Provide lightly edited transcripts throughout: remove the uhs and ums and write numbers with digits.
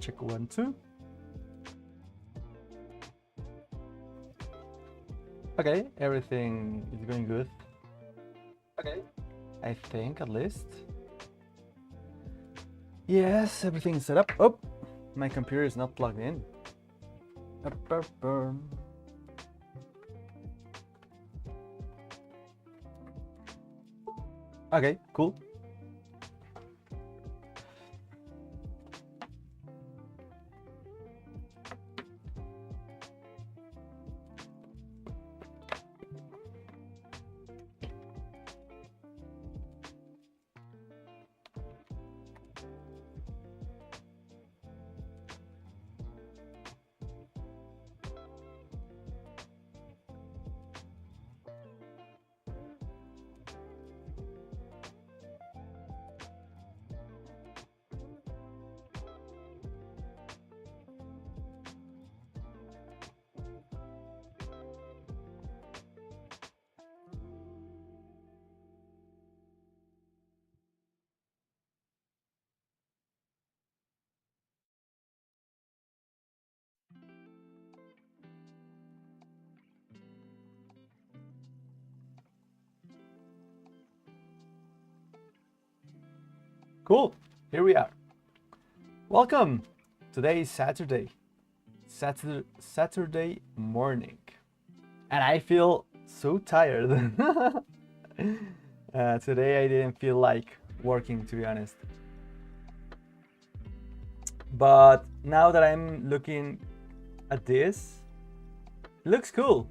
check 1, 2. Okay, everything is going good. Okay, I think at least. Yes, everything is set up. Oh, my computer is not plugged in. Okay, cool. Cool, here we are. Welcome. Today is Saturday morning, and I feel so tired. Today I didn't feel like working, to be honest. But now that I'm looking at this, it looks cool.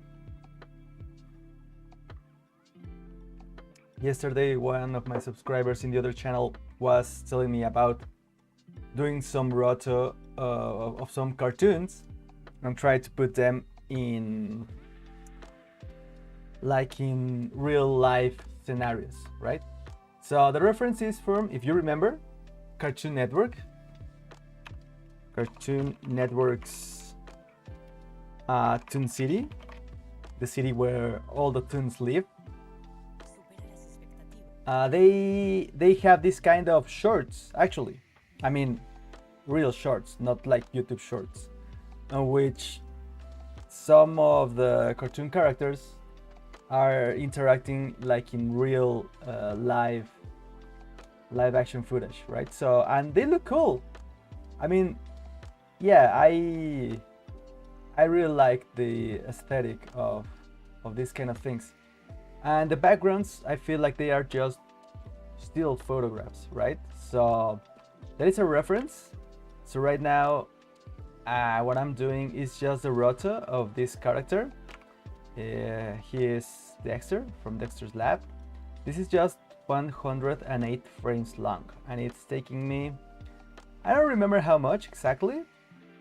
Yesterday, one of my subscribers in the other channel was telling me about doing some roto of some cartoons and try to put them in real life scenarios, right? So the reference is from, if you remember, Cartoon Network's Toon City, the city where all the Toons live. They have this kind of shorts, actually. I mean, real shorts, not like YouTube shorts, in which some of the cartoon characters are interacting like in real live action footage, right? So, and they look cool. I mean, yeah, I really like the aesthetic of these kind of things. And the backgrounds, I feel like they are just still photographs, right? So that is a reference. So right now, what I'm doing is just a roto of this character. He is Dexter from Dexter's Lab. This is just 108 frames long, and it's taking me, I don't remember how much exactly,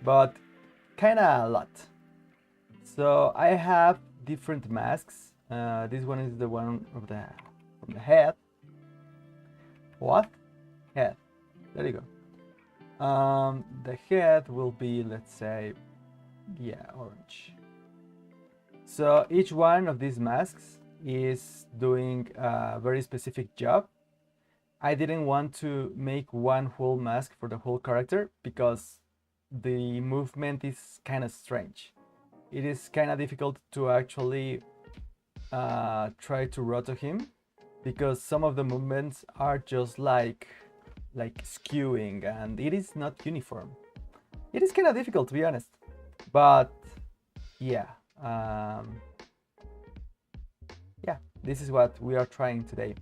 but kinda a lot. So I have different masks. This one is the one of from the head. What? Head. There you go. The head will be, let's say, yeah, orange. So each one of these masks is doing a very specific job. I didn't want to make one whole mask for the whole character because the movement is kind of strange. It is kind of difficult to actually try to roto him because some of the movements are just like skewing, and it is not uniform. It is kind of difficult, to be honest, but yeah, this is what we are trying today.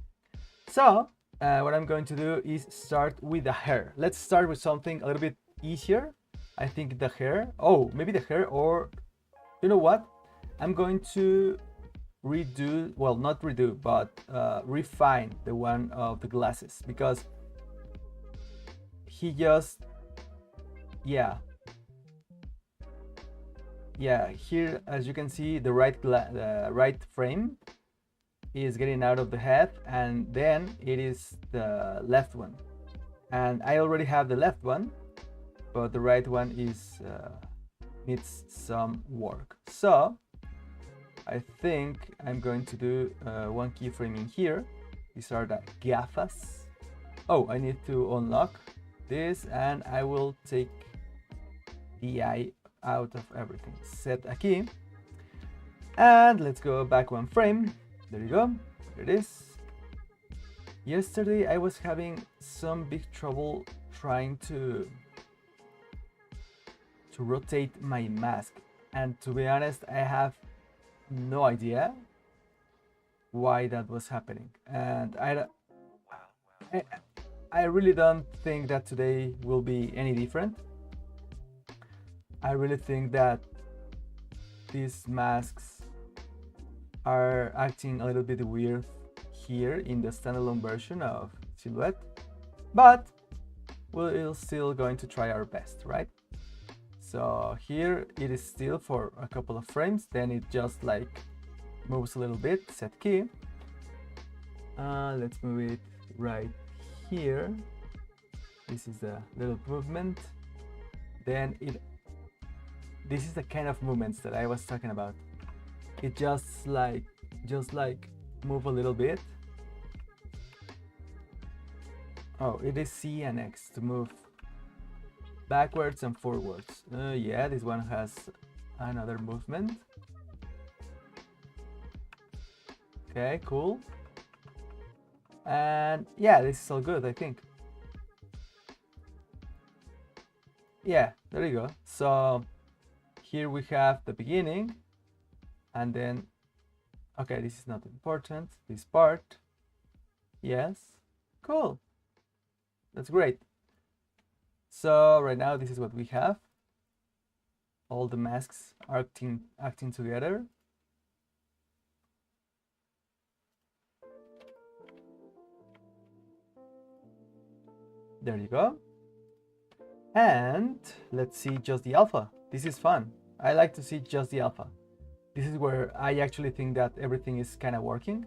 So what I'm going to do is start with the hair. Let's start with something a little bit easier. I think the hair, maybe the hair, or you know what, I'm going to redo, well, not redo, but refine the one of the glasses, because he just, yeah, here as you can see, the right frame is getting out of the head, and then it is the left one, and I already have the left one, but the right one is needs some work. So I think I'm going to do one keyframe in here. These are the gafas. I need to unlock this, and I will take the eye out of everything. Set a key, and let's go back one frame. There you go, there it is. Yesterday I was having some big trouble trying to rotate my mask, and to be honest, I have no idea why that was happening, and I really don't think that today will be any different. I really think that these masks are acting a little bit weird here in the standalone version of Silhouette, but we're still going to try our best, right? So here it is still for a couple of frames, then it just like moves a little bit. Set key. Let's move it right here. This is the little movement. Then this is the kind of movements that I was talking about. It just like move a little bit. Oh, it is C and X to move backwards and forwards. Yeah, this one has another movement. Okay, cool. And yeah, this is all good, I think. Yeah, there you go. So here we have the beginning, and then, okay, this is not important, this part. Yes, cool. That's great. So right now this is what we have. All the masks acting together. There you go. And let's see just the alpha. This is fun. I like to see just the alpha. This is where I actually think that everything is kind of working.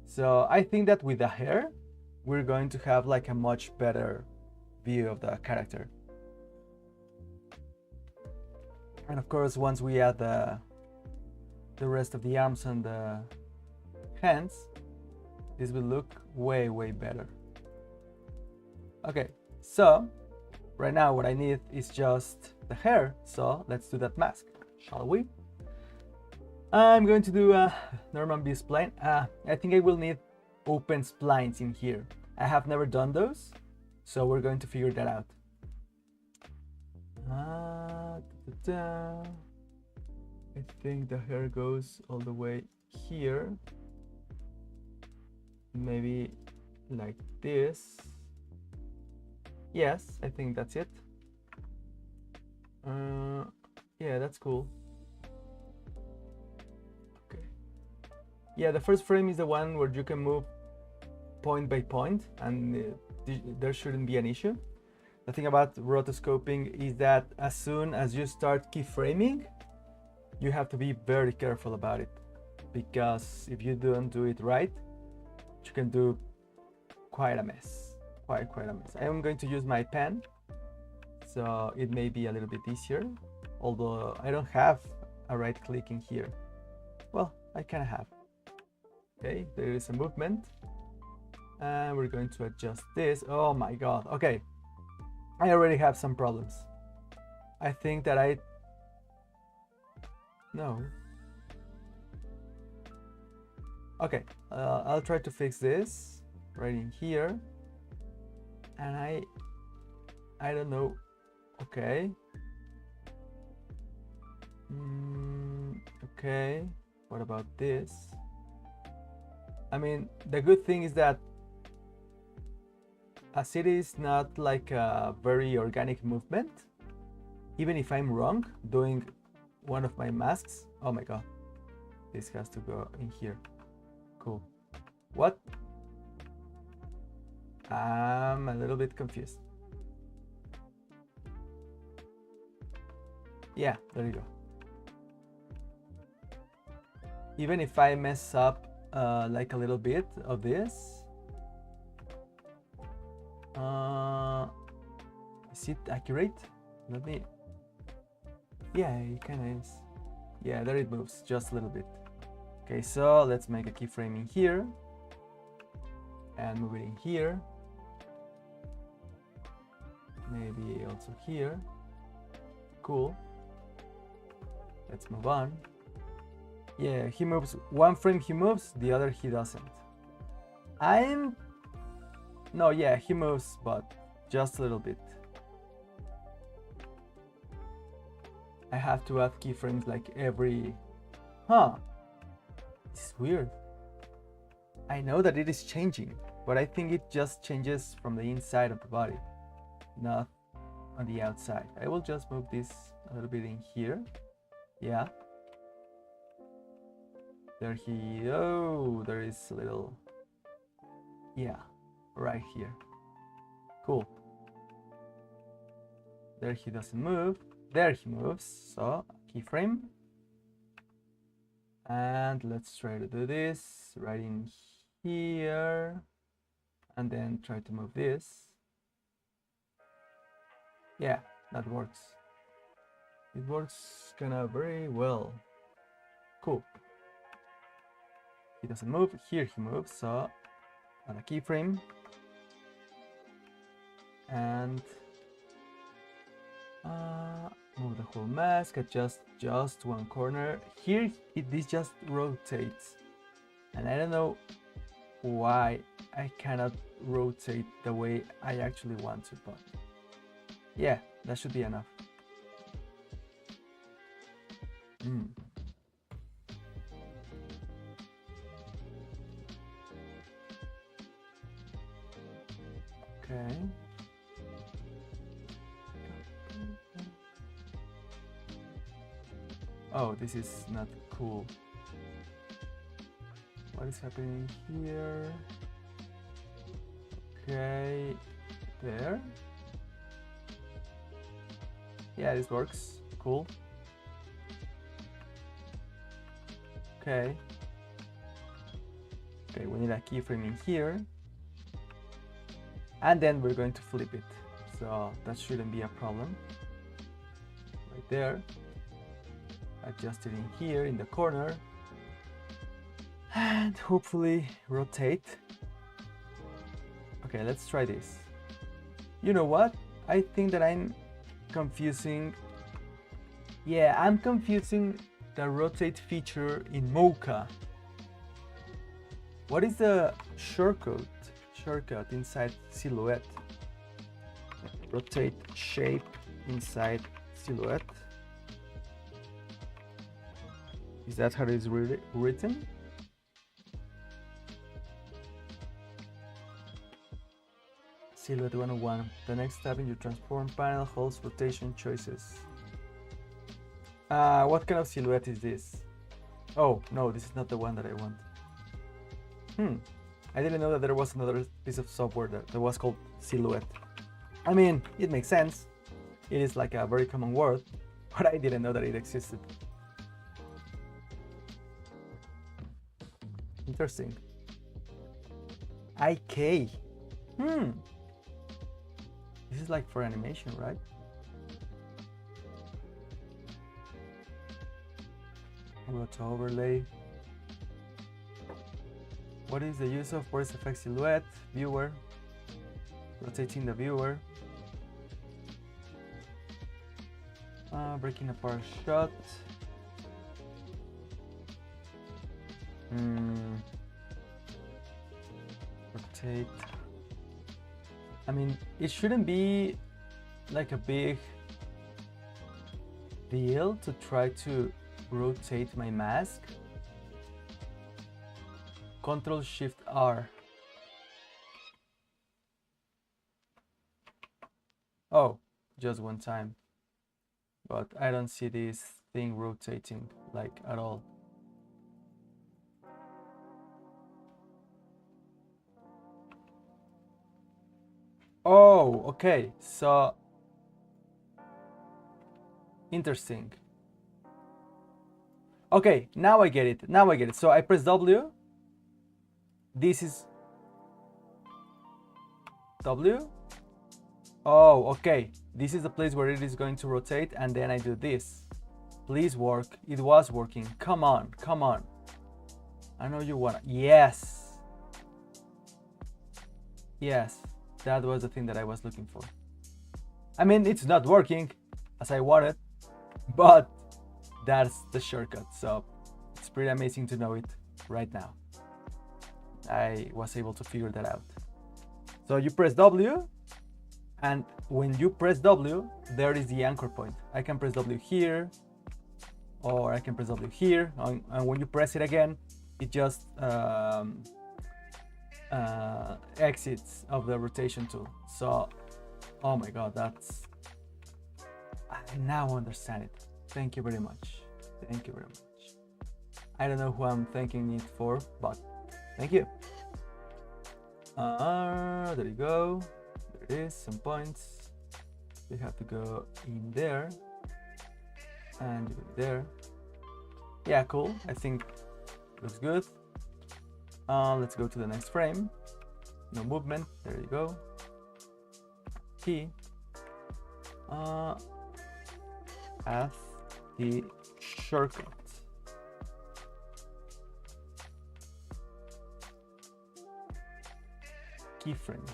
So I think that with the hair, we're going to have like a much better view of the character. And of course, once we add the rest of the arms and the hands, this will look way, way better. Okay, so right now what I need is just the hair, so let's do that mask, shall we? I'm going to do a normal B-spline. I think I will need open splines in here. I have never done those, so we're going to figure that out. I think the hair goes all the way here. Maybe like this. Yes, I think that's it. Yeah, that's cool. Okay. Yeah, the first frame is the one where you can move point by point, and there shouldn't be an issue. The thing about rotoscoping is that as soon as you start keyframing, you have to be very careful about it, because if you don't do it right, you can do quite a mess. Quite a mess. I am going to use my pen, so it may be a little bit easier, although I don't have a right click in here. Well, I kind of have. Okay, there is a movement, and we're going to adjust this. Oh my god. Okay, I already have some problems. I think that no. Okay, I'll try to fix this right in here. And I don't know. Okay. Okay. What about this? I mean, the good thing is that as it is not like a very organic movement, even if I'm wrong doing one of my masks. Oh my god. This has to go in here. Cool. What? I'm a little bit confused. Yeah, there you go. Even if I mess up like a little bit of this, is it accurate? Let me. Yeah, it kind of is. Yeah, there it moves just a little bit. Okay, so let's make a keyframe in here and move it in here. Maybe also here. cool. Let's move on. Yeah, he moves one frame, he moves, the other he doesn't. No, yeah, he moves, but just a little bit. I have to add keyframes like every... This is weird. I know that it is changing, but I think it just changes from the inside of the body, not on the outside. I will just move this a little bit in here. Yeah. There is a little... Yeah, right here. Cool. There he doesn't move. There he moves. So, keyframe. And let's try to do this right in here. And then try to move this. Yeah, that works. It works kind of very well. Cool. He doesn't move. Here he moves. So, add a keyframe. And move the whole mask, adjust just one corner. Here this just rotates, and I don't know why I cannot rotate the way I actually want to, but yeah, that should be enough. Okay. Oh, this is not cool. What is happening here? Okay, there. Yeah, this works. Cool. Okay. Okay, we need a keyframe in here. And then we're going to flip it. So that shouldn't be a problem. Right there. Adjust it in here in the corner. And hopefully rotate. Okay, let's try this. You know what? I think that I'm confusing. Yeah, I'm confusing the rotate feature in Mocha. What is the shortcut inside silhouette? Rotate shape inside silhouette. Is that how it is written? Silhouette 101. The next tab in your transform panel holds rotation choices. What kind of silhouette is this? Oh, no, this is not the one that I want. I didn't know that there was another piece of software that was called silhouette. I mean, it makes sense. It is like a very common word, but I didn't know that it existed. Interesting. IK. This is like for animation, right? Go to overlay. What is the use of VFX silhouette? Viewer. Rotating the viewer. Breaking apart shot. Rotate. I mean, it shouldn't be like a big deal to try to rotate my mask. Control Shift R. Oh, just one time. But I don't see this thing rotating like at all. Oh, okay, so interesting. Okay, now I get it. Now I get it. So I press W. This is W. Oh, okay. This is the place where it is going to rotate, and then I do this. Please work. It was working. Come on, come on. I know you wanna. Yes. Yes. That was the thing that I was looking for. I mean, it's not working as I wanted, but that's the shortcut. So it's pretty amazing to know it right now. I was able to figure that out. So you press W, and when you press W, there is the anchor point. I can press W here, or I can press W here, and when you press it again, it just exits of the rotation tool. So, oh my god, I now understand it. Thank you very much. Thank you very much. I don't know who I'm thanking it for, but thank you. There you go. There it is, some points. You have to go in there and there. Yeah, cool. I think looks good. Let's go to the next frame. No movement. There you go. Key. Add the shortcut. Keyframe.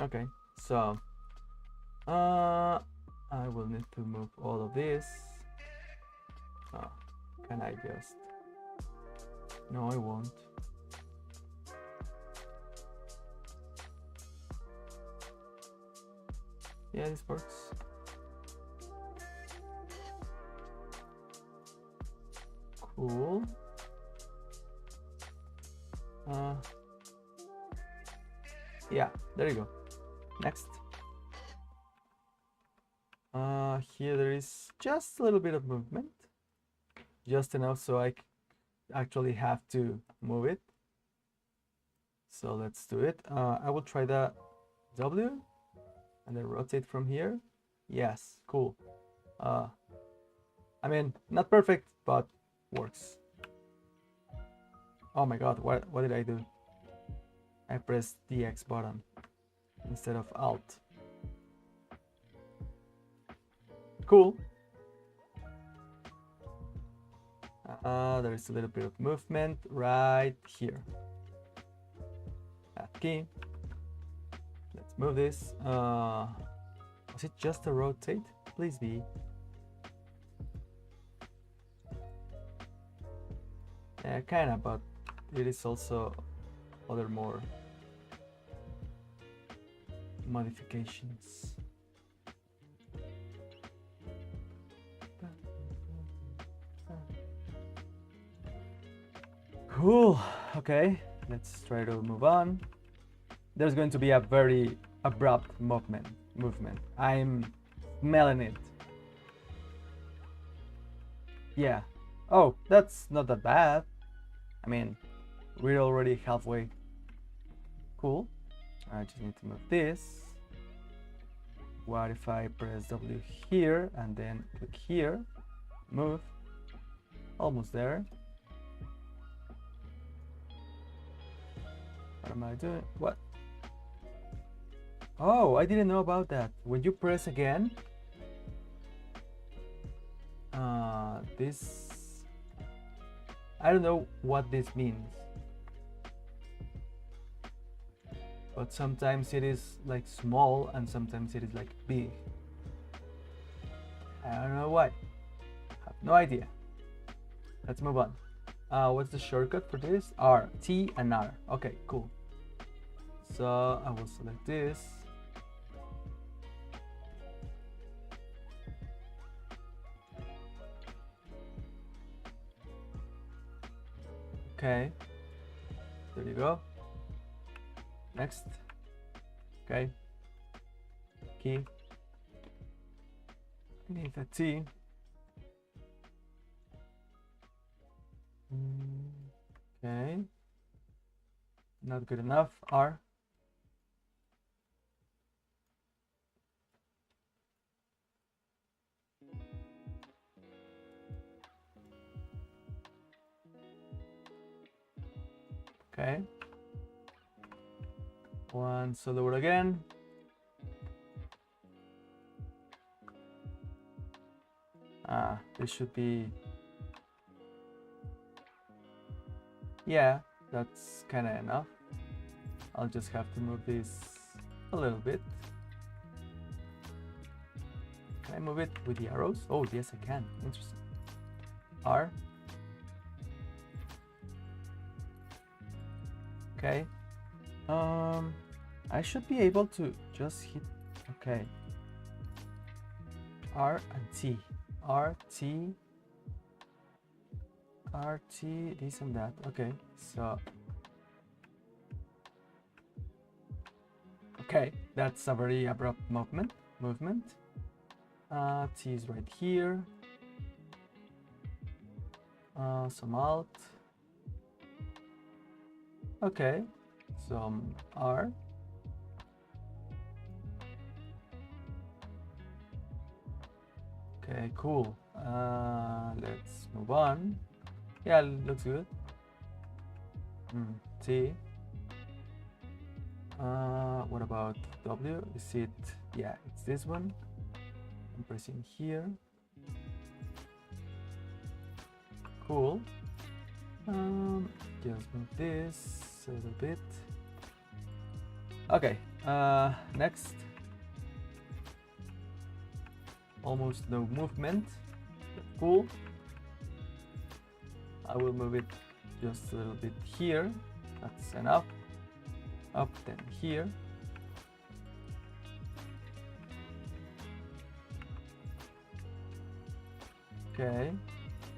Okay, so I will need to move all of this. Oh, can I just? No, I won't. Yeah, this works. Cool. Yeah, there you go. Next. Here there is just a little bit of movement, just enough so I actually have to move it. So let's do it. I will try the W and then rotate from here. Yes, cool. I mean, not perfect, but works. Oh my god, what did I do? I pressed the X button instead of Alt. Cool. There is a little bit of movement right here. Add key. Let's move this. Was it just a rotate? Please be. Yeah, kinda, but it is also other more modifications. Cool. Okay, let's try to move on. There's going to be a very abrupt movement. I'm smelling it. Yeah. Oh, that's not that bad. I mean, we're already halfway. Cool. I just need to move this. What if I press W here and then click here? Move. Almost there. What am I doing? What? Oh, I didn't know about that. When you press again, this, I don't know what this means, but sometimes it is like small and sometimes it is like big. I don't know why. I have no idea. Let's move on. What's the shortcut for this? R, T and R. Okay, cool. So I will select this. Okay, there you go. Next. Okay. Key. I need a T. Okay. Not good enough. R. Okay. One solo again. This should be, yeah, that's kind of enough. I'll just have to move this a little bit. Can I move it with the arrows? Oh, yes, I can. Interesting. R. Okay. I should be able to just hit, okay. R and T. R, T, R, T, this and that. Okay, so. Okay, that's a very abrupt movement. T is right here. Some Alt. Okay, some R. Okay, cool. Let's move on. Yeah, looks good. T. What about W? Is it? Yeah, it's this one. I'm pressing here. Cool. Just move this a little bit. Okay. Next. Almost no movement. Cool. I will move it just a little bit here. That's enough. Up, then here. Okay.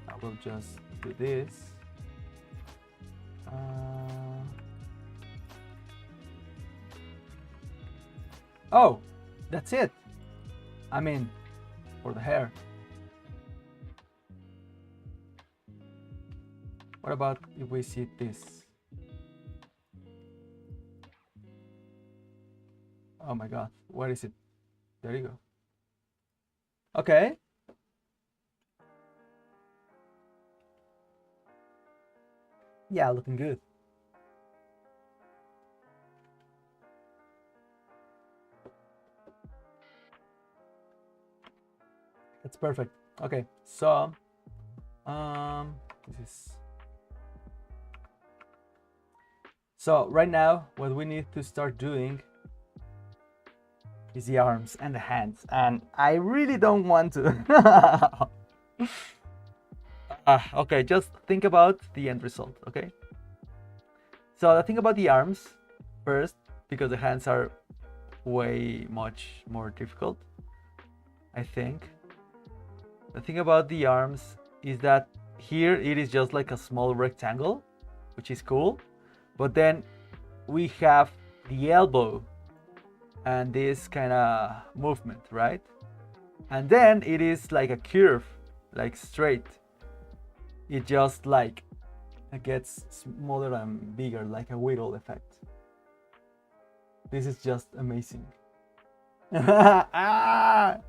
I will just do this. Oh, that's it. I mean, for the hair. What about if we see this? Oh my god, where is it? There you go. Okay. Yeah, looking good. That's perfect. Okay, so this is, so right now what we need to start doing is the arms and the hands, and I really don't want to. Okay, just think about the end result. Okay, so the thing about the arms first, because the hands are way much more difficult, I think. The thing about the arms is that here it is just like a small rectangle, which is cool, but then we have the elbow and this kind of movement, right? And then it is like a curve, like straight. It just like it gets smaller and bigger, like a whittle effect. This is just amazing. That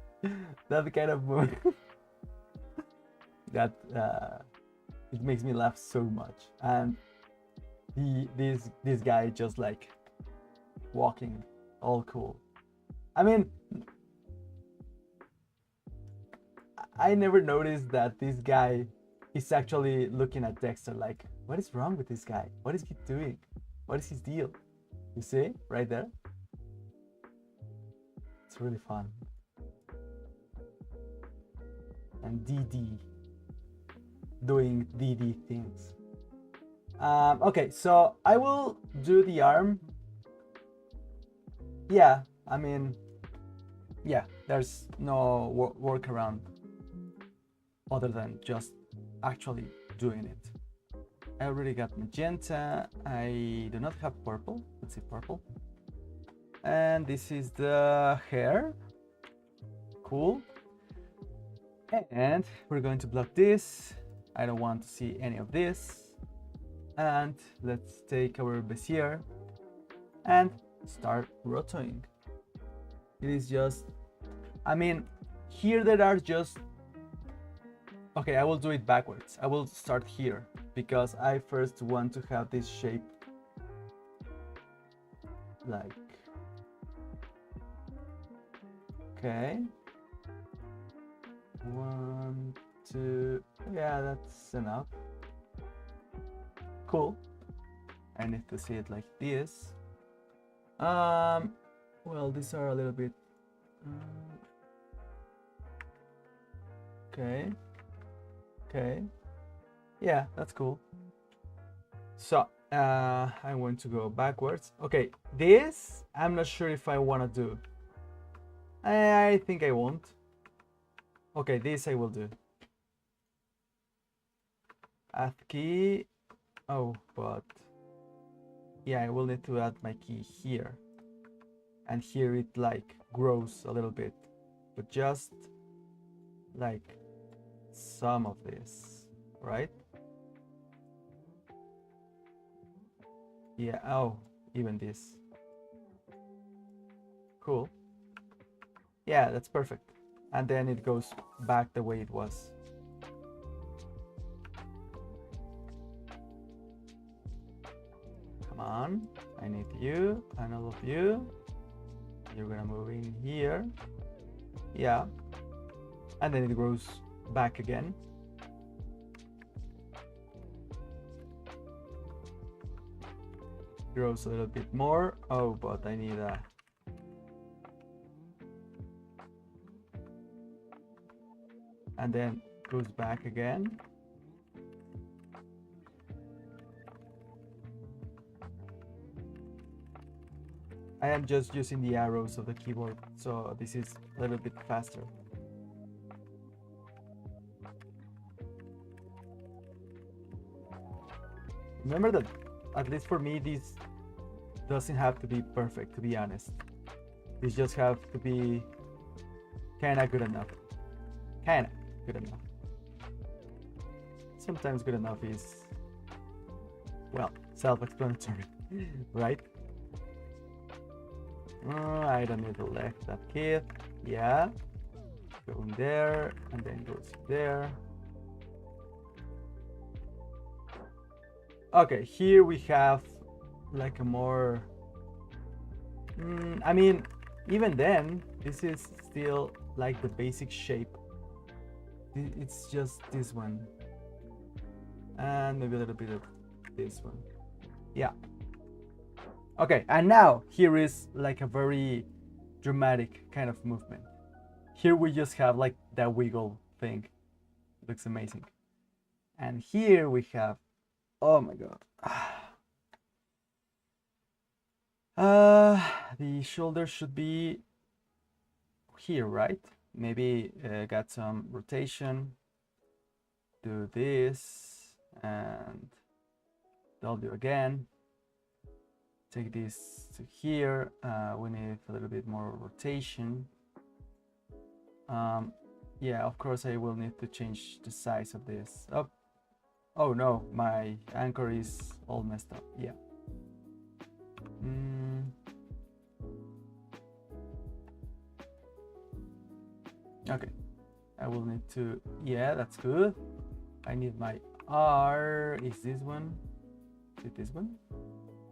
kind of movement. That it makes me laugh so much. And this guy just like walking all cool. I mean, I never noticed that this guy is actually looking at Dexter like, what is wrong with this guy? What is he doing? What is his deal? You see right there? It's really fun. And DD doing DD things. Okay, so I will do the arm. Yeah, I mean, yeah, there's no workaround other than just actually doing it. I already got magenta. I do not have purple. Let's see, purple. And this is the hair. Cool. And we're going to block this. I don't want to see any of this. And let's take our Bezier and start rotating. It is just, I mean, here there are just, okay, I will do it backwards. I will start here because I first want to have this shape like, okay, 1, to, yeah, that's enough. Cool. I need to see it like this. Well, these are a little bit, okay. Okay. Yeah, that's cool. So, I'm going to go backwards. Okay, this, I'm not sure if I want to do. I think I won't. Okay, this I will do. Add key. Oh, but yeah, I will need to add my key here. And here it like grows a little bit, but just like some of this, right? Yeah, oh, even this. Cool. Yeah, that's perfect. And then it goes back the way it was. Come on, I need you and all of you. You're gonna move in here. Yeah. And then it goes back again. Grows a little bit more. Oh, but I need a... And then goes back again. I am just using the arrows of the keyboard, so this is a little bit faster. Remember that, at least for me, this doesn't have to be perfect, to be honest. This just have to be kinda good enough. Kinda good enough. Sometimes good enough is, well, self-explanatory, right? I don't need to left that key. Yeah. Go in there, and then goes there. Okay, here we have like a more... I mean, even then, this is still like the basic shape. It's just this one. And maybe a little bit of this one. Yeah. Okay, and now here is like a very dramatic kind of movement. Here we just have like that wiggle thing. It looks amazing. And here we have, oh my god. The shoulder should be here, right? Maybe got some rotation. Do this and W again. Take this to here. We need a little bit more rotation. Yeah, of course I will need to change the size of this. Oh no, my anchor is all messed up. Yeah. Okay, I will need to, yeah, that's good. I need my R. Is this one? Is it this one?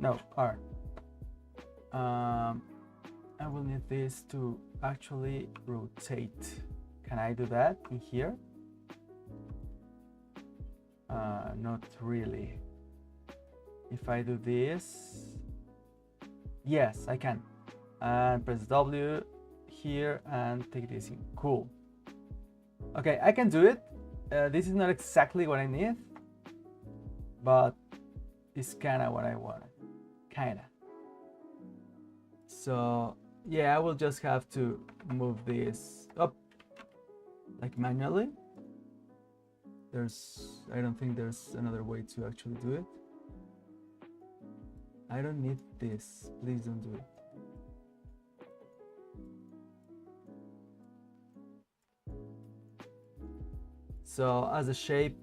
No, R. I will need this to actually rotate. Can I do that in here? Not really. If I do this, yes, I can. And press W here and take this in. Cool. Okay, I can do it. This is not exactly what I need, but it's kind of what I wanted. Kinda. So yeah, I will just have to move this up like manually. I don't think there's another way to actually do it. I don't need this. Please don't do it. So as the shape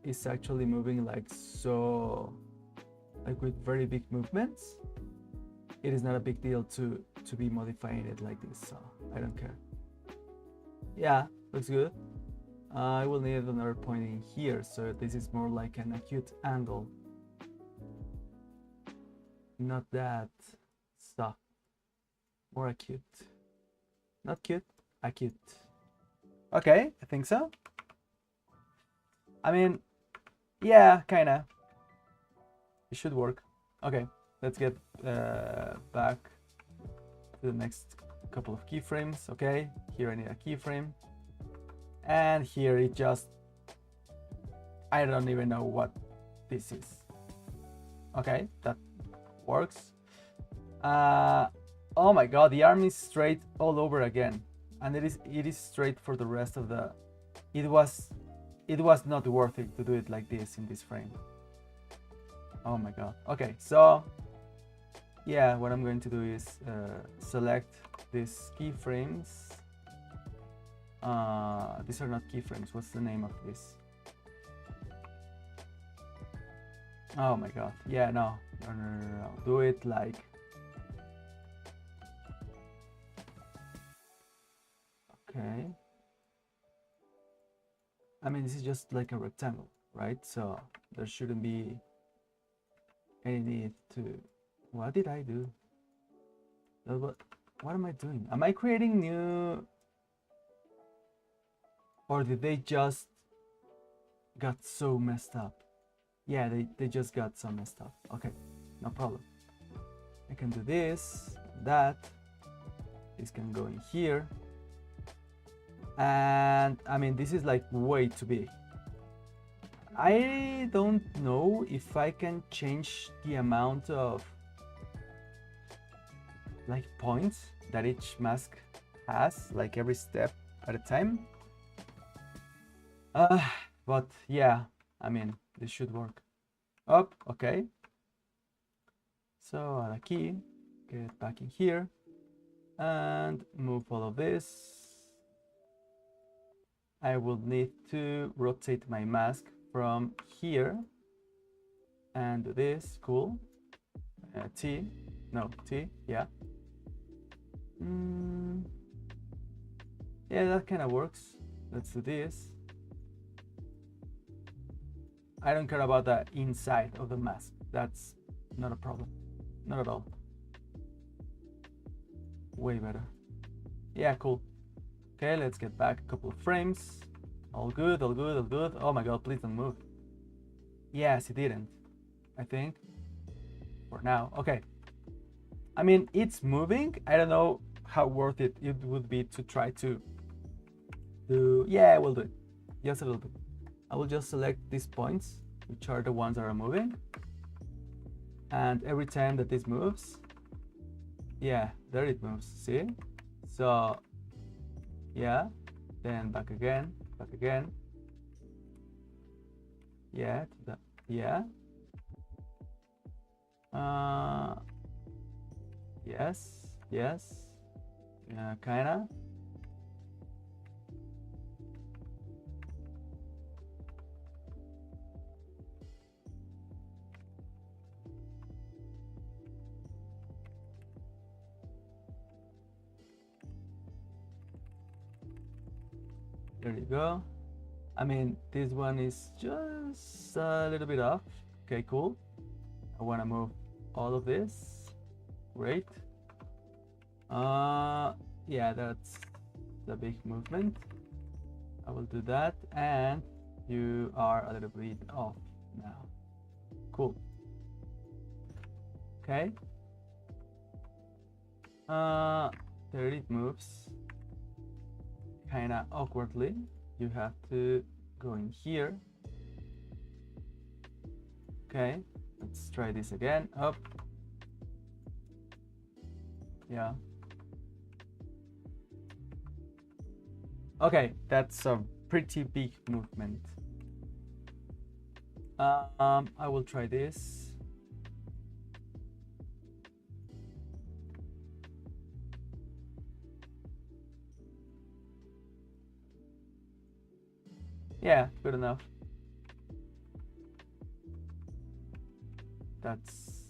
is actually moving like so, like with very big movements, it is not a big deal to be modifying it like this, so I don't care. Yeah, looks good. I will need another point in here, so this is more like an acute angle. Not that stuff. More acute. Not cute, acute. Okay, I think so. I mean, yeah, kinda. It should work. Okay, let's get back to the next couple of keyframes. Okay, here I need a keyframe, and here it just, I don't even know what this is. Okay, that works. Oh my god, the arm is straight all over again, and it is straight for the rest of the. It was not worth it to do it like this in this frame. Oh my god. Okay, so yeah, what I'm going to do is select these keyframes. These are not keyframes. What's the name of this? Oh my god. Yeah, no. Do it like. Okay. I mean, this is just like a rectangle, right? So there shouldn't be any need to. What did I do? What am I doing? Am I creating new? Or did they just got so messed up? Yeah, they just got so messed up. Okay, no problem. I can do this, that. This can go in here. And I mean, this is like way too big. I don't know if I can change the amount of like points that each mask has, like every step at a time. But yeah, I mean, this should work. Oh, okay. So add a key, get back in here, and move all of this. I will need to rotate my mask from here and do this. Cool. T, yeah. Yeah, that kind of works. Let's do this. I don't care about the inside of the mask. That's not a problem. Not at all. Way better. Yeah, cool. Okay, let's get back a couple of frames. All good, all good, all good. Oh my god, please don't move. Yes, it didn't. I think. For now. Okay. I mean, it's moving. I don't know how worth it would be to try to do. Yeah, we'll do it. Just a little bit. I will just select these points, which are the ones that are moving. And every time that this moves, yeah, there it moves. See? So, yeah, then back again, back again. Yeah, yeah. Yes, yes. Kinda. There you go. I mean, this one is just a little bit off. Okay, cool. I want to move all of this. Great. Yeah, that's the big movement. I will do that, and you are a little bit off now. Cool. Okay. There it moves. Kinda awkwardly. You have to go in here. Okay, let's try this again. Up. Yeah. Okay, that's a pretty big movement. I will try this. Yeah, good enough. That's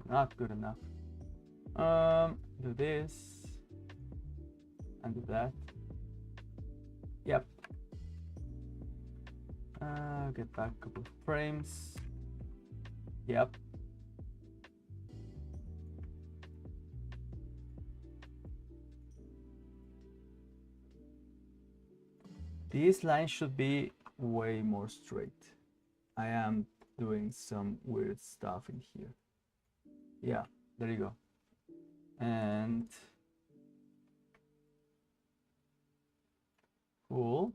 not good enough. Do this and do that. Yep. Get back a couple of frames. Yep. This line should be way more straight. I am doing some weird stuff in here. Yeah, there you go. And cool.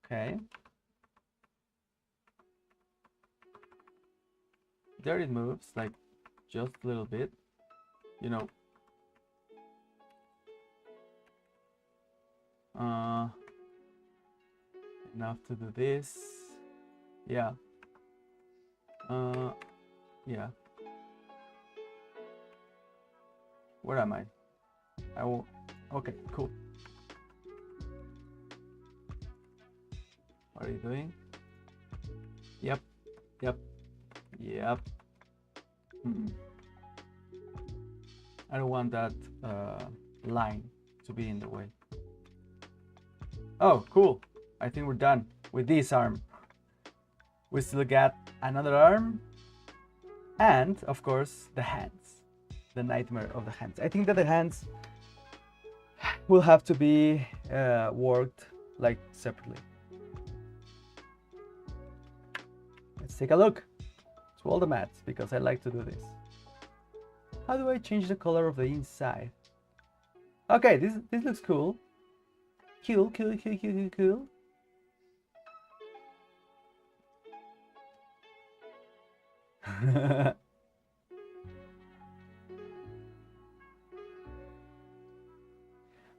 Okay. There it moves, like just a little bit, you know. Enough to do this. Yeah. Yeah. Where am I? I will. Okay, cool. What are you doing? Yep. Yep. Yep. I don't want that line to be in the way. Oh, cool. I think we're done with this arm. We still got another arm and, of course, the hands. The nightmare of the hands. I think that the hands will have to be worked like separately. Let's take a look to all the mats because I like to do this. How do I change the color of the inside? Okay, this looks cool. Cool.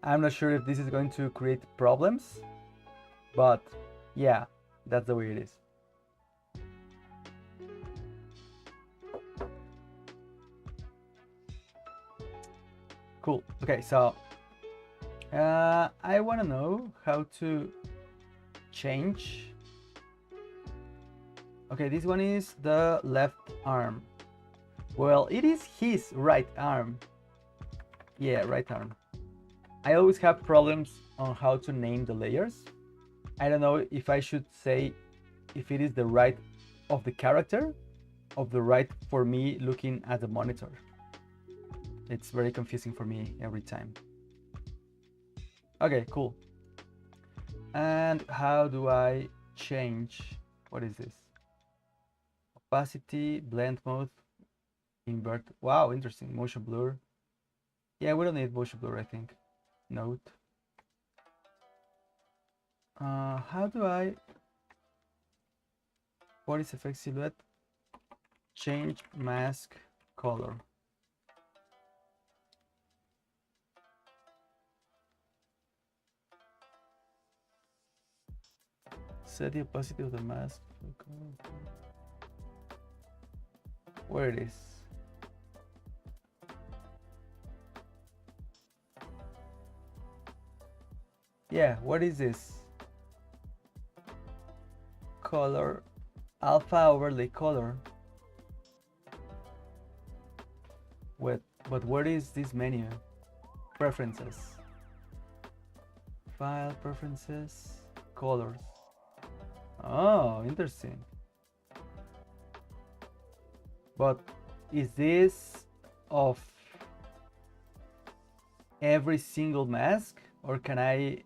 I'm not sure if this is going to create problems, but yeah, that's the way it is. Cool. Okay, so I want to know how to change. Okay, this one is the left arm. Well, it is his right arm. Yeah, right arm. I always have problems on how to name the layers. I don't know if I should say if it is the right of the character or the right for me looking at the monitor. It's very confusing for me every time. Okay, cool. And how do I change? What is this? Opacity, blend mode, invert. Wow, interesting. Motion blur. Yeah, we don't need motion blur, I think. Note. How do I? What is effect silhouette? Change mask color. Set the opacity of the mask. Where it is? Yeah, what is this? Color, alpha overlay color. But where is this menu? Preferences. File, preferences, colors. Oh, interesting. But is this of every single mask, or can I?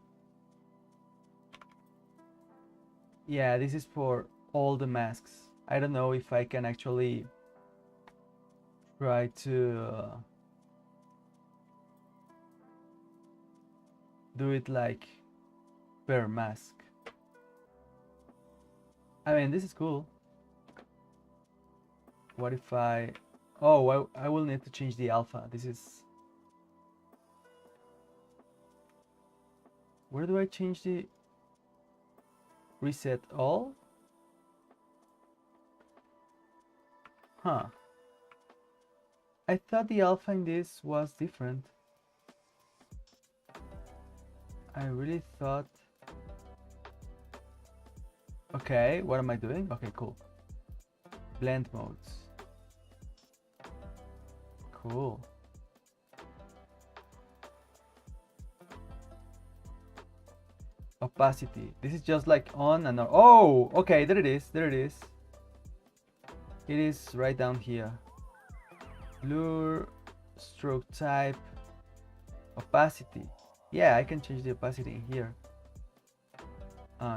Yeah, this is for all the masks. I don't know if I can actually try to do it like per mask. I mean, this is cool. What if I... Oh, I will need to change the alpha. This is... Where do I change the... Reset all? Huh. I thought the alpha in this was different. I really thought... Okay, what am I doing? Okay, cool. Blend modes. Cool. Opacity. This is just like on and on. Oh, okay, there it is. There it is. It is right down here. Blur, stroke type, opacity. Yeah, I can change the opacity in here.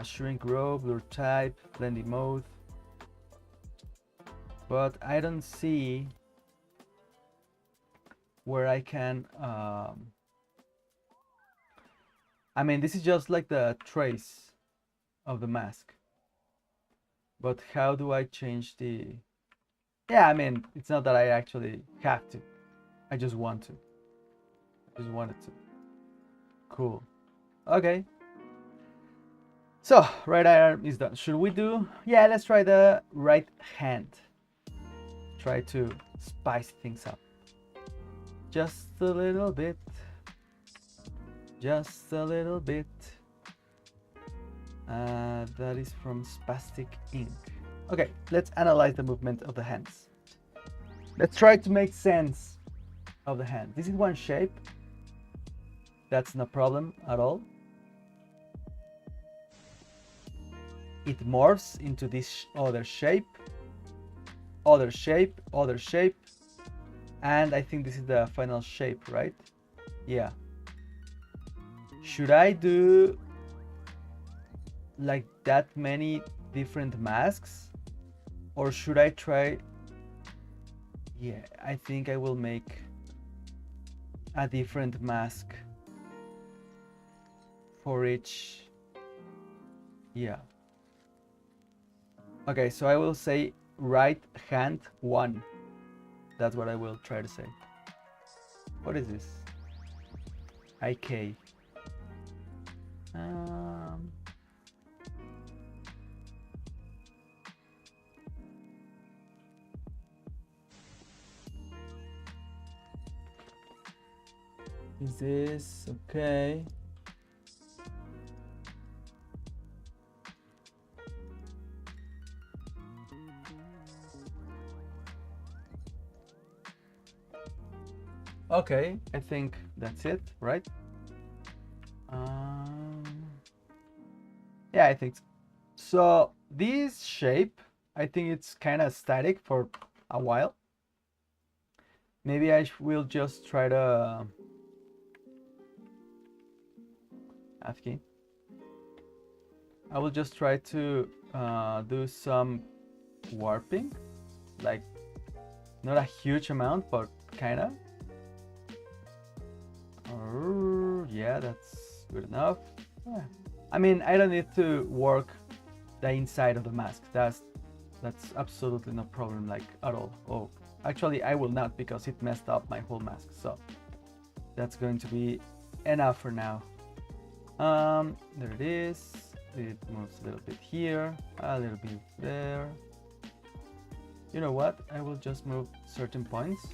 Shrink row, blur type, blending mode. But I don't see where I can I mean, this is just like the trace of the mask, but how do I change the... Yeah, I mean, it's not that I actually have to, I just want to, I just wanted to. Cool. Okay, so right arm is done. Should we do... Yeah, let's try the right hand. Try to spice things up just a little bit, just a little bit. That is from Spastic Ink. Okay, let's analyze the movement of the hands. Let's try to make sense of the hand. This is one shape. That's no problem at all. It morphs into this other shape, other shape, other shape. And I think this is the final shape, right? Yeah. Should I do like that many different masks? Or should I try... Yeah, I think I will make a different mask for each... Yeah. Okay, so I will say right hand 1. That's what I will try to say. What is this? IK. Is this okay? Okay, I think that's it, right? Yeah, I think so. So this shape, I think it's kind of static for a while. Maybe I will just try to... Asking. I will just try to do some warping, like not a huge amount, but kind of. Yeah, that's good enough. Yeah. I mean, I don't need to work the inside of the mask. That's absolutely no problem, like at all. Oh, actually, I will not, because it messed up my whole mask. So that's going to be enough for now. There it is. It moves a little bit here, a little bit there. You know what? I will just move certain points.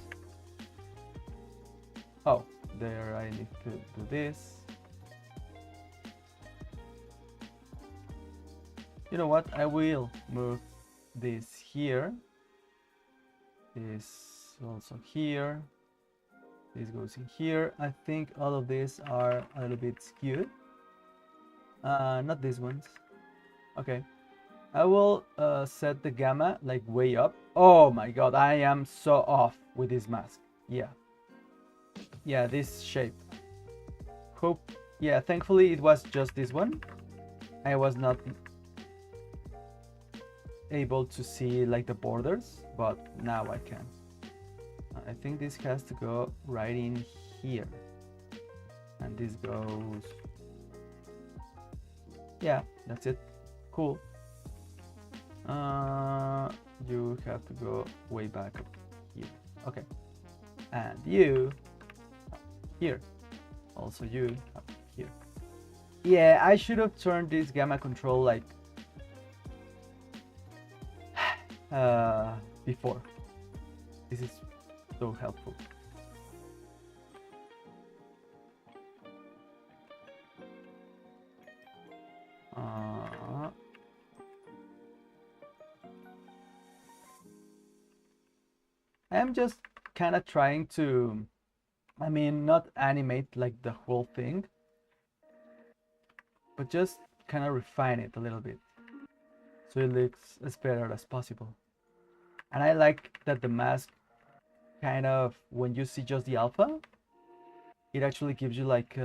Oh, there I need to do this. You know what? I will move this here. This also here. This goes in here. I think all of these are a little bit skewed. Not these ones. Okay. I will set the gamma like way up. Oh my god, I am so off with this mask. Yeah. Yeah, this shape. Hope. Yeah, thankfully it was just this one. I was not able to see like the borders, but now I can. I think this has to go right in here. And this goes... Yeah, that's it. Cool. You have to go way back up here. Okay. And you here. Also you up here. Yeah, I should have turned this gamma control like before. This is so helpful. I'm just kind of trying to, I mean, not animate like the whole thing, but just kind of refine it a little bit so it looks as better as possible. And I like that the mask kind of, when you see just the alpha, it actually gives you like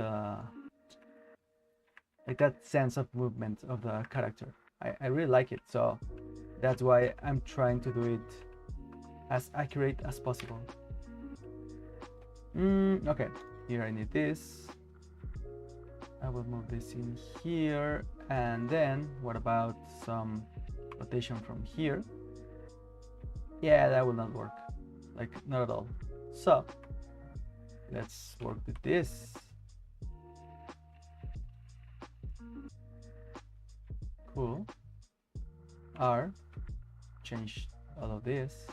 like that sense of movement of the character. I really like it, so that's why I'm trying to do it as accurate as possible. Okay, here I need this. I will move this in here, and then what about some rotation from here? Yeah, that will not work, like not at all. So let's work with this. Cool. R, change all of this.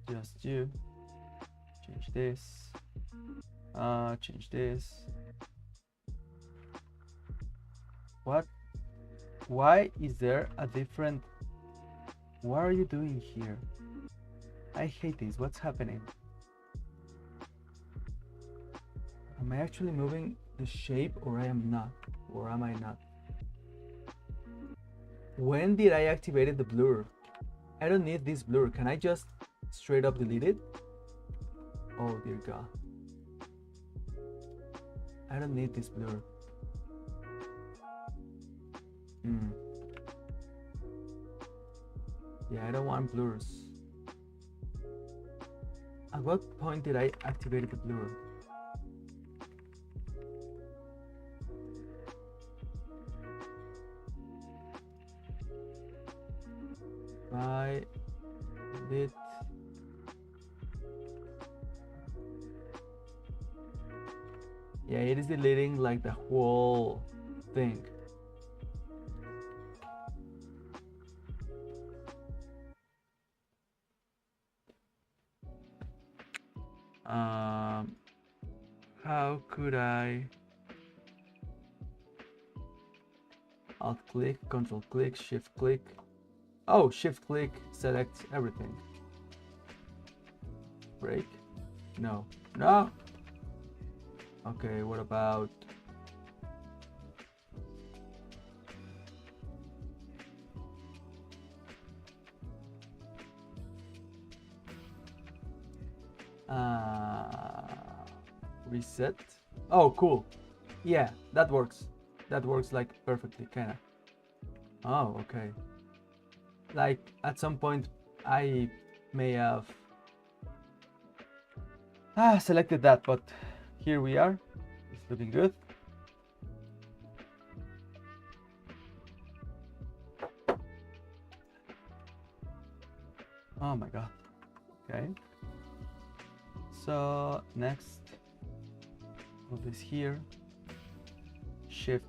Just you. Change this. Change this. What? Why is there a different? What are you doing here? I hate this. What's happening? Am I actually moving the shape, or I am not? Or am I not? When did I activate the blur? I don't need this blur. Can I just straight up delete it? Oh dear God. I don't need this blur. Yeah, I don't want blurs. At what point did I activate the blur? I did. Yeah, it is deleting like the whole thing. How could I? Alt click, control click, shift click. Oh, shift click, select everything. Break? No. No! Okay, what about... reset? Oh, cool. Yeah, that works. That works like perfectly, kinda. Oh, okay. Like at some point I may have selected that, but here we are. It's looking good. Oh my God. Okay. So next, move this here. Shift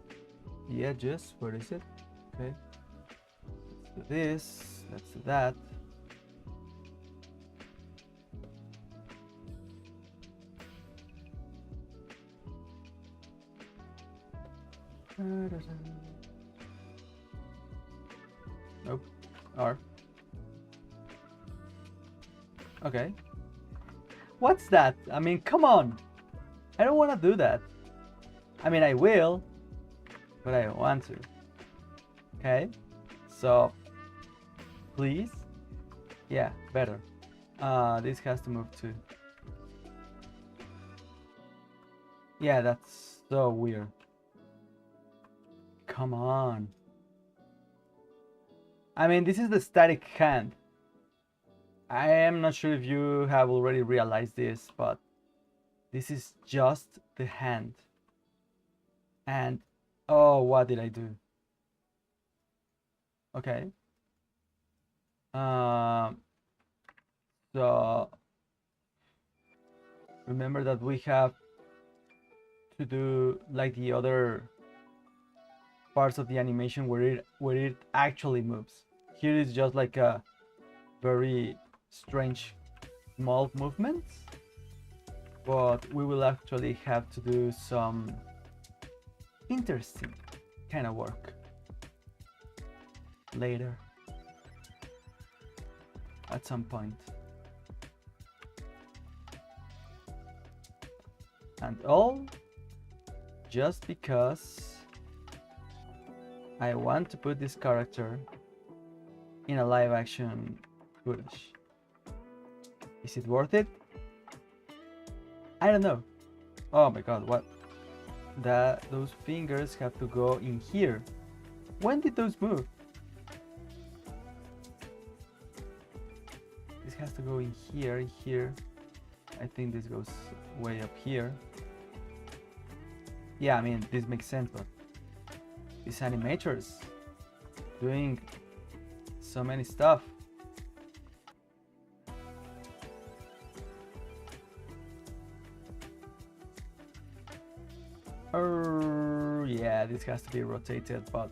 the edges. Where is it? Okay. Let's do this. Let's do that. Nope. R. Okay. What's that? I mean, come on. I don't want to do that. I mean, I will, but I don't want to. Okay. So, please. Yeah, better. This has to move too. Yeah, that's so weird. Come on. I mean, this is the static hand. I am not sure if you have already realized this, but this is just the hand. And oh, what did I do? Okay. So remember that we have to do like the other parts of the animation where it actually moves. Here is just like a very strange small movements, but we will actually have to do some interesting kind of work later at some point. And all just because I want to put this character in a live action footage. Is it worth it? I don't know. Oh my God, what? that those fingers have to go in here. When did those move? This has to go in here, here. I think this goes way up here. Yeah, I mean, this makes sense, but these animators doing so many stuff. Yeah, this has to be rotated, but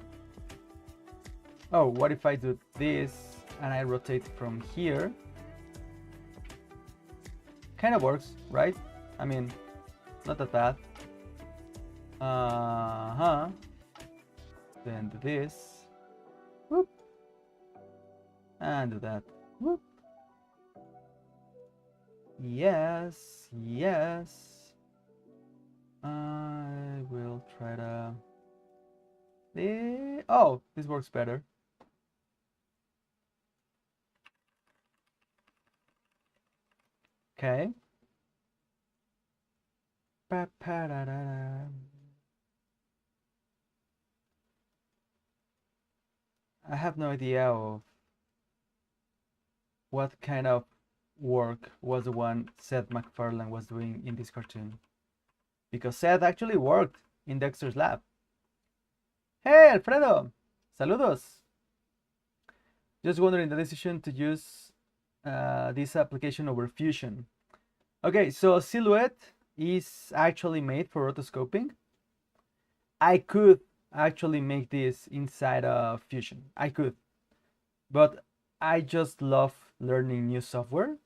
oh, what if I do this and I rotate from here? Kind of works, right? I mean, not that bad. Then do this. Whoop. And do that. Whoop. Yes, yes. I will try to... Oh, this works better. Okay. I have no idea of what kind of work was the one Seth MacFarlane was doing in this cartoon. Because Seth actually worked in Dexter's lab. Hey, Alfredo! Saludos! Just wondering the decision to use this application over Fusion. Okay, so Silhouette is actually made for rotoscoping. I could actually make this inside of Fusion. I could. But I just love learning new software.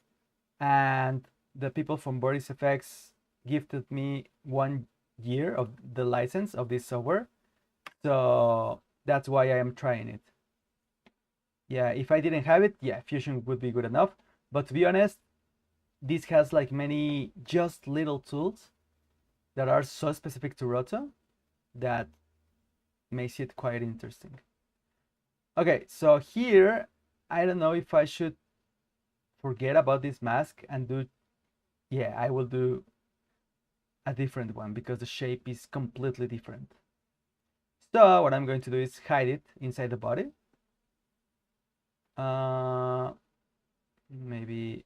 And the people from Boris FX gifted me 1 year of the license of this software, so that's why I am trying it. Yeah, if I didn't have it, yeah, Fusion would be good enough, but to be honest, this has like many just little tools that are so specific to Roto that makes it quite interesting. Okay, so here I don't know if I should forget about this mask and do, yeah, I will do a different one because the shape is completely different. So what I'm going to do is hide it inside the body. Maybe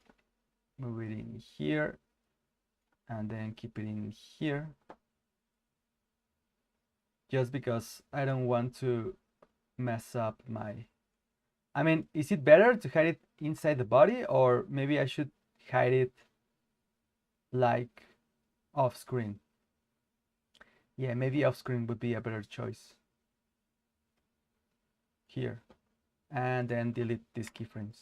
move it in here and then keep it in here. Just because I don't want to mess up my... I mean, is it better to hide it inside the body, or maybe I should hide it like off screen? Yeah, maybe off screen would be a better choice. Here. And then delete these keyframes.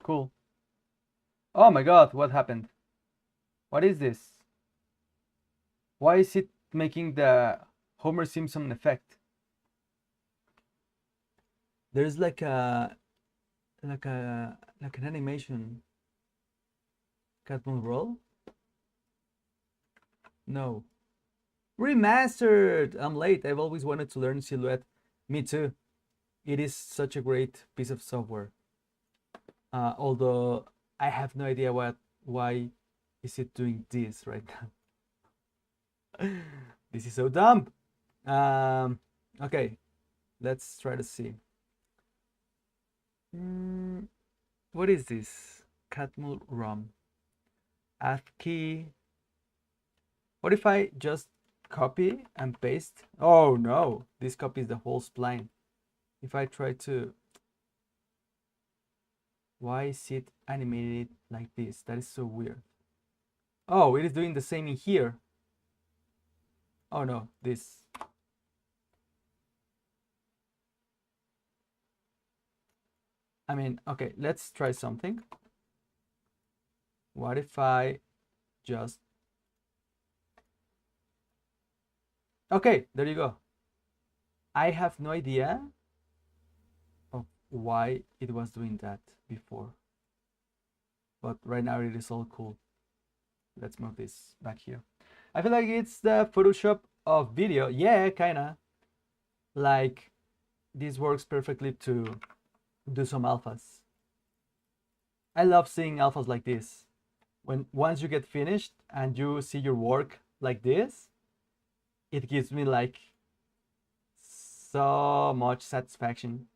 Cool. Oh my god, what happened? What is this? Why is it making the Homer Simpson effect? There's like an animation. Cat Moon Roll? No. Remastered! I'm late. I've always wanted to learn Silhouette. Me too. It is such a great piece of software. Although I have no idea why is it doing this right now. This is so dumb. Okay, let's try to see. What is this? Catmull ROM. Add key. What if I just copy and paste? Oh no, this copies the whole spline. If I try to... Why is it animated like this? That is so weird. Oh, it is doing the same in here. Oh no, this. I mean, okay, let's try something. What if I just... Okay, there you go. I have no idea of why it was doing that before. But right now it is all cool. Let's move this back here. I feel like it's the Photoshop of video. Yeah, kinda. Like, this works perfectly to do some alphas. I love seeing alphas like this. once you get finished and you see your work like this, it gives me like so much satisfaction.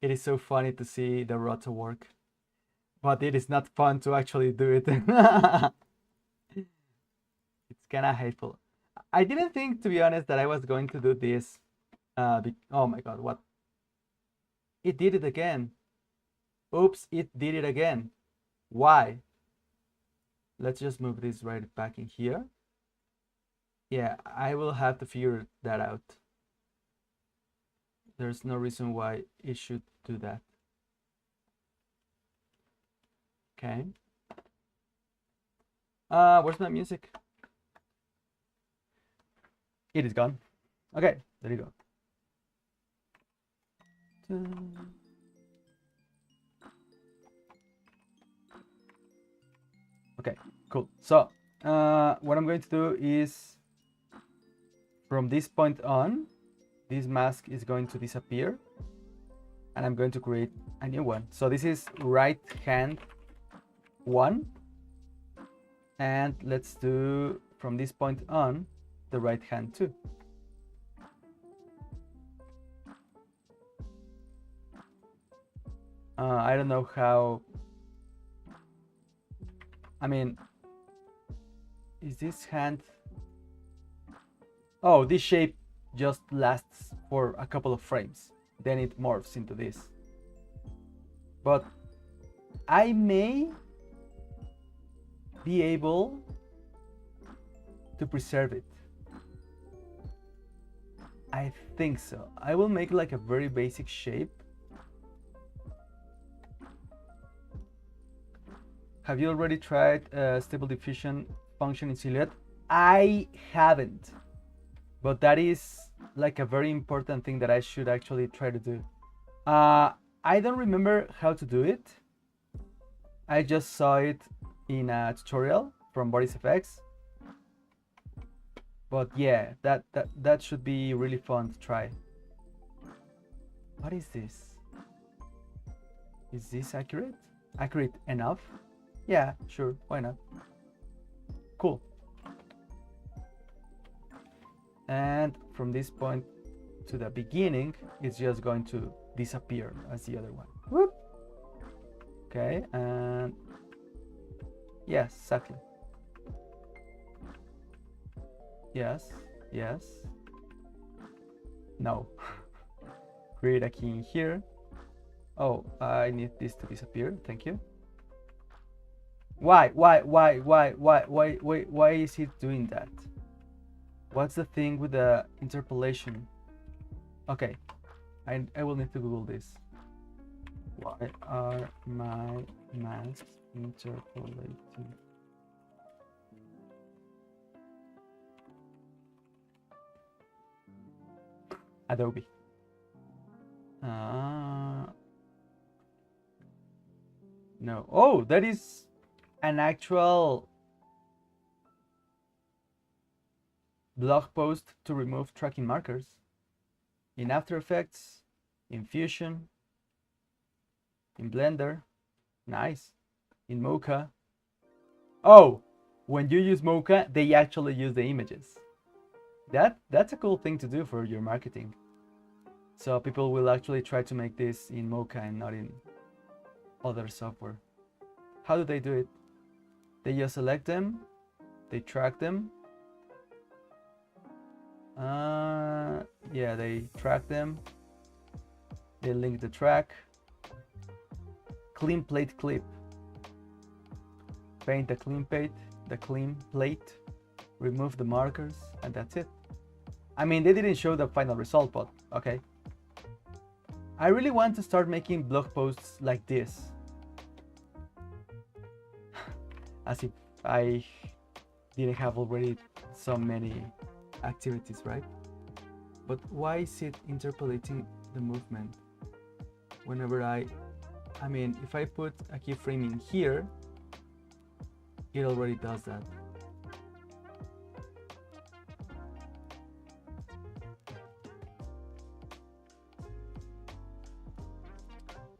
It is so funny to see the roto work, but it is not fun to actually do it. It's kind of hateful. I didn't think, to be honest, that I was going to do this. Oh my god, what? It did it again. Oops, it did it again. Why? Let's just move this right back in here. Yeah, I will have to figure that out. There's no reason why it should do that. Okay. Where's my music? It is gone. Okay, there you go. Okay, cool. So what I'm going to do is, from this point on, this mask is going to disappear and I'm going to create a new one. So this is right hand 1, and let's do from this point on the right hand 2. I don't know how. I mean, is this hand? Oh, this shape just lasts for a couple of frames, then it morphs into this. But I may be able to preserve it. I think so. I will make like a very basic shape. Have you already tried Stable Diffusion function in Silhouette? I haven't, but that is like a very important thing that I should actually try to do. I don't remember how to do it. I just saw it in a tutorial from VFX. But yeah, that should be really fun to try. What is this? Is this accurate? Accurate enough? Yeah, sure, why not? Cool. And from this point to the beginning, it's just going to disappear as the other one. Whoop. Okay, and yes, exactly. Yes, yes. No. Create a key in here. Oh, I need this to disappear. Thank you. Why is it doing that? What's the thing with the interpolation? Okay, I will need to Google this. Why are my masks interpolating? Adobe. No. Oh, that is an actual blog post to remove tracking markers in After Effects, in Fusion, in Blender. Nice. In Mocha. Oh, when you use Mocha, they actually use the images. That's a cool thing to do for your marketing. So people will actually try to make this in Mocha and not in other software. How do they do it? They just select them, they track them. Yeah, they track them. They link the track. Clean plate clip. Paint the clean plate, remove the markers, and that's it. I mean, they didn't show the final result, but okay. I really want to start making blog posts like this. As if I didn't have already so many activities, right? But why is it interpolating the movement? Whenever I mean, if I put a keyframe in here, it already does that.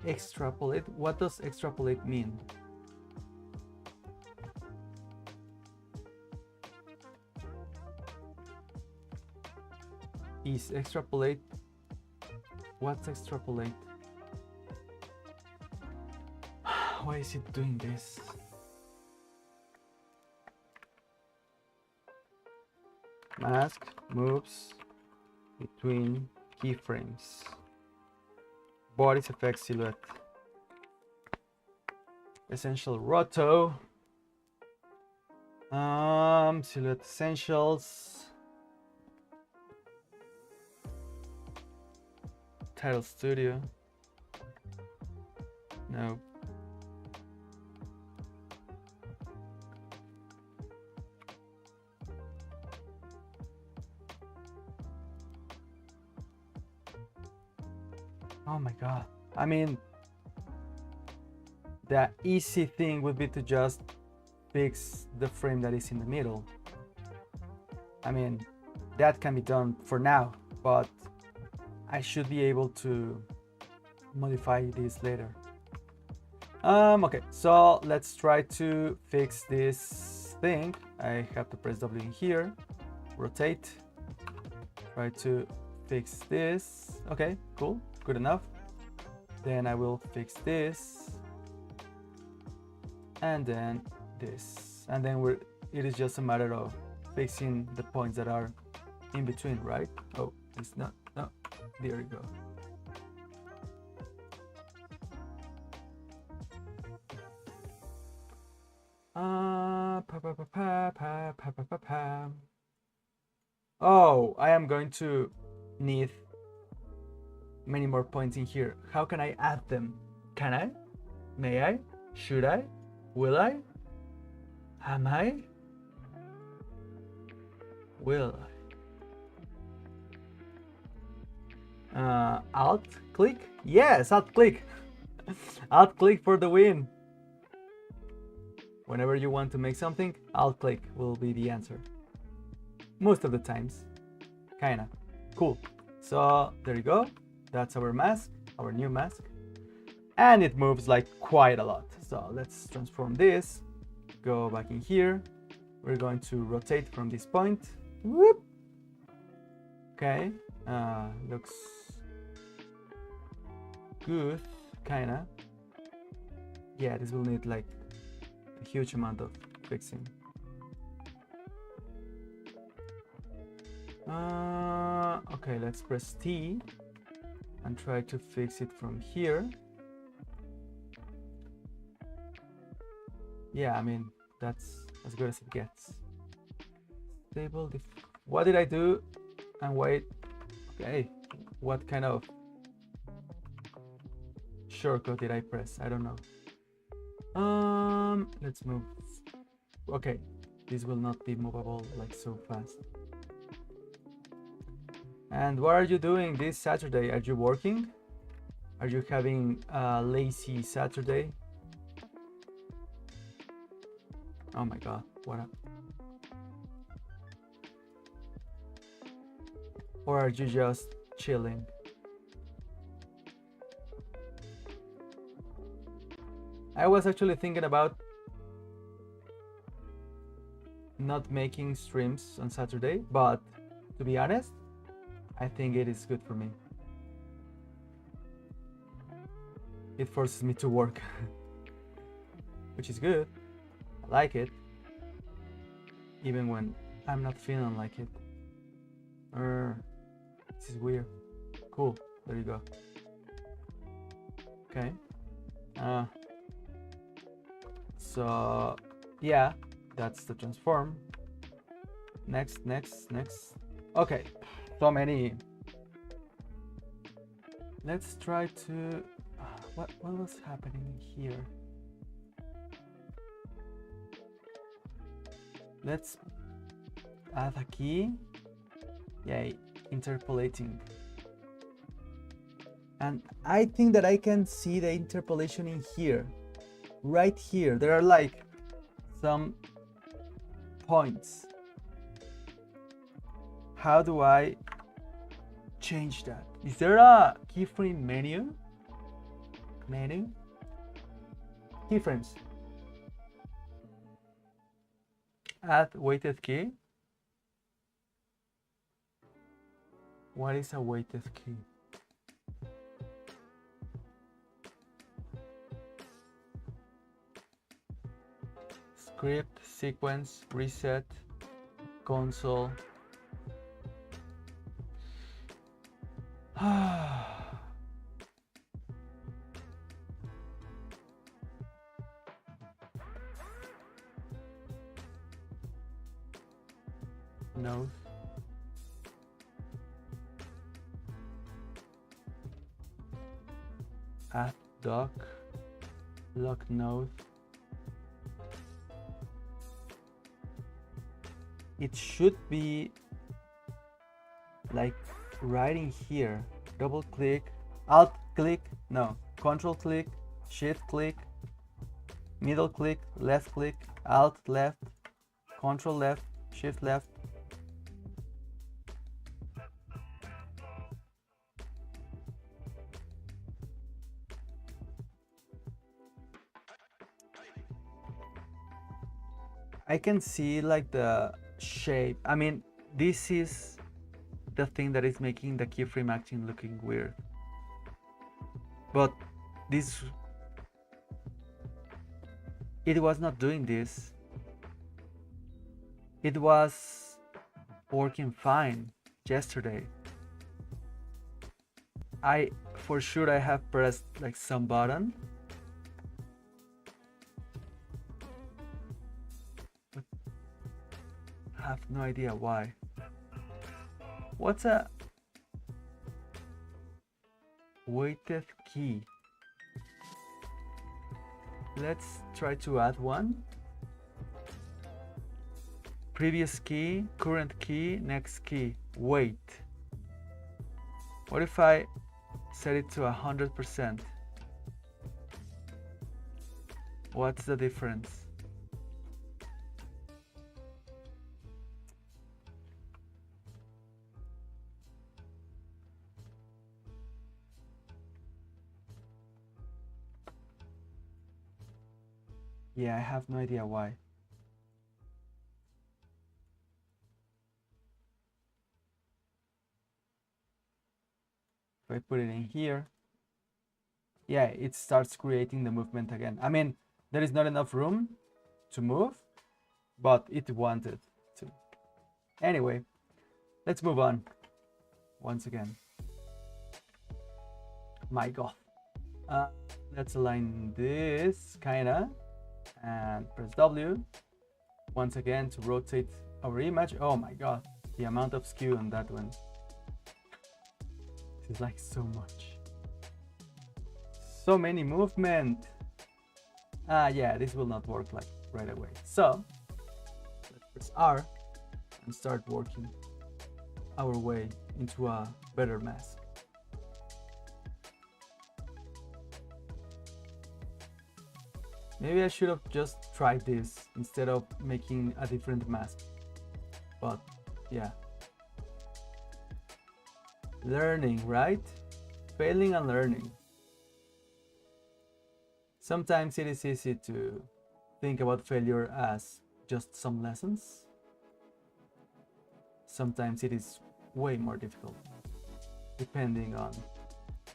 Extrapolate? What does extrapolate mean? is extrapolate. What's extrapolate? Why is it doing this? Mask moves between keyframes. Bodies affect silhouette. Essential roto. Silhouette essentials. Title studio. No. Oh my god. I mean, the easy thing would be to just fix the frame that is in the middle. I mean, that can be done for now, but I should be able to modify this later. Okay, so let's try to fix this thing. I have to press W in here, rotate, try to fix this. Okay, cool, good enough. Then I will fix this, and then this, and then it is just a matter of fixing the points that are in between, right? Oh, it's not, no, there you go. Oh, I am going to need many more points in here. How can I add them? Can I? May I? Should I? Will I? Am I? Will I? Alt click? Yes, alt click. Alt click for the win. Whenever you want to make something, alt click will be the answer. Most of the times. Kinda. Cool. So there you go. That's our mask, our new mask. And it moves like quite a lot. So let's transform this. Go back in here. We're going to rotate from this point. Whoop. Okay. Looks good, kinda. Yeah, this will need like a huge amount of fixing. Okay, let's press T and try to fix it from here. Yeah, I mean, that's as good as it gets. Stable what did I do? And wait, okay, what kind of shortcut did I press? I don't know. Let's move. Okay, this will not be movable like so fast. And what are you doing this Saturday? Are you working? Are you having a lazy Saturday? Oh my god, what up? Or are you just chilling? I was actually thinking about not making streams on Saturday, but to be honest, I think it is good for me. It forces me to work, which is good. I like it, even when I'm not feeling like it. This is weird. Cool, there you go. Okay. So yeah, that's the transform. Next. Okay, so many. Let's try to. What was happening here? Let's add a key. Yeah, interpolating. And I think that I can see the interpolation in here. Right here, there are like some points. How do I change that? Is there a keyframe menu? Keyframes. Add weighted key. What is a weighted key? Script, sequence, reset, console. Node. Add doc, lock node. It should be like right in here. Double click, alt click, no, control click, shift click, middle click, left click, alt left, control left, shift left. I can see like the shape. I mean, this is the thing that is making the keyframe acting looking weird. But this, it was not doing this. It was working fine yesterday. For sure I have pressed like some button. But I have no idea why. What's a weighted key? Let's try to add one. Previous key, current key, next key, weight. What if I set it to 100%? What's the difference? Yeah, I have no idea why. If I put it in here, yeah, it starts creating the movement again. I mean, there is not enough room to move, but it wanted to. Anyway, let's move on once again. My God. Let's align this kinda and press W once again to rotate our image. Oh my God, the amount of skew on that one. This is like so much. So many movement. Yeah, this will not work like right away. So let's press R and start working our way into a better mask. Maybe I should have just tried this instead of making a different mask. But yeah. Learning, right? Failing and learning. Sometimes it is easy to think about failure as just some lessons. Sometimes it is way more difficult, depending on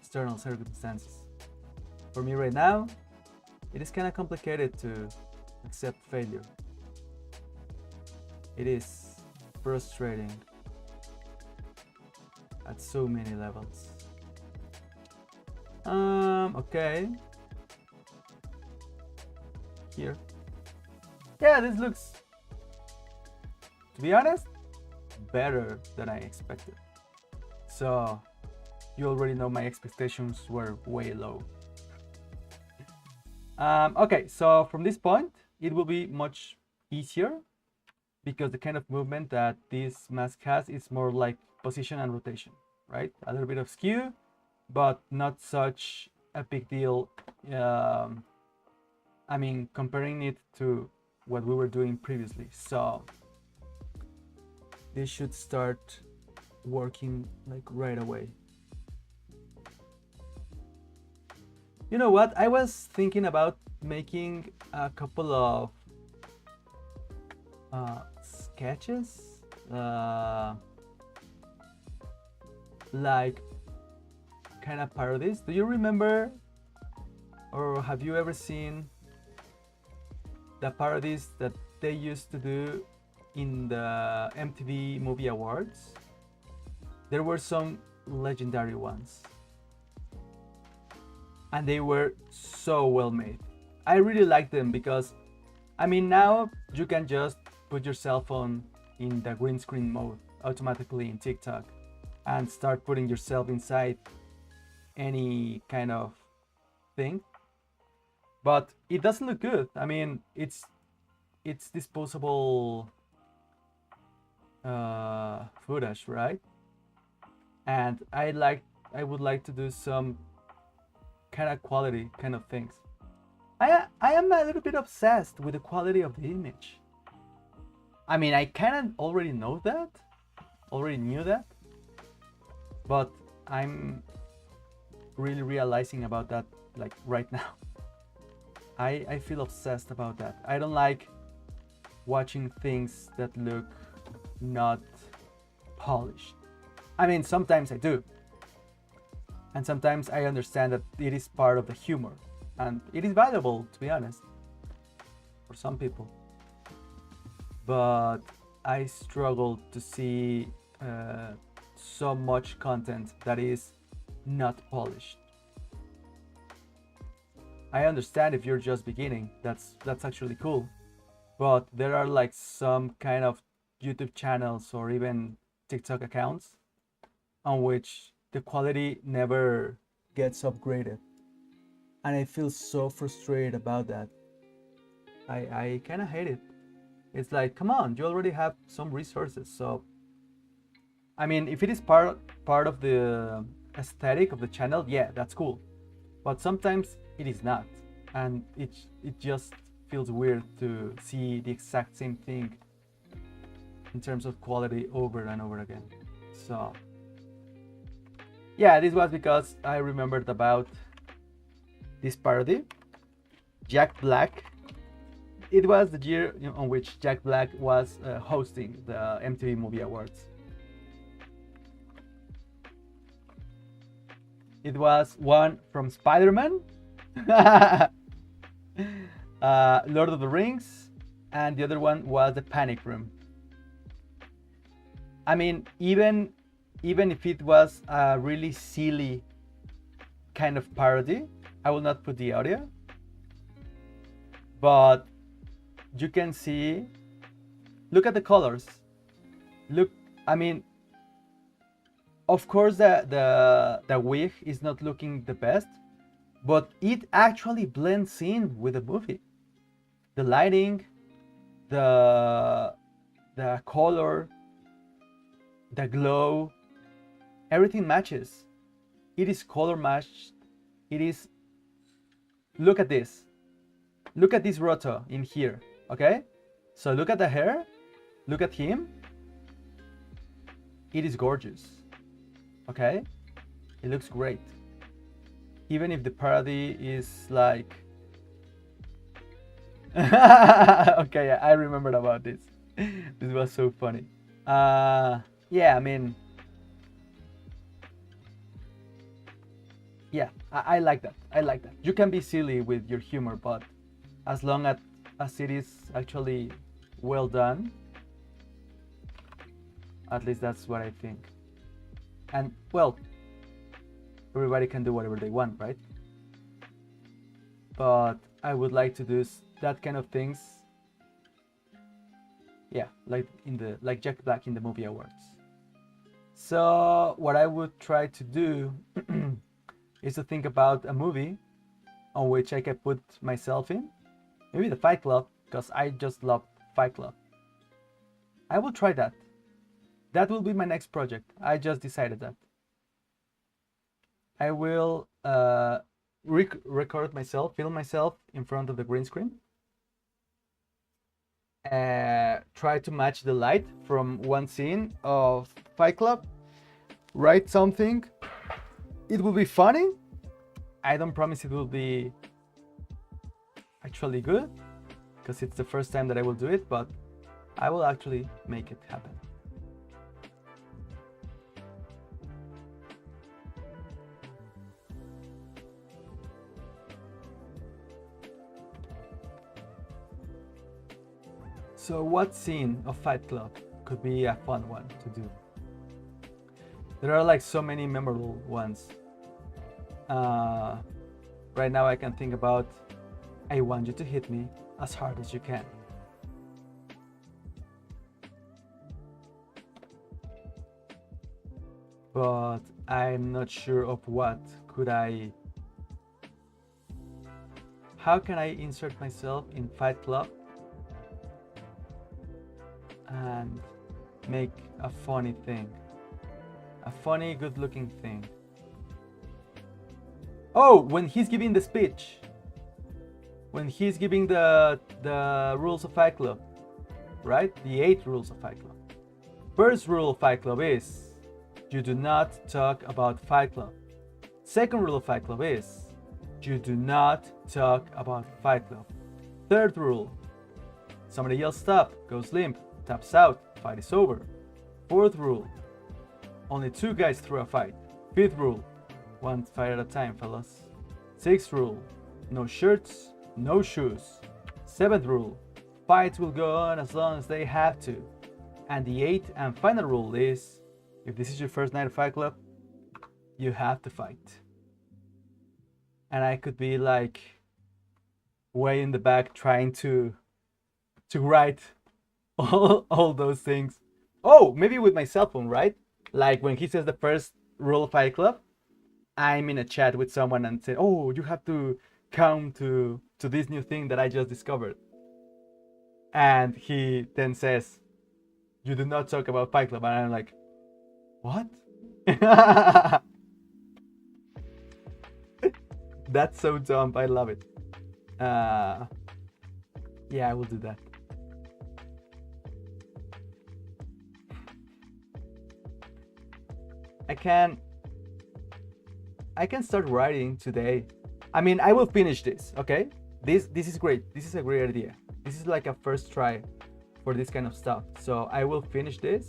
external circumstances. For me right now, it is kind of complicated to accept failure. It is frustrating at so many levels. Okay. Here. Yeah, this looks, to be honest, better than I expected. So you already know my expectations were way low. Okay, so from this point, it will be much easier because the kind of movement that this mask has is more like position and rotation, right? A little bit of skew, but not such a big deal. I mean, comparing it to what we were doing previously. So this should start working like right away. You know what? I was thinking about making a couple of sketches. like kind of parodies. Do you remember, or have you ever seen the parodies that they used to do in the MTV Movie Awards? There were some legendary ones, and they were so well made. I really like them because, I mean, now you can just put your cell phone in the green screen mode automatically in TikTok and start putting yourself inside any kind of thing, but it doesn't look good. I mean, it's disposable footage, right? And I would like to do some kind of quality kind of things. I am a little bit obsessed with the quality of the image. I mean, I kind of already knew that, but I'm really realizing about that like right now. I feel obsessed about that. I don't like watching things that look not polished. I mean, sometimes I do, and sometimes I understand that it is part of the humor, and it is valuable, to be honest, for some people. But I struggle to see so much content that is not polished. I understand if you're just beginning, that's actually cool, but there are like some kind of YouTube channels or even TikTok accounts on which the quality never gets upgraded, and I feel so frustrated about that. I kind of hate it. It's like, come on, you already have some resources. So I mean, if it is part of the aesthetic of the channel, yeah, that's cool, but sometimes it is not, and it just feels weird to see the exact same thing in terms of quality over and over again. So yeah, this was because I remembered about this parody, Jack Black. It was the year on which Jack Black was hosting the MTV Movie Awards. It was one from Spider-Man, Lord of the Rings, and the other one was The Panic Room. I mean, even if it was a really silly kind of parody, I will not put the audio, but you can see, look at the colors. Look, I mean, of course the wig is not looking the best, but it actually blends in with the movie. The lighting, the color, the glow, everything matches. It is color matched. It is, look at this. Look at this roto in here, okay? So look at the hair, look at him. It is gorgeous, okay? It looks great. Even if the parody is like... Okay, I remembered about this. This was so funny. Yeah, I mean... Yeah, I like that. I like that. You can be silly with your humor, but as long as it is actually well done, at least that's what I think. And well, everybody can do whatever they want, right? But I would like to do that kind of things. Yeah, like Jack Black in the movie awards. So what I would try to do is to think about a movie on which I can put myself in. Maybe the Fight Club, because I just love Fight Club. I will try that. That will be my next project. I just decided that. I will record myself, film myself in front of the green screen. Try to match the light from one scene of Fight Club. Write something. It will be funny. I don't promise it will be actually good, because it's the first time that I will do it, but I will actually make it happen. So what scene of Fight Club could be a fun one to do? There are like so many memorable ones. Right now I can think about, I want you to hit me as hard as you can. But I'm not sure of what could I... How can I insert myself in Fight Club and make a funny thing? A funny, good-looking thing. Oh, when he's giving the speech. When he's giving the rules of Fight Club, right? The 8 rules of Fight Club. First rule of Fight Club is, you do not talk about Fight Club. Second rule of Fight Club is, you do not talk about Fight Club. Third rule, somebody yells stop, goes limp, taps out, fight is over. Fourth rule, only 2 guys through a fight. Fifth rule, 1 fight at a time, fellas. Sixth rule, no shirts, no shoes. Seventh rule, fights will go on as long as they have to. And the 8th and final rule is, if this is your first night of Fight Club, you have to fight. And I could be like way in the back trying to write all those things. Oh, maybe with my cell phone, right? Like when he says the first rule of Fight Club, I'm in a chat with someone and say, oh, you have to come to this new thing that I just discovered. And he then says, you do not talk about Fight Club. And I'm like, what? That's so dumb. I love it. Yeah, I will do that. I can start writing today. I mean, I will finish this, okay? This is great. This is a great idea. This is like a first try for this kind of stuff. So I will finish this.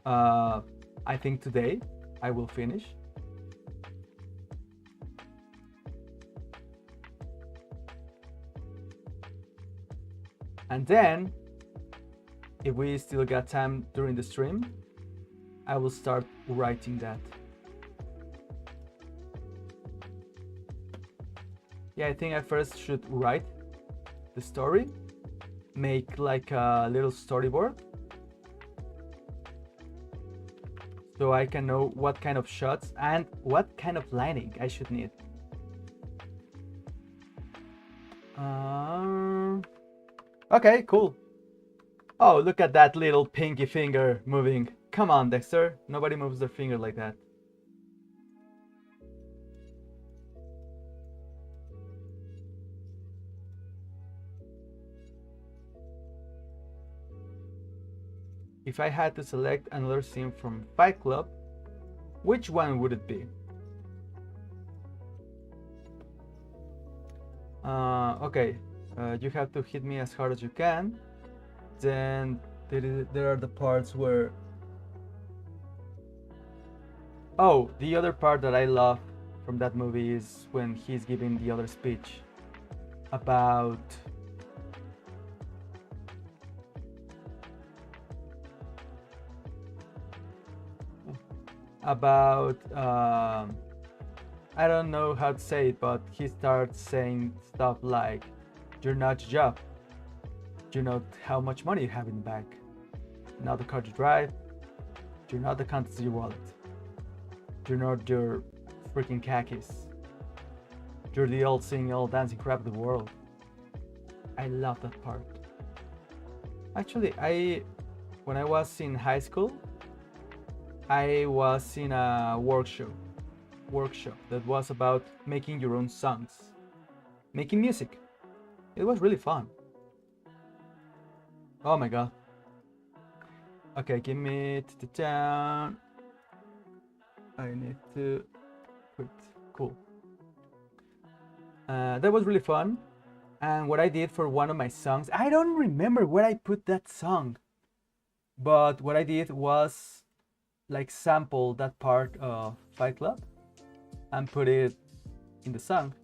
I think today I will finish. And then, if we still got time during the stream, I will start writing that. Yeah, I think I first should write the story, make like a little storyboard, so I can know what kind of shots and what kind of lighting I should need. Okay, cool. Oh, look at that little pinky finger moving. Come on, Dexter. Nobody moves their finger like that. If I had to select another scene from Fight Club, which one would it be? Okay, you have to hit me as hard as you can. Then there are the parts where... Oh, the other part that I love from that movie is when he's giving the other speech about... I don't know how to say it, but he starts saying stuff like, you're not your job, you're not how much money you have in the bank, not the car you drive, you're not the contents of your wallet, you're not your freaking khakis, you're the old singing, old dancing crap of the world. I love that part. Actually, when I was in high school, I was in a workshop that was about making your own songs, making music. It was really fun. Oh my god. Okay, give me to down. I need to quit. Cool. That was really fun. And what I did for one of my songs, I don't remember where I put that song, but what I did was like sample that part of Fight Club and put it in the song.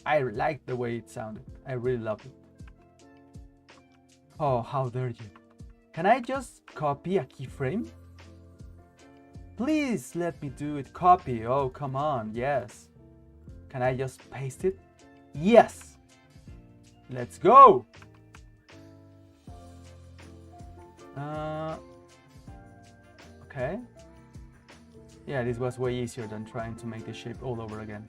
I liked the way it sounded. I really loved it. Oh, how dare you. Can I just copy a keyframe? Please let me do it. Copy. Oh, come on. Yes. Can I just paste it? Yes. Let's go. Okay. Yeah, this was way easier than trying to make the shape all over again.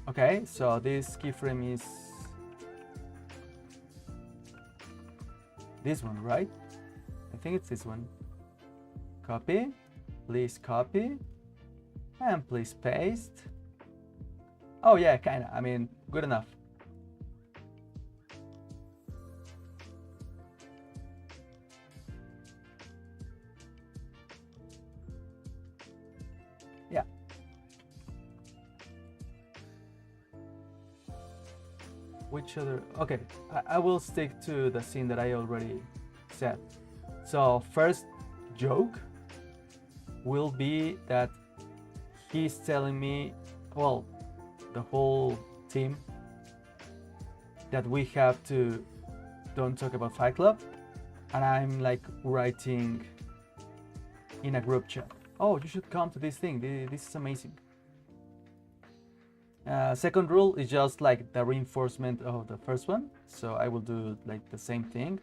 Okay, so this keyframe is this one, right? I think it's this one. Copy, please copy, and please paste. Oh yeah, kinda, I mean, good enough. Yeah. Which other? Okay, I will stick to the scene that I already said. So first joke will be that he's telling me, well, the whole team, that we have to don't talk about Fight Club, and I'm like writing in a group chat, oh, you should come to this thing, this is amazing. Second rule is just like the reinforcement of the first one, so I will do like the same thing.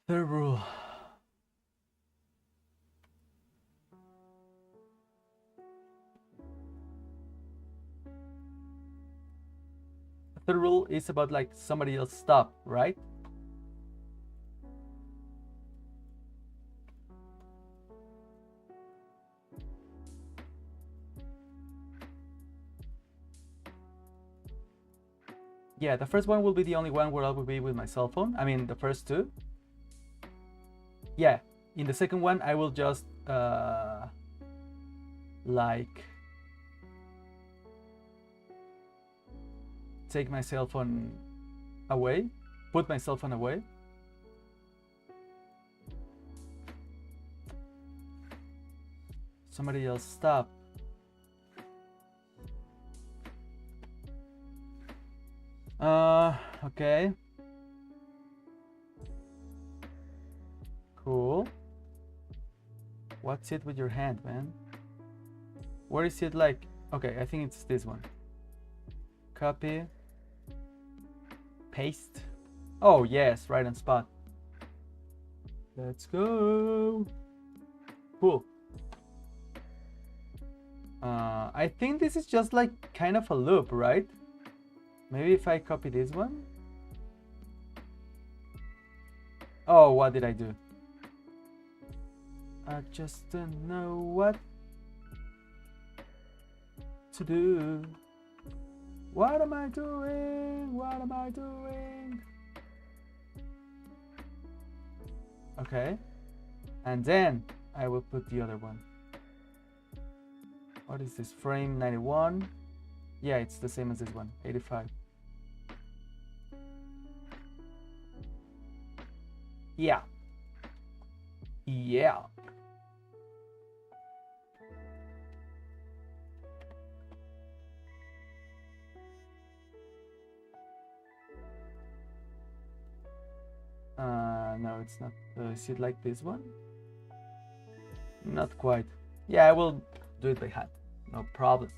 Third rule. The third rule is about like somebody else stop, right? Yeah, the first one will be the only one where I will be with my cell phone. I mean, the first two. Yeah, in the second one, I will just like take my cell phone away, put my cell phone away. Somebody else stop. Okay. Cool. What's it with your hand, man? Where is it like? Okay, I think it's this one. Copy. Paste. Oh, yes, right on spot. Let's go. Cool. I think this is just like kind of a loop, right? Maybe if I copy this one. Oh, what did I do? I just don't know what to do. What am I doing? What am I doing? Okay. And then I will put the other one. What is this? Frame 91? Yeah, it's the same as this one, 85. Yeah. Yeah. No, it's not. Is it like this one? Not quite. Yeah, I will do it by hand. No problem.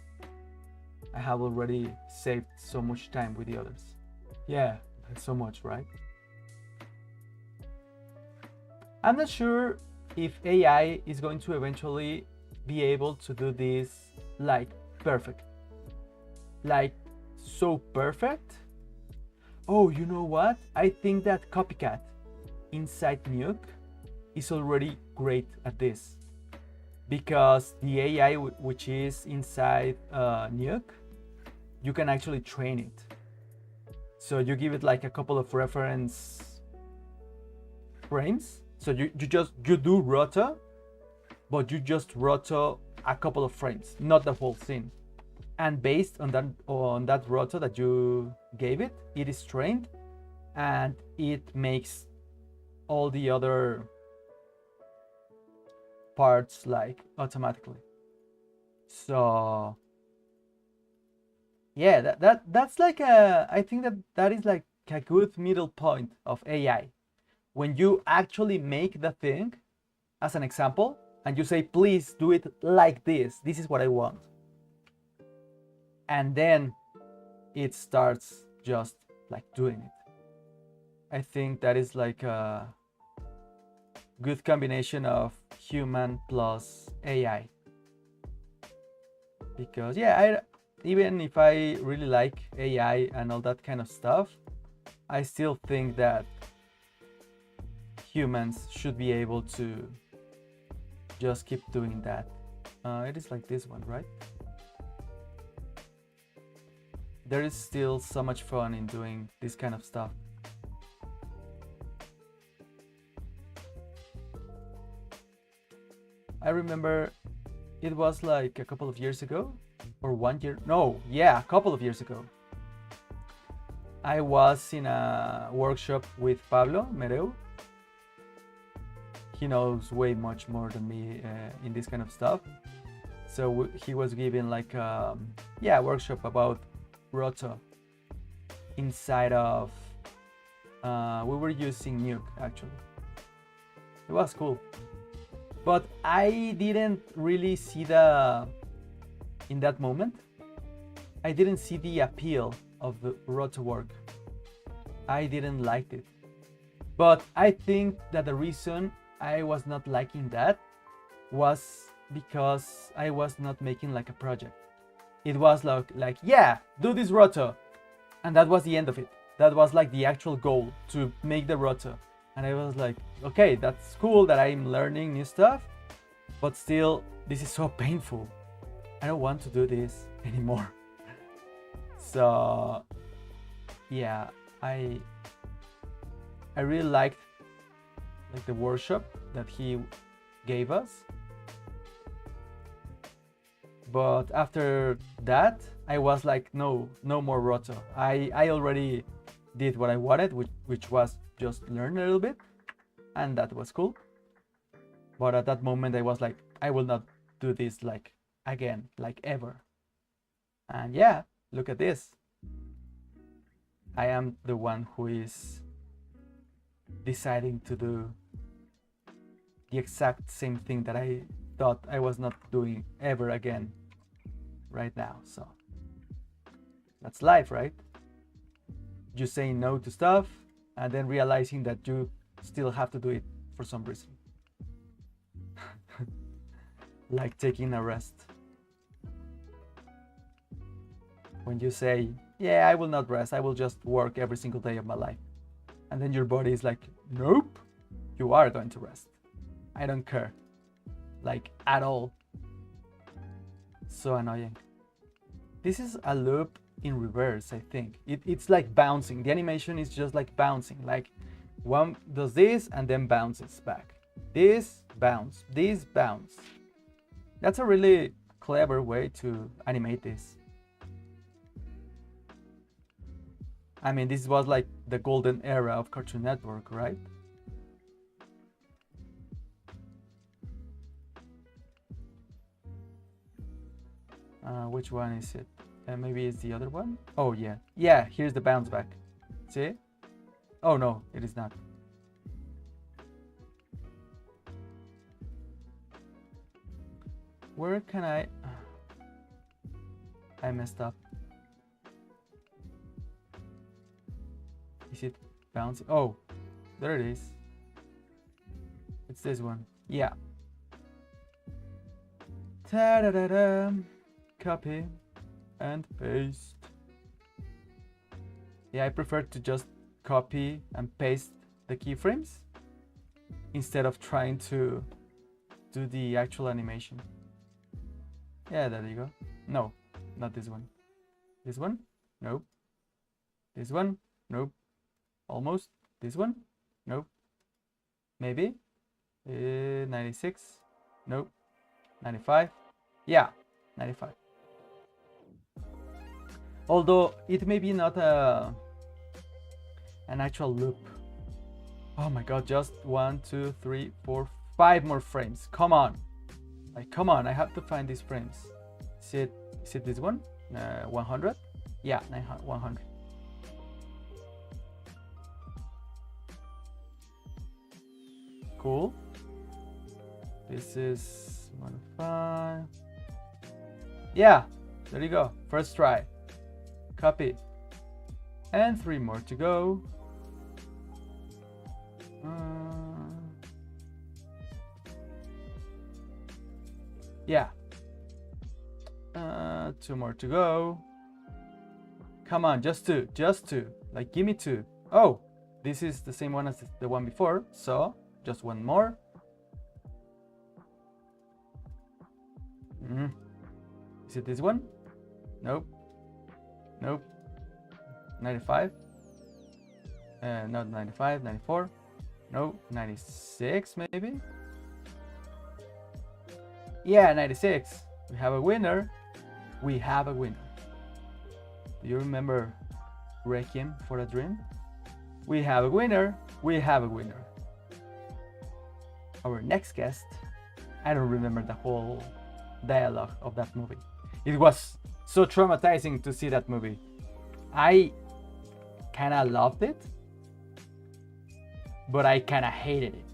I have already saved so much time with the others. Yeah, so much, right? I'm not sure if AI is going to eventually be able to do this like perfect. Like so perfect. Oh, you know what? I think that Copycat inside Nuke is already great at this. Because the AI which is inside Nuke, you can actually train it. So you give it like a couple of reference frames. So you do roto, but you just roto a couple of frames, not the whole scene. And based on that roto that you gave it, it is trained, and it makes all the other parts like automatically. So yeah, that's like I think that is like a good middle point of AI. When you actually make the thing as an example and you say, please do it like this. This is what I want. And then it starts just like doing it. I think that is like a good combination of human plus AI. Because yeah, even if I really like AI and all that kind of stuff, I still think that humans should be able to just keep doing that. It is like this one, right? There is still so much fun in doing this kind of stuff. I remember it was like a couple of years ago, or 1 year, no, yeah, a couple of years ago. I was in a workshop with Pablo Mereu. He knows way much more than me in this kind of stuff. So he was giving like a workshop about roto inside of we were using Nuke actually. It was cool, but I didn't really see in that moment I didn't see the appeal of the roto work. I didn't like it, but I think that the reason I was not liking that was because I was not making like a project. It was like yeah, do this roto, and that was the end of it. That was like the actual goal, to make the roto. And I was like, okay, that's cool that I'm learning new stuff, but still this is so painful. I don't want to do this anymore. So yeah, I really liked like the workshop that he gave us. But after that, I was like, no more roto. I already did what I wanted, which was just learn a little bit, and that was cool. But at that moment, I was like, I will not do this like again, like ever. And yeah, look at this. I am the one who is deciding to do the exact same thing that I thought I was not doing ever again right now. So that's life, right? You saying no to stuff and then realizing that you still have to do it for some reason. Like taking a rest. When you say, yeah, I will not rest, I will just work every single day of my life. And then your body is like, nope, you are going to rest. I don't care. Like at all. So annoying. This is a loop in reverse, I think. It's like bouncing. The animation is just like bouncing. Like one does this and then bounces back. This bounce, this bounce. That's a really clever way to animate this. I mean, this was like the golden era of Cartoon Network, right? Which one is it? Maybe it's the other one? Oh yeah. Yeah, here's the bounce back. See? Oh no, it is not. Where can I messed up. Is it bouncing? Oh, there it is. It's this one. Yeah. Ta-da-da-da. Copy and paste. Yeah, I prefer to just copy and paste the keyframes instead of trying to do the actual animation. Yeah, there you go. No, not this one. This one? Nope. This one? Nope. Almost. This one? Nope. Maybe? 96? Nope. 95? Yeah, 95. Although it may be not an actual loop. Oh my god, just 1, 2, 3, 4, 5 more frames. Come on. Like, come on, I have to find these frames. Is it this one? 100? Yeah, 100. Cool. This is 105. Yeah, there you go. First try. Copy. And 3 more to go. Yeah. 2 more to go. Come on, just two. Like, give me 2. Oh, this is the same one as the one before, so just 1 more. Is it this one? Nope. 95. Not 95, 94. No, 96 maybe. Yeah, 96. We have a winner. Do you remember Requiem for a Dream? We have a winner. Our next guest, I don't remember the whole dialogue of that movie. It was so traumatizing to see that movie. I kind of loved it, but I kind of hated it.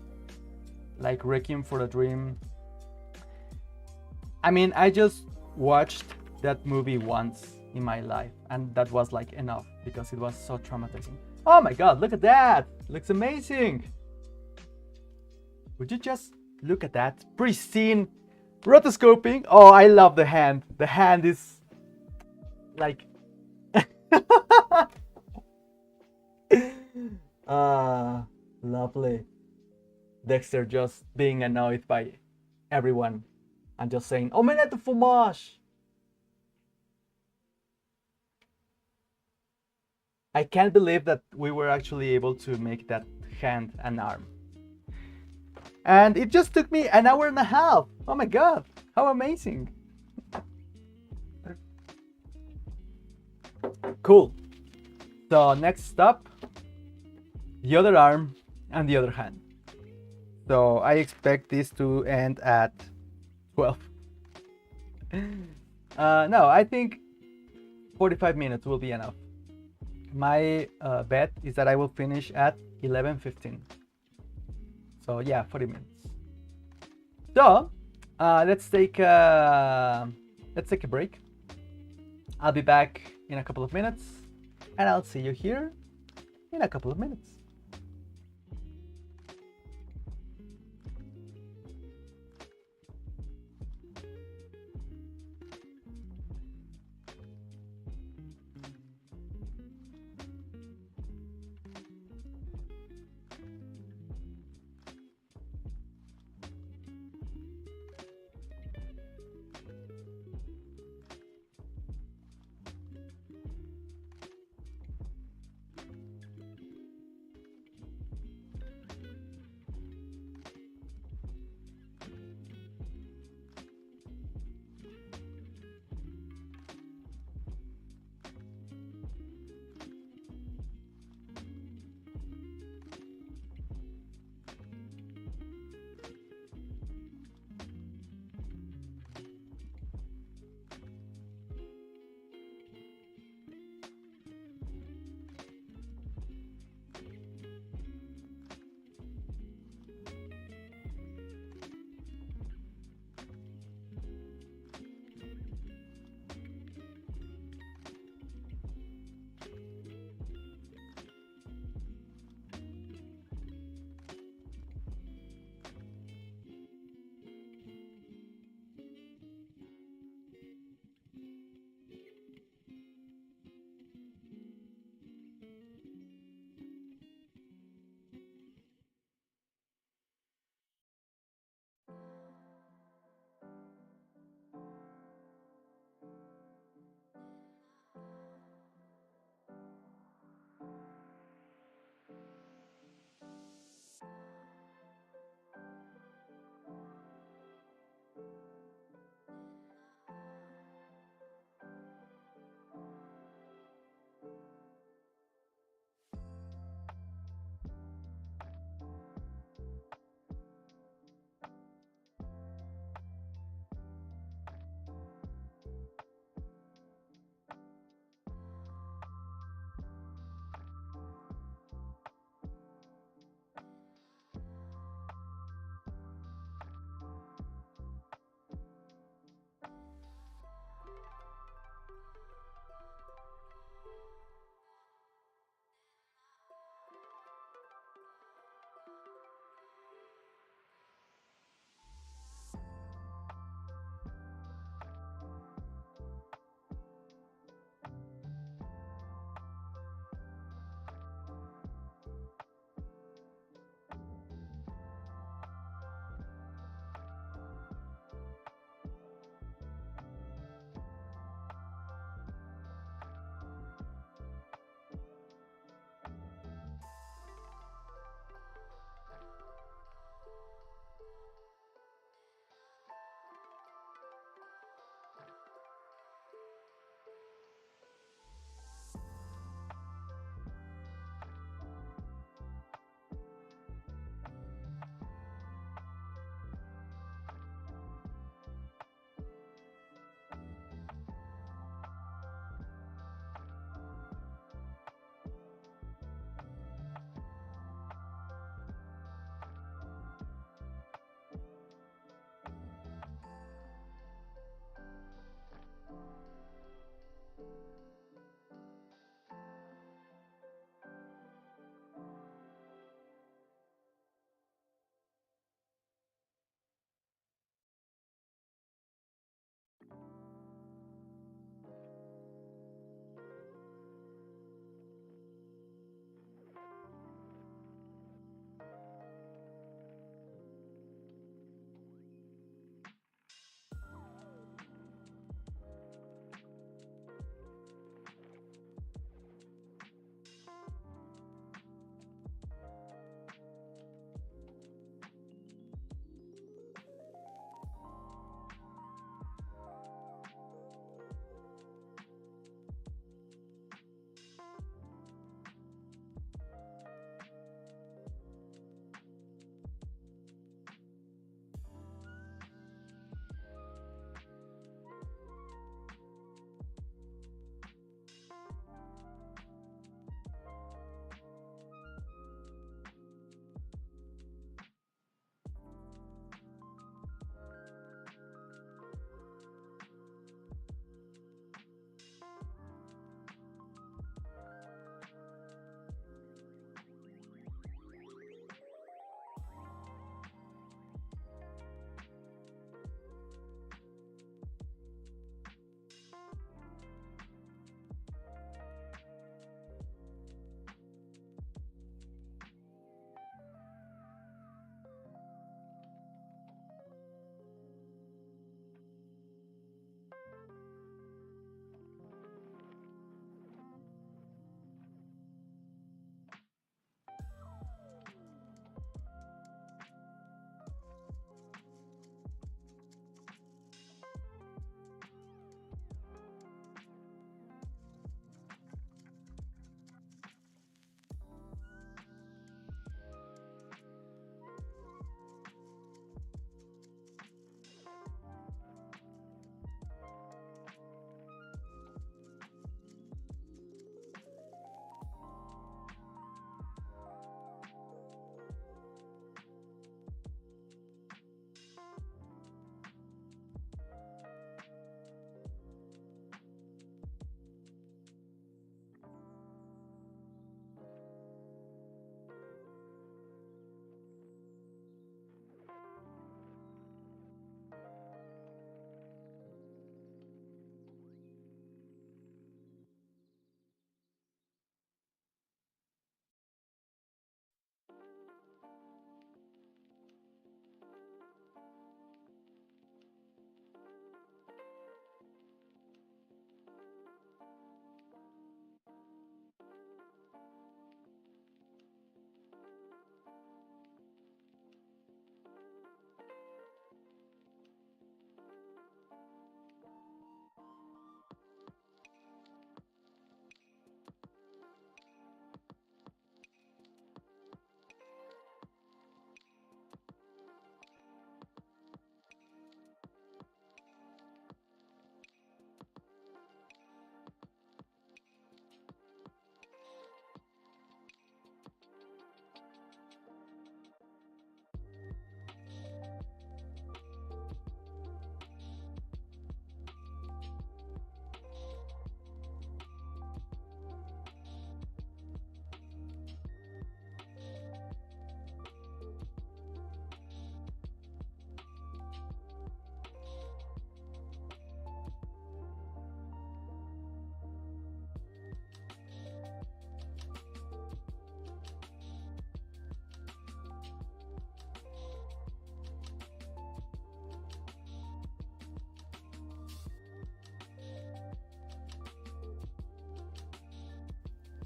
Like Requiem for a Dream. I mean, I just watched that movie once in my life, and that was like enough because it was so traumatizing. Oh my god, look at that! Looks amazing! Would you just look at that? Pristine rotoscoping. Oh, I love the hand. The hand is like lovely. Dexter just being annoyed by everyone and just saying omelette de fromage. I can't believe that we were actually able to make that hand and arm. And it just took me an hour and a half. Oh my god, how amazing. Cool. So next stop, the other arm and the other hand. So I expect this to end at 12. No, I think 45 minutes will be enough. My bet is that I will finish at 11:15. So yeah, 40 minutes. So let's take a break. I'll be back in a couple of minutes, and I'll see you here in a couple of minutes.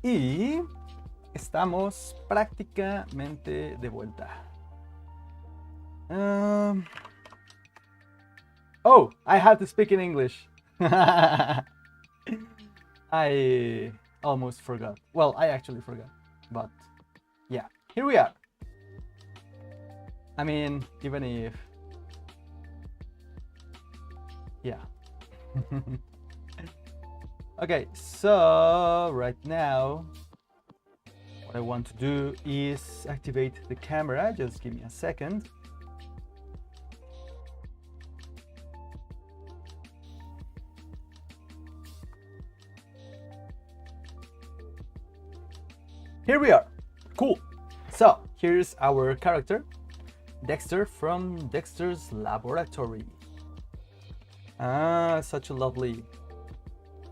Y estamos prácticamente de vuelta. Oh, I had to speak in English. I almost forgot. Well, I actually forgot. But yeah, here we are. I mean, even if... Yeah. Okay, so right now what I want to do is activate the camera. Just give me a second. Here we are. Cool. So here's our character, Dexter from Dexter's Laboratory. Ah, such a lovely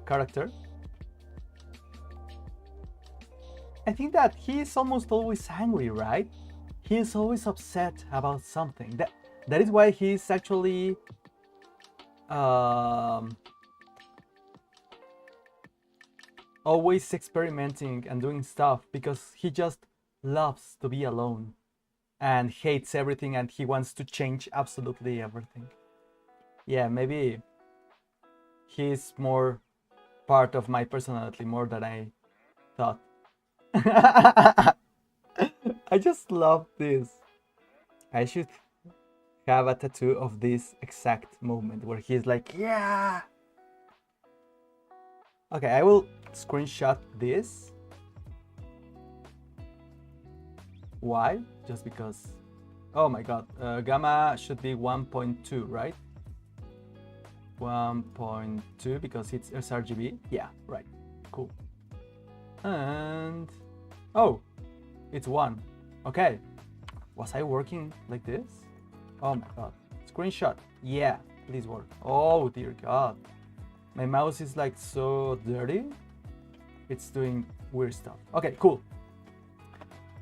character. I think that he is almost always angry, right? He is always upset about something. That is why he is actually always experimenting and doing stuff, because he just loves to be alone and hates everything, and he wants to change absolutely everything. Yeah, maybe he's more part of my personality more than I thought. I just love this. I should have a tattoo of this exact moment where he's like, yeah. Okay, I will screenshot this. Why? Just because. Oh my god, gamma should be 1.2, right? 1.2 because it's sRGB. Yeah, right. Cool. And oh, it's 1. Okay. Was I working like this? Oh my god. Screenshot. Yeah, please work. Oh dear god. My mouse is like so dirty. It's doing weird stuff. Okay, cool.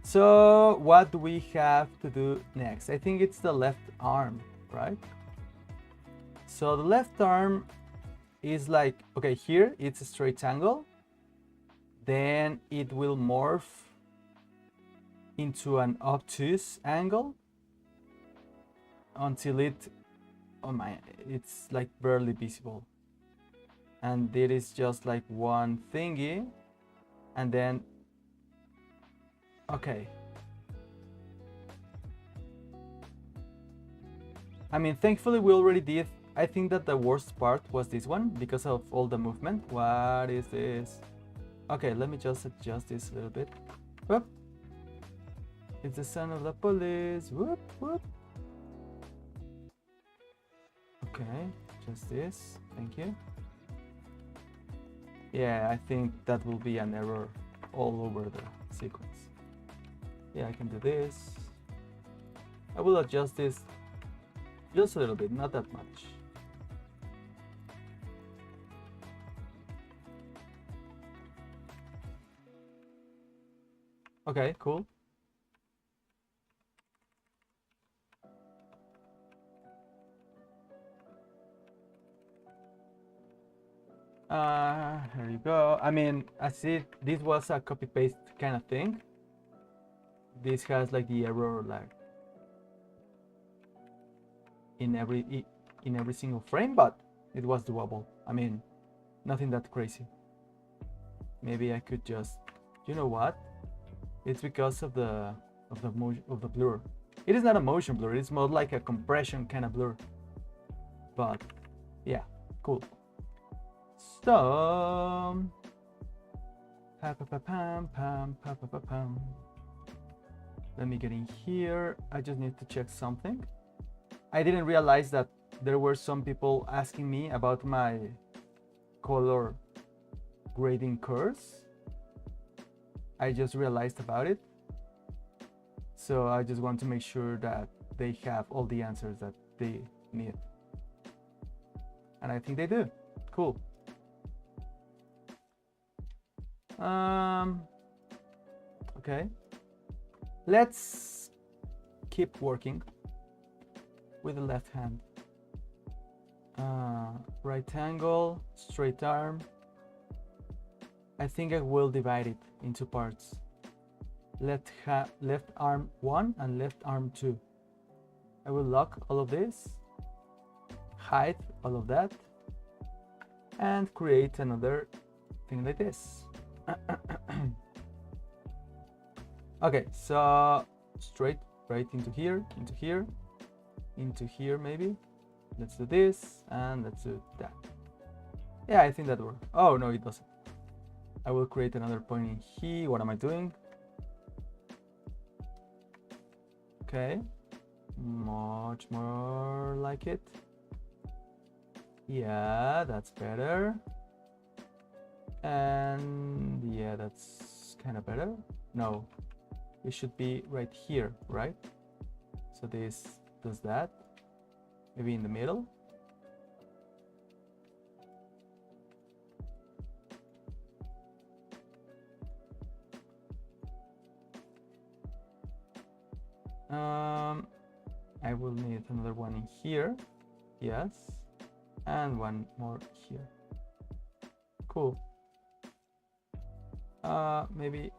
So what do we have to do next? I think it's the left arm, right? So the left arm is like, okay, here it's a straight angle. Then it will morph into an obtuse angle until it, oh my, it's like barely visible. And it is just like one thingy. And then, okay. I mean, thankfully we already did. I think that the worst part was this one because of all the movement. What is this? Okay, let me just adjust this a little bit. Whoop. It's the son of the police. Whoop, whoop. Okay, just this. Thank you. Yeah, I think that will be an error all over the sequence. Yeah, I can do this. I will adjust this just a little bit, not that much. Okay, cool. Here you go. I mean, I see this was a copy-paste kind of thing. This has like the error like in every single frame, but it was doable. I mean, nothing that crazy. Maybe I could just, you know what? It's because of the blur. It is not a motion blur. It's more like a compression kind of blur. But yeah, cool. So let me get in here. I just need to check something. I didn't realize that there were some people asking me about my color grading course. I just realized about it. So I just want to make sure that they have all the answers that they need. And I think they do. Cool. Okay. Let's keep working with the left hand. Right angle, straight arm. I think I will divide it into parts. Left arm 1 and left arm 2. I will lock all of this, hide all of that, and create another thing like this. Okay, so straight right into here, into here, into here maybe. Let's do this and let's do that. Yeah, I think that works. Oh no, it doesn't. I will create another point in here. What am I doing? Okay, much more like it. Yeah, that's better. And yeah, that's kind of better. No, it should be right here, right? So this does that. Maybe in the middle. I will need another one in here. Yes. And one more here. Cool. Maybe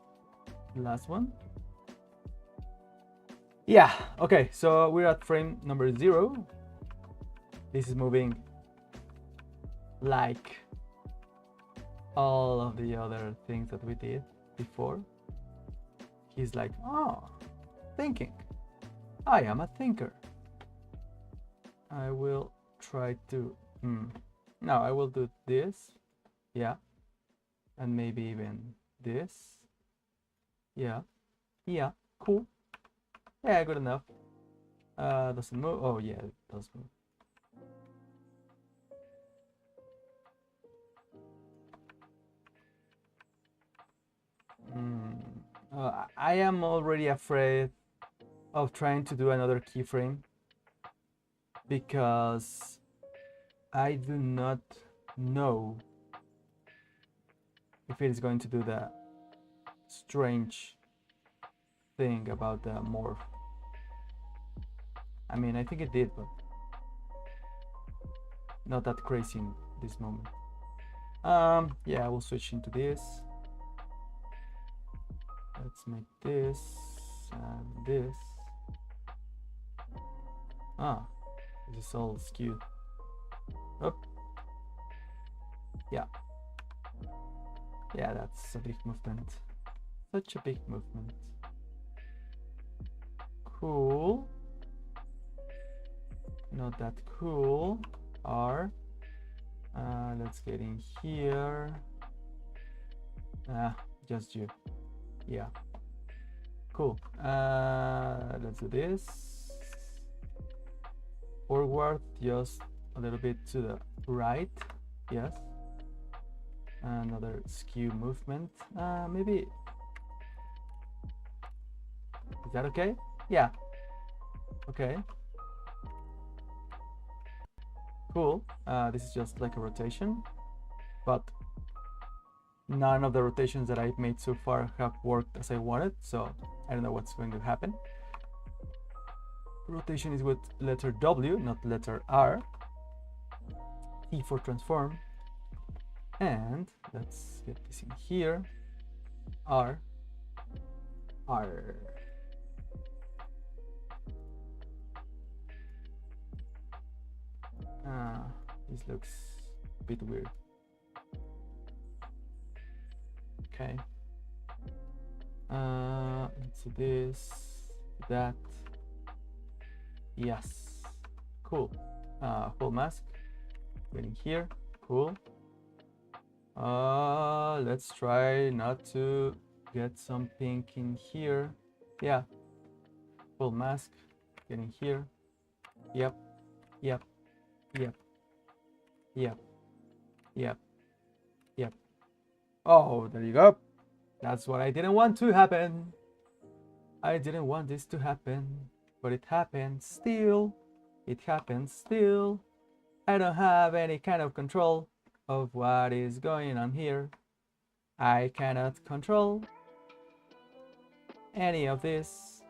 last one. Yeah, okay, so we're at frame number 0. This is moving like all of the other things that we did before. He's like, oh, thinking. I am a thinker. I will try to, no, I will do this. Yeah. And maybe even this. Yeah. Yeah, cool. Yeah, good enough. Doesn't move. Oh yeah, it does move. I am already afraid of trying to do another keyframe because I do not know if it is going to do the strange thing about the morph. I mean, I think it did, but not that crazy in this moment. Yeah, I will switch into this. Let's make this and this. Ah, this is all skewed. Up. Yeah. Yeah, that's a big movement. Such a big movement. Cool. Not that cool. R. Let's get in here. Just you. Yeah. Cool. Let's do this. Forward, just a little bit to the right. Yes. Another skew movement. Maybe. Is that okay? Yeah. Okay. Cool. This is just like a rotation, but none of the rotations that I've made so far have worked as I wanted, so I don't know what's going to happen. Rotation is with letter W, not letter R. T for transform. And let's get this in here. R. R. This looks a bit weird. Okay. Let's do this, that. Yes. Cool. Full mask. Getting here. Cool. Let's try not to get some pink in here. Yeah. Full mask. Getting here. Yep. Yep. Yep. Yep. Yep. Yep. Oh, there you go. That's what I didn't want to happen. I didn't want this to happen, but it happened still. It happens still. I don't have any kind of control of what is going on here. I cannot control any of this.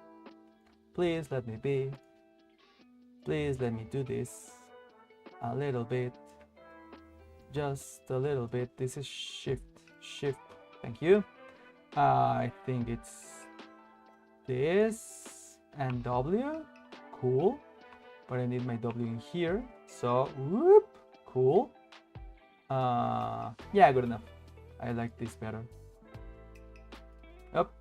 Please let me be. Please let me do this a little bit. Just a little bit. This is shift, shift, Thank you. I think it's this and W. Cool. But I need my W in here. So, whoop. Cool. Yeah, good enough. I like this better. Up.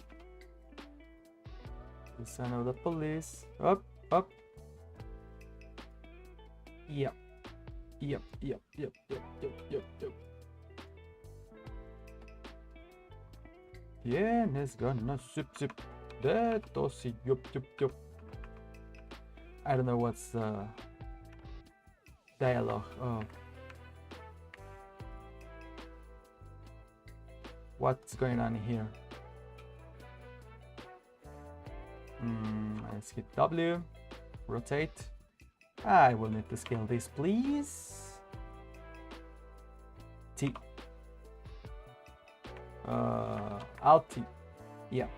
The son of the police. Up, up. Yep. Yep. Tienes ganas, zip. De tosi, yup. I don't know what's the dialogue. Oh. What's going on here? Let's hit W, rotate. I will need to scale this, please. T. Alt T. Yeah.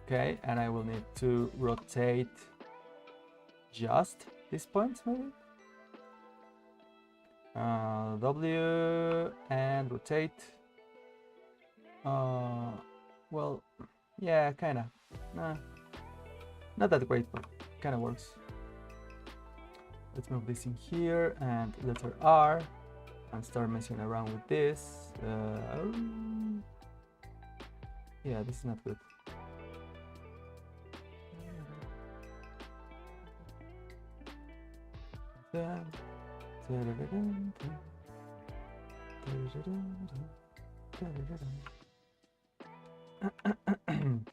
Okay, and I will need to rotate just these points, maybe. W and rotate. Well, yeah, kinda. Nah, not that great, but kinda works. Let's move this in here and letter R and start messing around with this. Yeah, this is not good.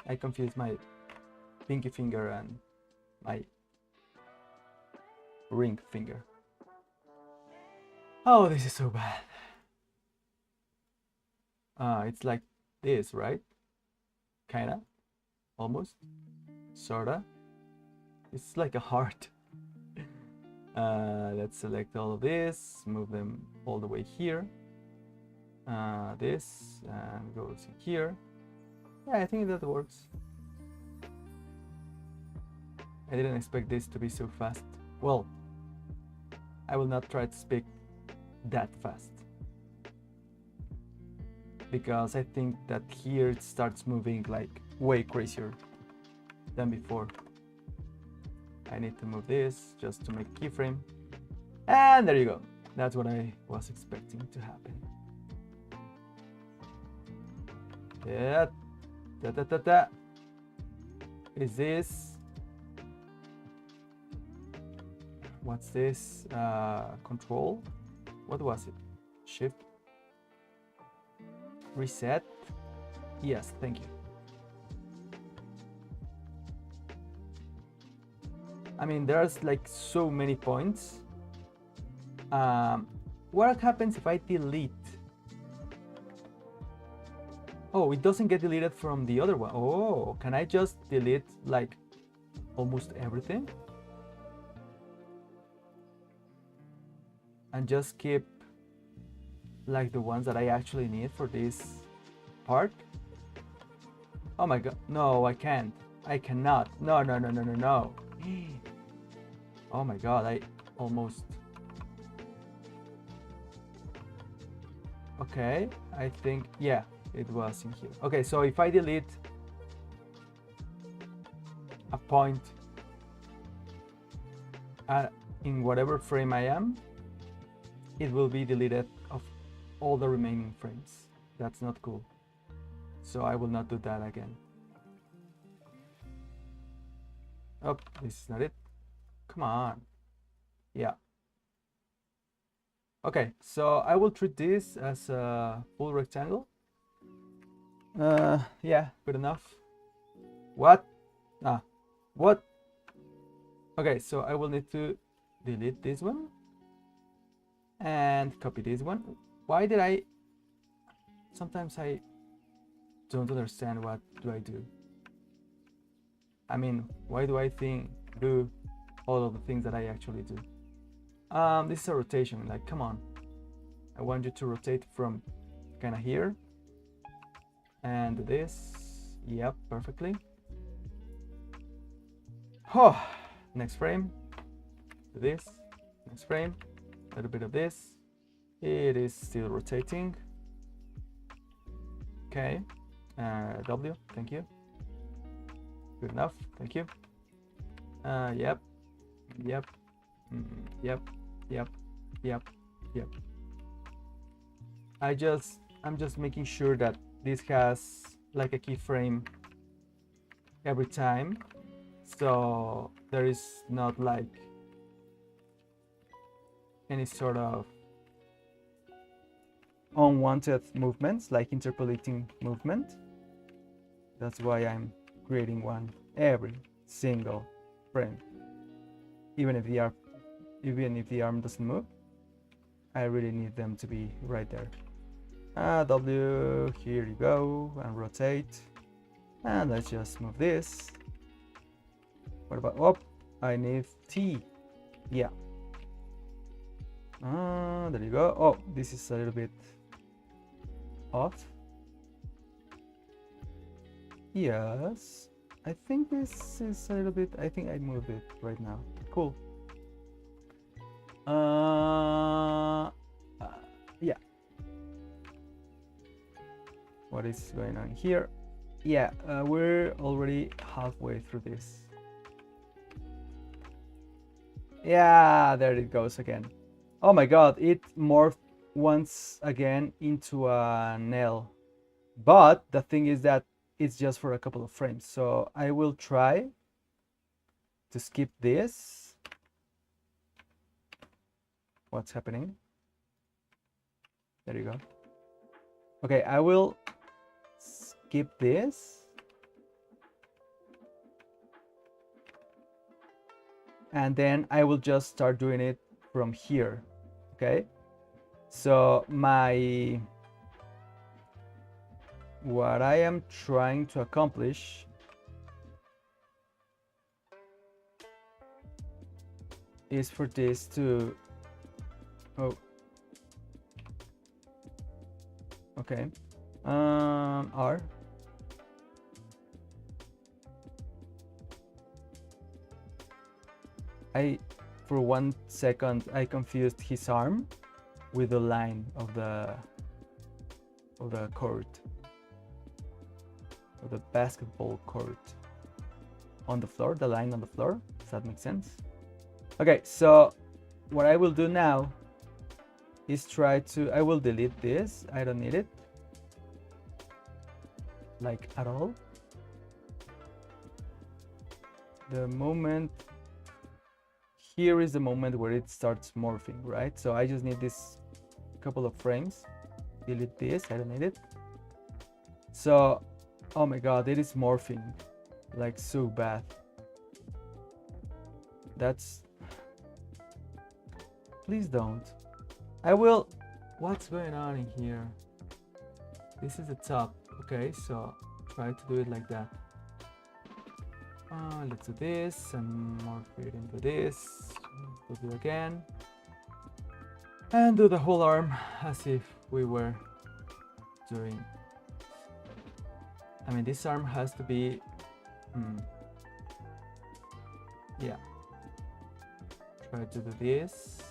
I confused my pinky finger and my ring finger. Oh, this is so bad. It's like this, right? Kinda, almost, sorta. It's like a heart. Let's select all of this, move them all the way here. This and goes here. Yeah, I think that works. I didn't expect this to be so fast. Well, I will not try to speak that fast, because I think that here it starts moving like way crazier than before. I need to move this just to make a keyframe. And there you go. That's what I was expecting to happen. Yeah. Is this? What's this? Control? What was it? Shift? Reset? Yes, thank you. I mean, there's like so many points. What happens if I delete? Oh, it doesn't get deleted from the other one. Oh, can I just delete like almost everything? And just keep like the ones that I actually need for this part? Oh my god, no, I can't. I cannot. No. Oh my god, I almost... Okay, I think, yeah, it was in here. Okay, so if I delete a point in whatever frame I am, it will be deleted of all the remaining frames. That's not cool. So I will not do that again. Oh, this is not it. Come on. Yeah. Okay, so I will treat this as a full rectangle. Yeah, good enough. What? What? Okay, so I will need to delete this one and copy this one. Why did I... Sometimes I don't understand what do I do. I mean, why do I do all of the things that I actually do? This is a rotation, like, come on. I want you to rotate from kind of here and this. Yep, perfectly. Oh, next frame. Do this. Next frame. A little bit of this. It is still rotating. Okay. W, thank you. Good enough, thank you. Yep, yep, yep, yep, yep, yep. I'm just making sure that this has like a keyframe every time, so there is not like any sort of unwanted movements, like interpolating movement. That's why I'm creating one every single frame. Even if the arm doesn't move, I really need them to be right there. W, here you go, and rotate. And let's just move this. What about, oh, I need T. Yeah. There you go. Oh, this is a little bit off. Yes, I think this is a little bit, I think I moved it right now. Cool. Yeah. What is going on here? Yeah, we're already halfway through this. Yeah, there it goes again. Oh my god, it morphed once again into a nail. But the thing is that it's just for a couple of frames. So I will try to skip this. What's happening? There you go. Okay, I will skip this. And then I will just start doing it from here. Okay? So what I am trying to accomplish is for this to, oh, okay, R. For 1 second, I confused his arm with the line of the court, of the basketball court on the floor, the line on the floor. Does that make sense? Okay, so what I will do now is I will delete this. I don't need it, like, at all. The moment, here is the moment where it starts morphing, right? So I just need this couple of frames. Delete this, I don't need it. So, oh my god, it is morphing like so bad. That's, please don't. I will, what's going on in here? This is the top. Okay, so try to do it like that. Let's do this and morph it into this. We'll do it again. And do the whole arm as if we were doing. I mean, this arm has to be, yeah. Try to do this.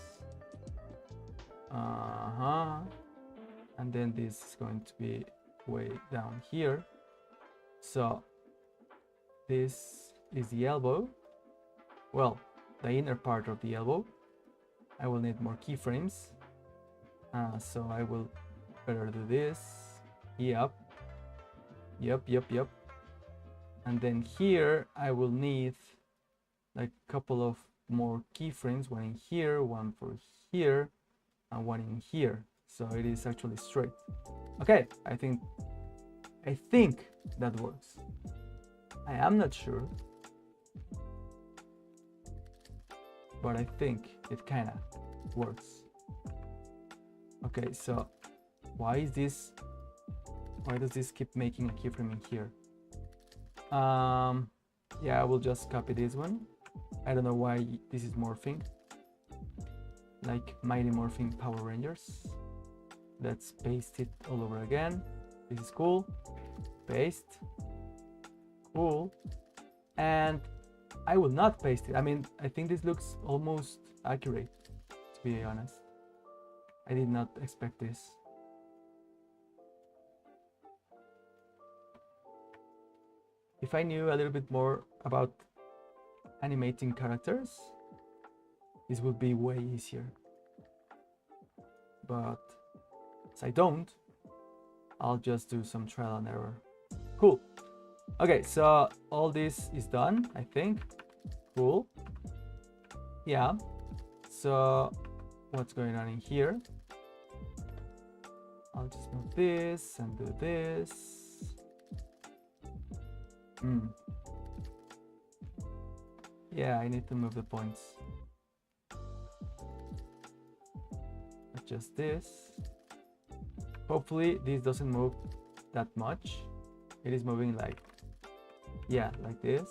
And then this is going to be way down here. So this is the elbow. Well, the inner part of the elbow. I will need more keyframes. So I will better do this. Yep. And then here I will need like a couple of more keyframes, one in here, one for here, and one in here. So it is actually straight. Okay, I think that works. I am not sure, but I think it kind of works. Okay, so why does this keep making a keyframe in here? Yeah, I will just copy this one. I don't know why this is morphing, like Mighty Morphing Power Rangers. Let's paste it all over again. This is cool. Paste. Cool. And I will not paste it. I mean, I think this looks almost accurate, to be honest. I did not expect this. if I knew a little bit more about animating characters, this would be way easier. But as I don't, I'll just do some trial and error. Cool. Okay, so all this is done, I think. Cool. Yeah. So what's going on in here? I'll just move this and do this. Yeah, I need to move the points. Adjust this. Hopefully this doesn't move that much. It is moving like, yeah, like this.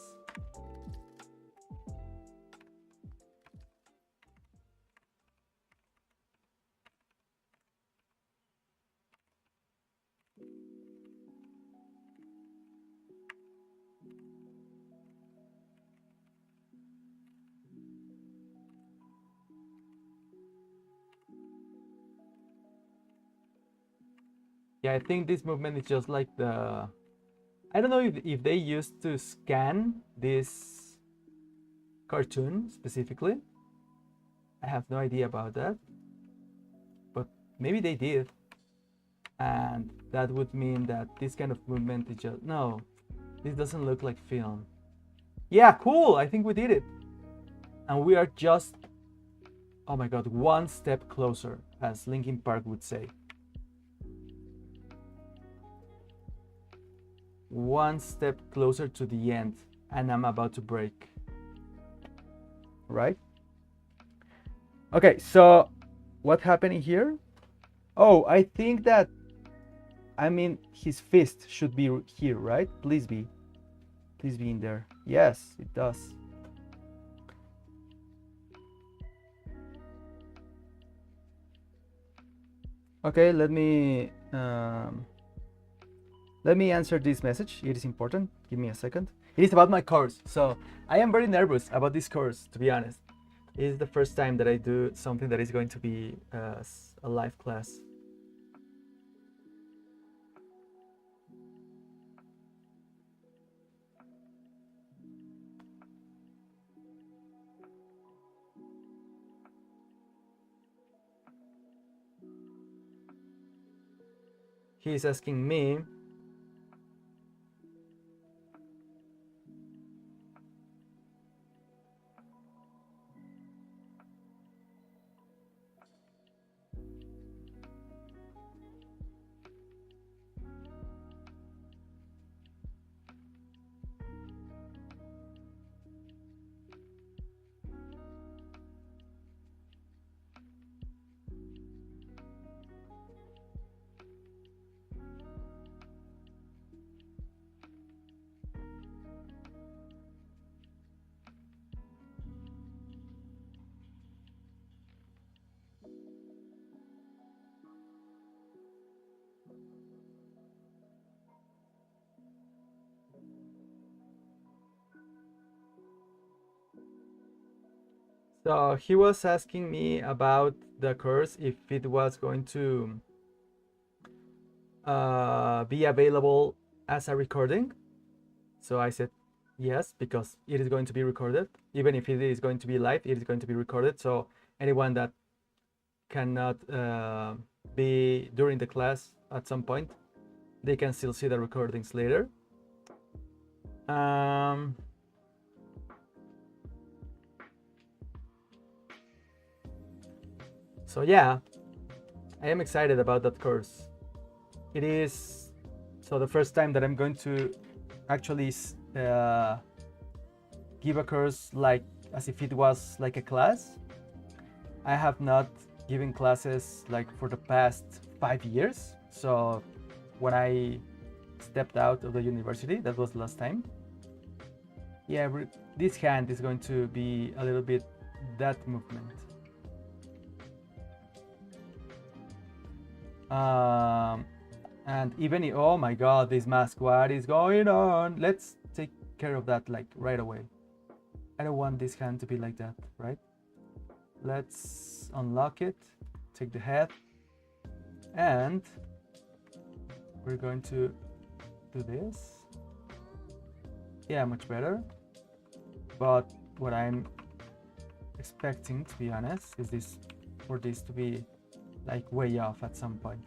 Yeah, I think this movement is just like the, I don't know if they used to scan this cartoon specifically. I have no idea about that, but maybe they did. And that would mean that this kind of movement is just, no, this doesn't look like film. Yeah, cool, I think we did it. And we are just, oh my god, one step closer, as Linkin Park would say. One step closer to the end, and I'm about to break. Right? Okay, so what's happening here? Oh, I think that, I mean, his fist should be here, right? Please be in there. Yes, it does. Okay, let me answer this message. It is important. Give me a second. It is about my course. So I am very nervous about this course, to be honest. It is the first time that I do something that is going to be a live class. He is asking me So he was asking me about the course, if it was going to be available as a recording. So I said yes, because it is going to be recorded. Even if it is going to be live, it is going to be recorded. So anyone that cannot be during the class at some point, they can still see the recordings later. So yeah, I am excited about that course. It is so the first time that I'm going to actually give a course like as if it was like a class. I have not given classes like for the past 5 years. So when I stepped out of the university, that was the last time. Yeah, this hand is going to be a little bit that movement. And even oh my god, this mask, what is going on? Let's take care of that like right away. I don't want this hand to be like that, right? Let's unlock it, take the head, and we're going to do this. Yeah, much better. But what I'm expecting, to be honest, is this for this to be like way off at some point.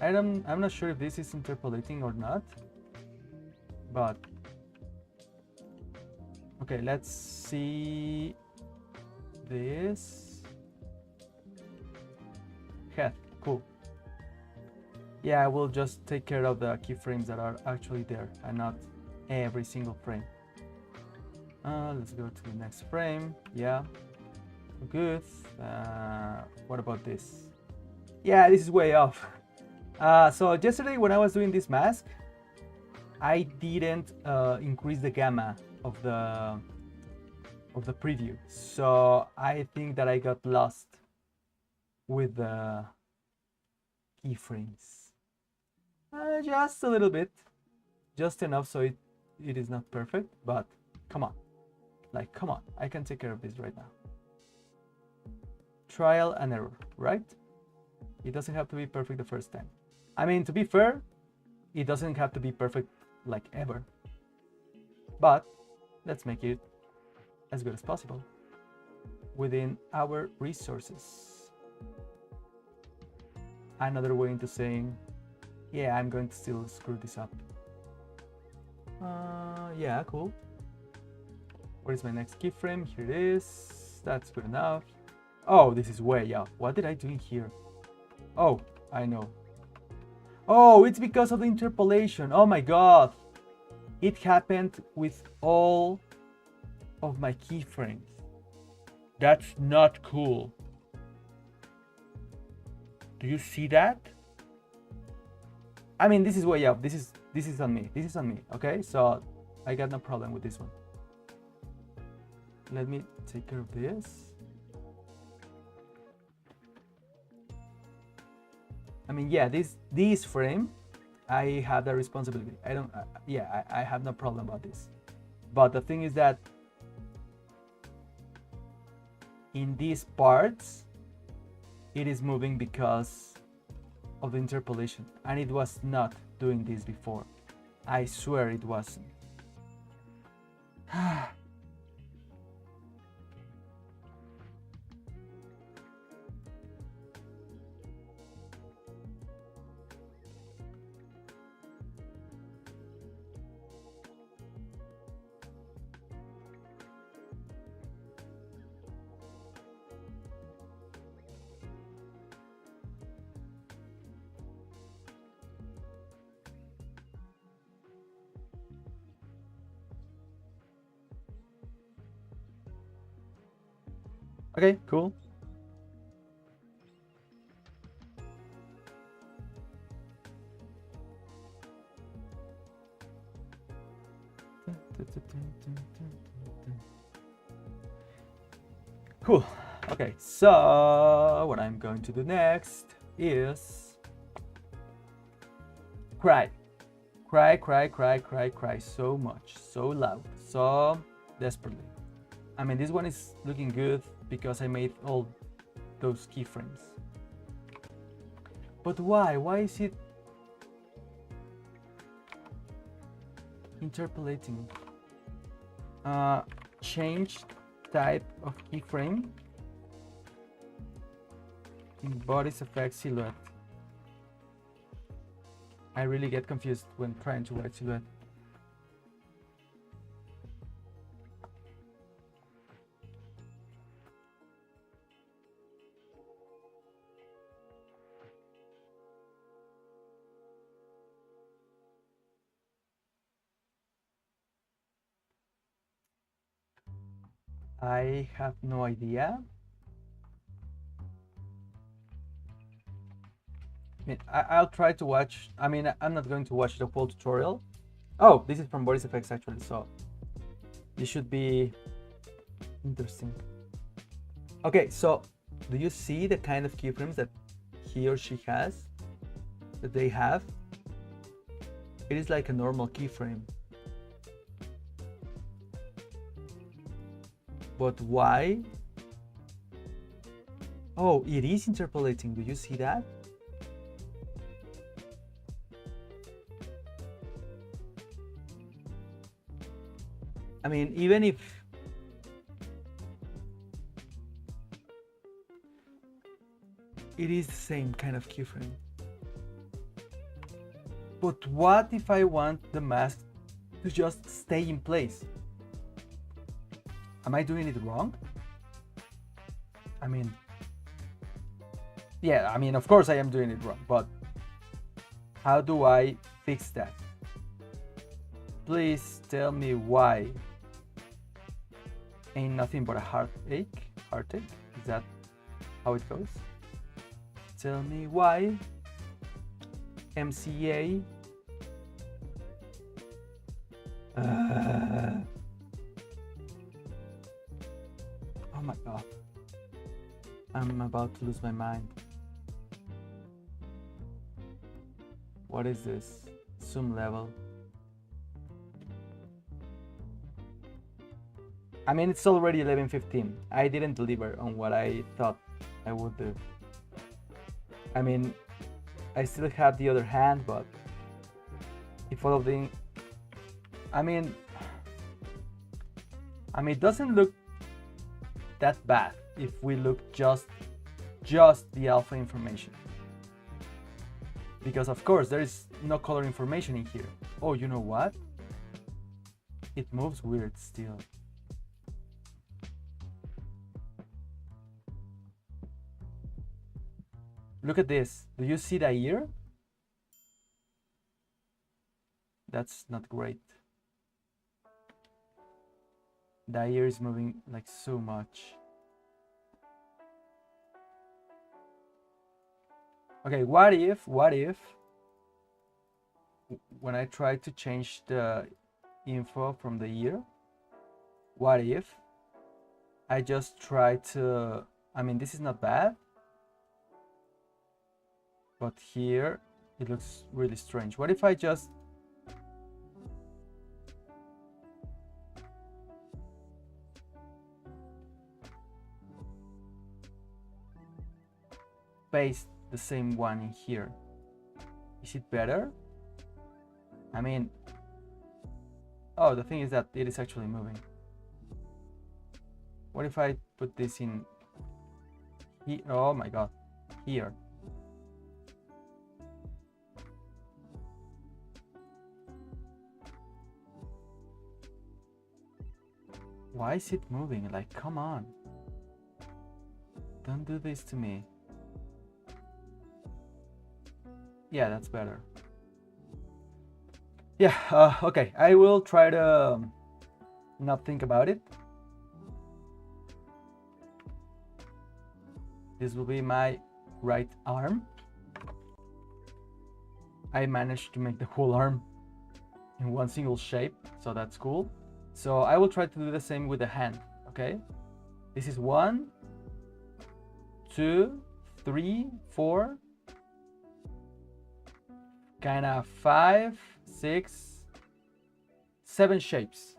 I'm not sure if this is interpolating or not, but okay, let's see this head. Cool. Yeah, I will just take care of the keyframes that are actually there and not every single frame. Let's go to the next frame. Yeah, good. What about this? Yeah, this is way off. So yesterday when I was doing this mask, I didn't increase the gamma of the preview. So I think that I got lost with the keyframes. Just a little bit, just enough so it is not perfect, but come on, like come on, I can take care of this right now. Trial and error, right? It doesn't have to be perfect the first time. I mean, to be fair, it doesn't have to be perfect like ever, but let's make it as good as possible within our resources. Another way into saying, yeah, I'm going to still screw this up. Yeah, cool. Where is my next keyframe? Here it is. That's good enough. Oh, this is way off. What did I do in here? Oh, I know. Oh, it's because of the interpolation. Oh my god. It happened with all of my keyframes. That's not cool. Do you see that? I mean, this is way up. This is on me. This is on me. Okay, so I got no problem with this one. Let me take care of this. I mean, yeah, this frame, I have the responsibility. I don't. Yeah, I have no problem about this. But the thing is that in these parts, it is moving because of the interpolation, and it was not doing this before. I swear it wasn't. Okay, cool. Cool. Okay, so what I'm going to do next is cry so much, so loud, so desperately. I mean, this one is looking good because I made all those keyframes. But why? Why is it interpolating? Change type of keyframe in bodies effect silhouette. I really get confused when trying to write silhouette. I have no idea. I mean, I'll try to watch. I mean, I'm not going to watch the whole tutorial. Oh, this is from Boris FX actually, so this should be interesting. Okay, so do you see the kind of keyframes that he or she has, that they have? It is like a normal keyframe. But why? Oh, it is interpolating. Do you see that? mean, even if it is the same kind of keyframe. But what if I want the mask to just stay in place? Am I doing it wrong? I mean, yeah, I mean, of course I am doing it wrong, but how do I fix that? Please tell me why. Ain't nothing but a heartache? Heartache? Is that how it goes? Tell me why. MCA. Oh my god. I'm about to lose my mind. What is this? Zoom level. I mean, it's already 11:15. I didn't deliver on what I thought I would do. I mean, I still have the other hand, but if all of the... I mean, it doesn't look that bad if we look just the alpha information. Because of course there is no color information in here. Oh, you know what? It moves weird still. Look at this. Do you see the ear? That's not great. The ear is moving like so much. Okay, what if when I try to change the info from the ear, what if I just try to, I mean, this is not bad, but here it looks really strange. What if I just paste the same one in here? Is it better? I mean, oh, the thing is that it is actually moving. What if I put this in here? Oh my god, here. Why is it moving? Like, come on. Don't do this to me. Yeah, that's better. Yeah, okay. I will try to not think about it. This will be my right arm. I managed to make the whole arm in one single shape, so that's cool. So I will try to do the same with the hand, okay? This is 1, 2, 3, 4, kind of 5, 6, 7 shapes.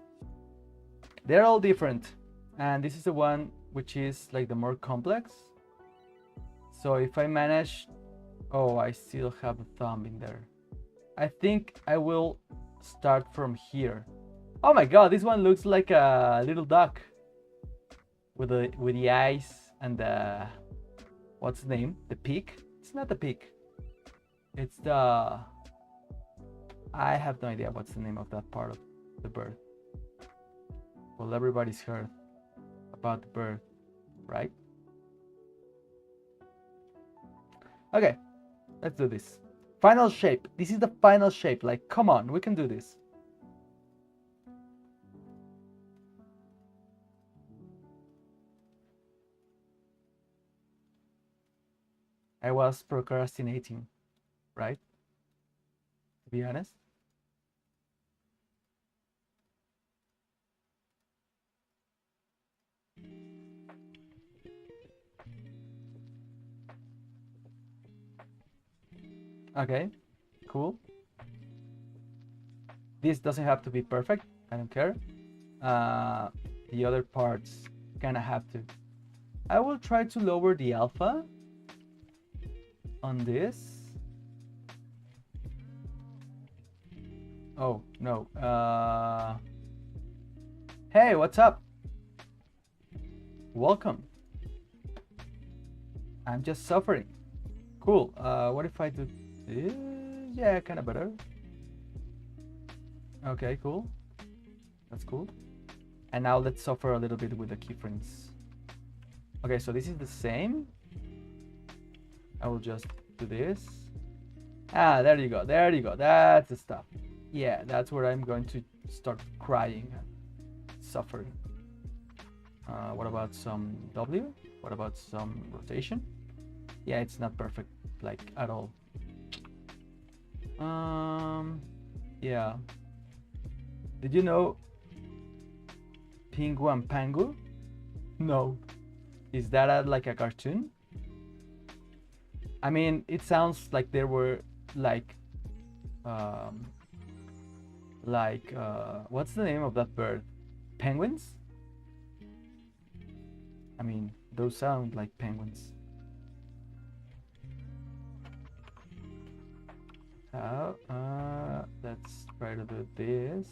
They're all different, and this is the one which is like the more complex. So if I manage, oh, I still have a thumb in there. I think I will start from here. Oh my god, this one looks like a little duck with the eyes and the, what's the name? The peak? It's not the peak. It's the, I have no idea what's the name of that part of the bird. Well, everybody's heard about the bird, right? Okay, let's do this. Final shape. This is the final shape. Like, come on, we can do this. I was procrastinating, right? To be honest. Okay, cool. This doesn't have to be perfect. I don't care. The other parts kind of have to. I will try to lower the alpha on this. Oh no. Hey, what's up? Welcome. I'm just suffering. Cool. What if I do this? Yeah, kind of better. Okay, cool. That's cool. And now let's suffer a little bit with the keyframes. Okay, so this is the same. I will just do this. Ah, there you go. There you go. That's the stuff. Yeah, that's where I'm going to start crying and suffering. What about some W? What about some rotation? Yeah, it's not perfect, like, at all. Yeah. Did you know Pingu and Pangu? No. Is that like a cartoon? I mean, it sounds like there were like what's the name of that bird? Penguins? I mean, those sound like penguins. Let's try to do this.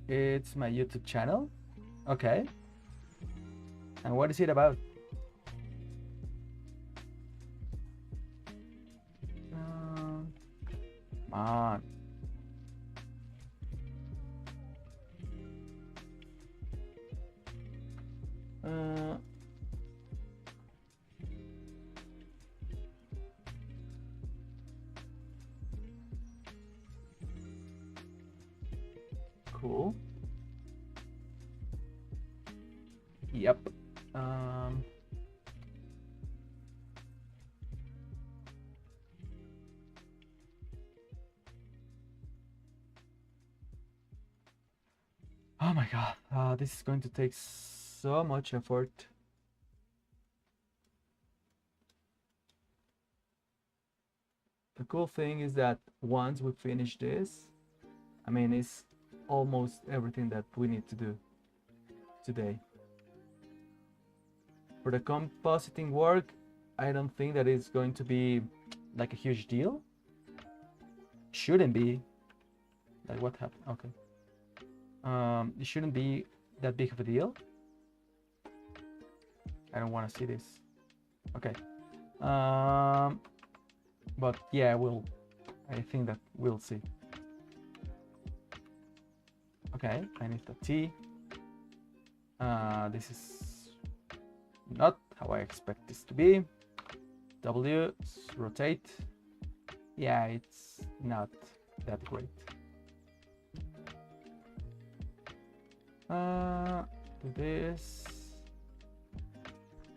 It's my YouTube channel. Okay. And what is it about? Come on. Cool. Yep. Oh my god, this is going to take so much effort. The cool thing is that once we finish this, I mean, it's almost everything that we need to do today. For the compositing work, I don't think that it's going to be like a huge deal. Shouldn't be. Like, what happened? Okay. It shouldn't be that big of a deal. I don't want to see this. Okay. But yeah, I think that we'll see. Okay, I need the T. This is not how I expect this to be. W, rotate. Yeah, it's not that great. Do this.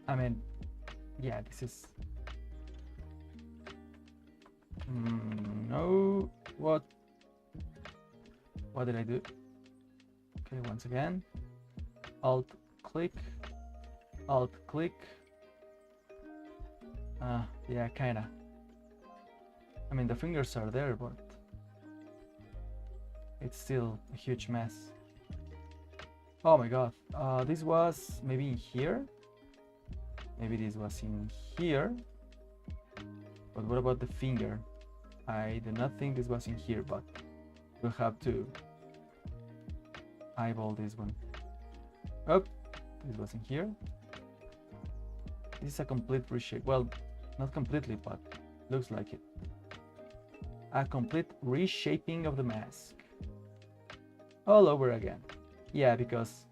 I mean, yeah, this is. No. What did I do? Okay, once again. Alt click. Alt click. Yeah, kinda. I mean, the fingers are there, but it's still a huge mess. Oh my god. This was maybe in here. Maybe this was in here. But what about the finger? I do not think this was in here, but we'll have to eyeball this one. Oh, this was in here. This is a complete reshape. Well, not completely, but looks like it. A complete reshaping of the mask. All over again. Yeah, because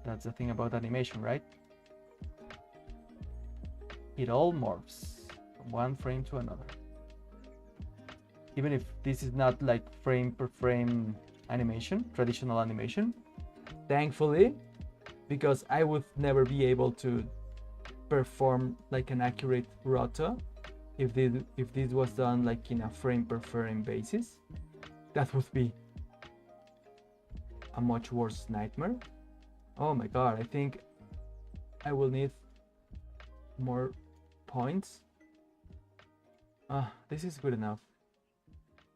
that's the thing about animation, right? It all morphs from one frame to another. Even if this is not like frame per frame animation, traditional animation, thankfully, because I would never be able to perform like an accurate roto if this was done like in a frame per frame basis. That would be a much worse nightmare. Oh my god, I think I will need more points. This is good enough.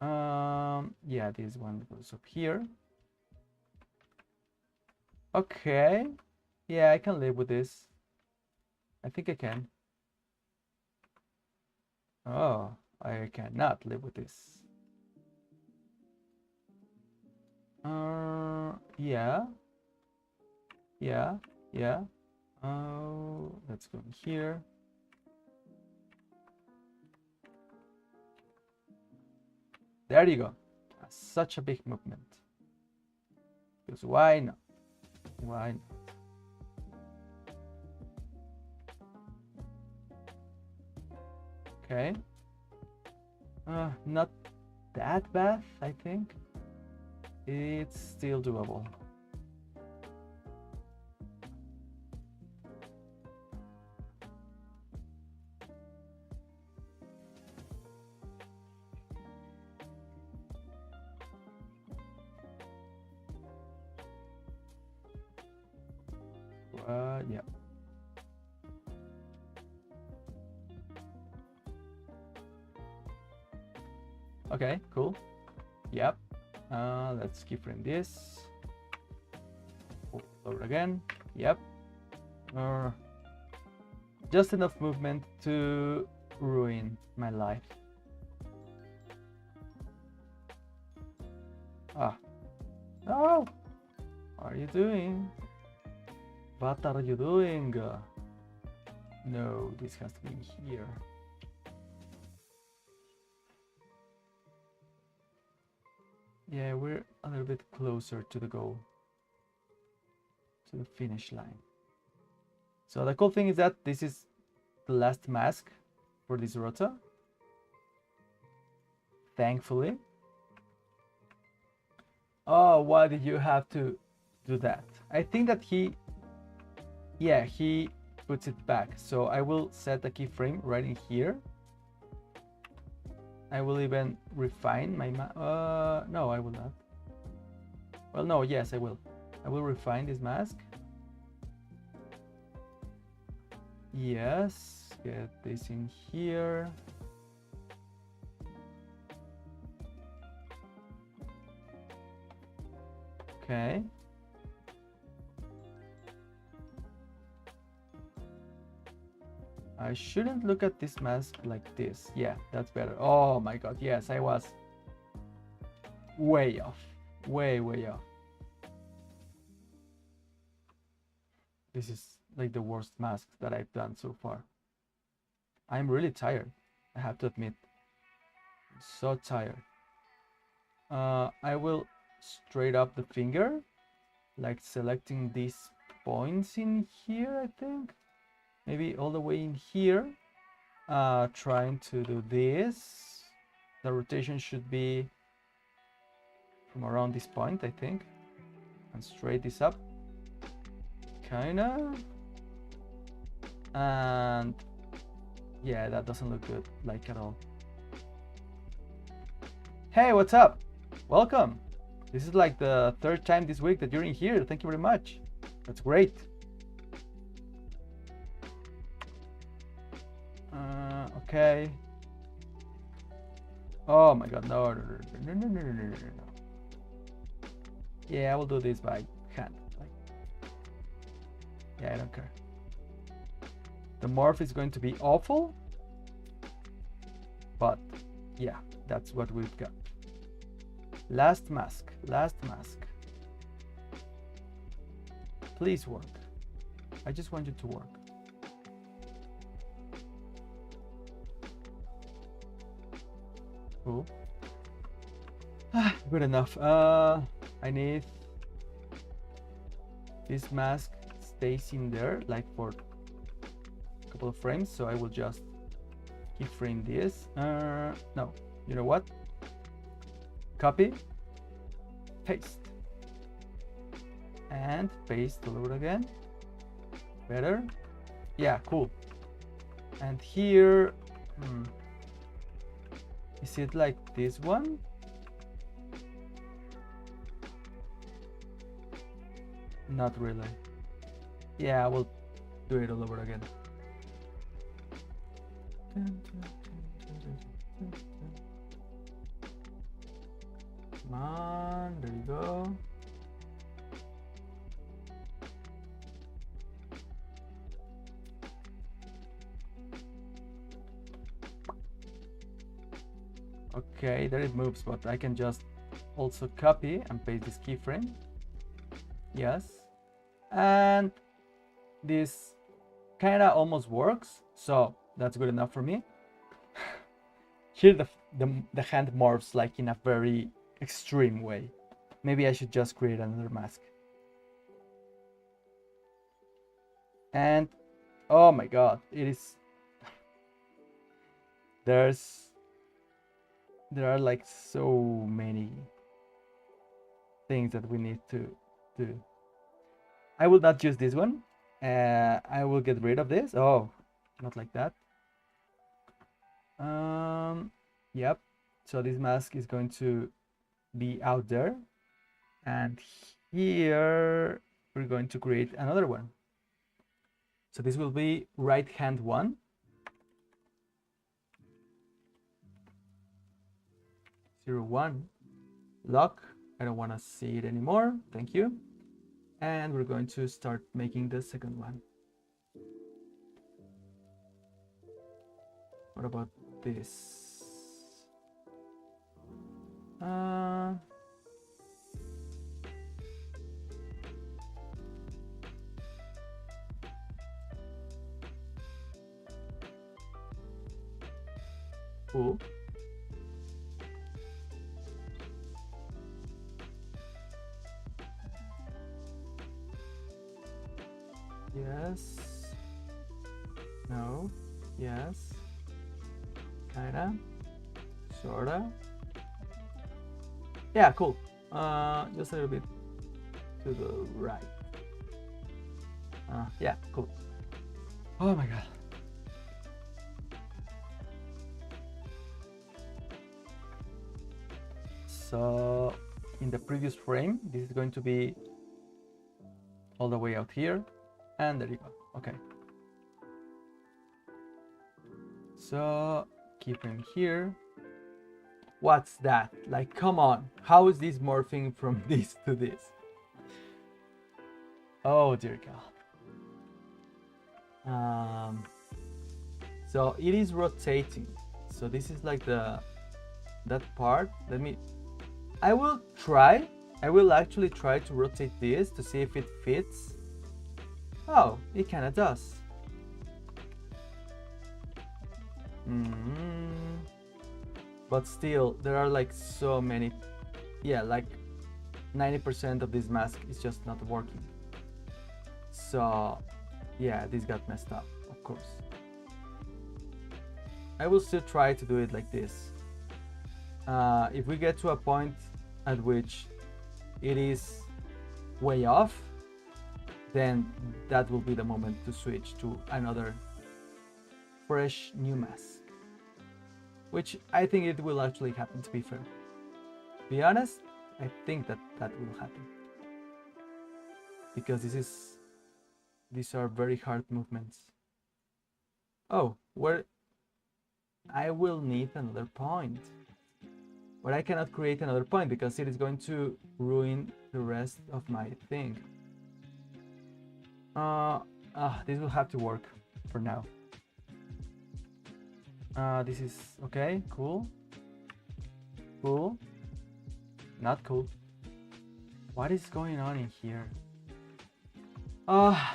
Yeah, this one goes up here. Okay. Yeah, I can live with this. I think I can. Oh, I cannot live with this. Yeah. Yeah. Yeah. Oh, let's go in here. There you go. Such a big movement. Because why not? Why not? Okay. Not that bad, I think. It's still doable. Yeah. Okay, cool. Yep. Let's keyframe this. Over again. Yep. Just enough movement to ruin my life. Ah. No! What are you doing? What are you doing? No, this has to be here. Yeah, we're a little bit closer to the goal, to the finish line. So the cool thing is that this is the last mask for this rota. Thankfully. Oh, why did you have to do that? I think that he puts it back. So I will set a keyframe right in here. I will even refine my no, I will not. Well, no, yes, I will. I will refine this mask. Yes, get this in here. Okay. I shouldn't look at this mask like this. Yeah, that's better. Oh my god, yes, I was way off. Way off. This is like the worst mask that I've done so far. I'm really tired, I have to admit. I'm so tired. I will straight up the finger, like selecting these points in here, I think. Maybe all the way in here, trying to do this. The rotation should be from around this point, I think, and straight this up, kinda. And yeah, that doesn't look good, like at all. Hey, what's up? Welcome. This is like the third time this week that you're in here. Thank you very much. That's great. Okay. Oh my god, no. Yeah, I will do this by hand. Yeah, I don't care. The morph is going to be awful, but yeah, that's what we've got. Last mask. Please work. I just want you to work. Cool. Good enough. I need this mask stays in there like for a couple of frames, so I will just keyframe this. No, you know what? Copy, paste, and paste all over again. Better. Yeah, cool. And here, is it like this one? Not really. Yeah, I will do it all over again. Come on, there you go. Okay, there it moves, but I can just also copy and paste this keyframe. Yes. And this kind of almost works, so that's good enough for me. Here the hand morphs like in a very extreme way. Maybe I should just create another mask. And oh my god, it is there are like so many things that we need to do. I will not use this one. I will get rid of this. Oh, not like that. Yep. So this mask is going to be out there, and here we're going to create another one. So this will be right hand 1. 0, 1. Lock. I don't want to see it anymore. Thank you. And we're going to start making the second one. What about this? Cool. Yes. No. Yes. Kinda. Sorta. Yeah, cool. Just a little bit to the right. Yeah, cool. Oh my god. So in the previous frame, this is going to be all the way out here, and there you go. Okay. So keyframe here. What's that? Like, come on. How is this morphing from this to this? Oh dear god. So it is rotating. So this is like that part. I will actually try to rotate this to see if it fits. Oh, it kind of does. But still, there are like so many. Yeah, like 90% of this mask is just not working. So yeah, this got messed up, of course. I will still try to do it like this. If we get to a point at which it is way off, then that will be the moment to switch to another fresh new mask, which I think it will actually happen, to be fair. To be honest, I think that will happen, because these are very hard movements. Oh, where I will need another point. But I cannot create another point because it is going to ruin the rest of my thing. This will have to work for now. This is okay, cool. Cool. Not cool. What is going on in here?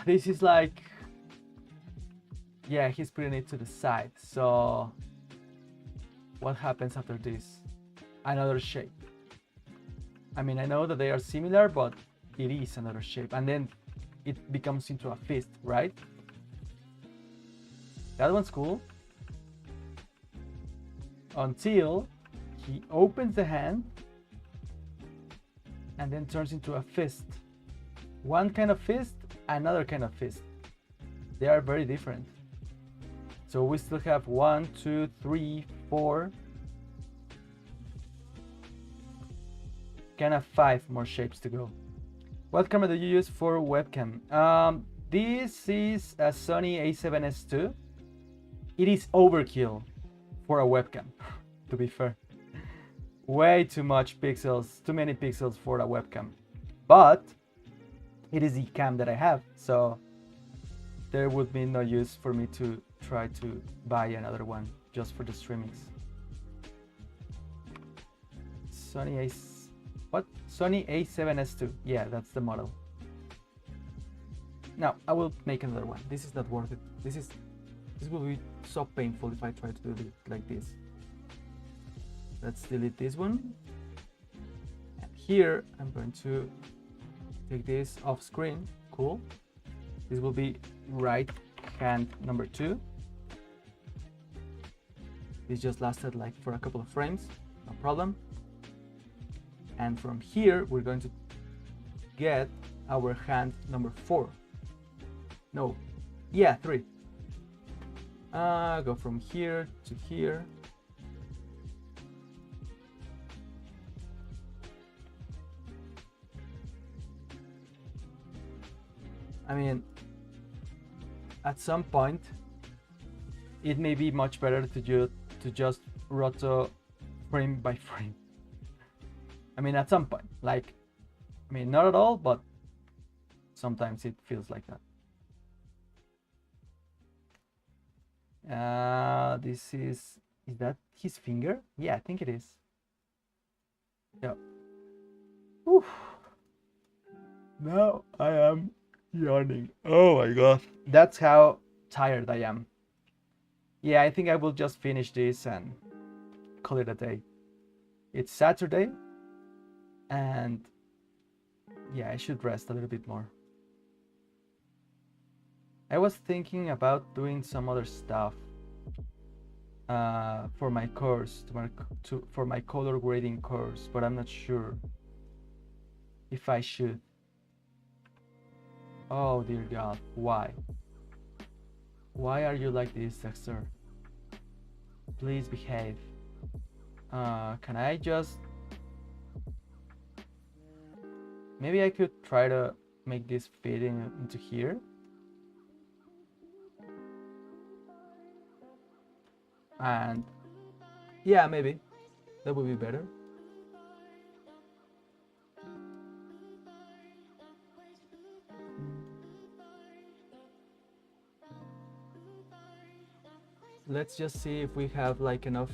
This is like... Yeah, he's putting it to the side, so... What happens after this? Another shape. I mean, I know that they are similar, but it is another shape, and then it becomes into a fist, right? That one's cool. Until he opens the hand and then turns into a fist. One kind of fist, another kind of fist. They are very different. So we still have 1, 2, 3, 4. Kind of 5 more shapes to go. What camera do you use for webcam? This is a Sony a7S II. It is overkill for a webcam, to be fair. Way too much pixels, too many pixels for a webcam. But it is the cam that I have, so there would be no use for me to try to buy another one just for the streamings. Sony A7S II. Yeah, that's the model. Now I will make another one. This is not worth it. This will be so painful if I try to do it like this. Let's delete this one. And here I'm going to take this off screen. Cool. This will be right hand number 2. This just lasted like for a couple of frames, no problem. And from here we're going to get our hand number 4. No, yeah, 3. Go from here to here. I mean, at some point, it may be much better to just roto frame by frame. I mean, at some point, like, I mean, not at all, but sometimes it feels like that. This is that his finger? Yeah, I think it is. Yeah. Oof. Now I am yawning. Oh my god. That's how tired I am. Yeah, I think I will just finish this and call it a day. It's Saturday, and yeah, I should rest a little bit more. I was thinking about doing some other stuff for my course, for my color grading course, but I'm not sure if I should. Oh dear God, why? Why are you like this, Dexter? Please behave. Can I just... Maybe I could try to make this fit into here. And yeah, maybe that would be better. Let's just see if we have like enough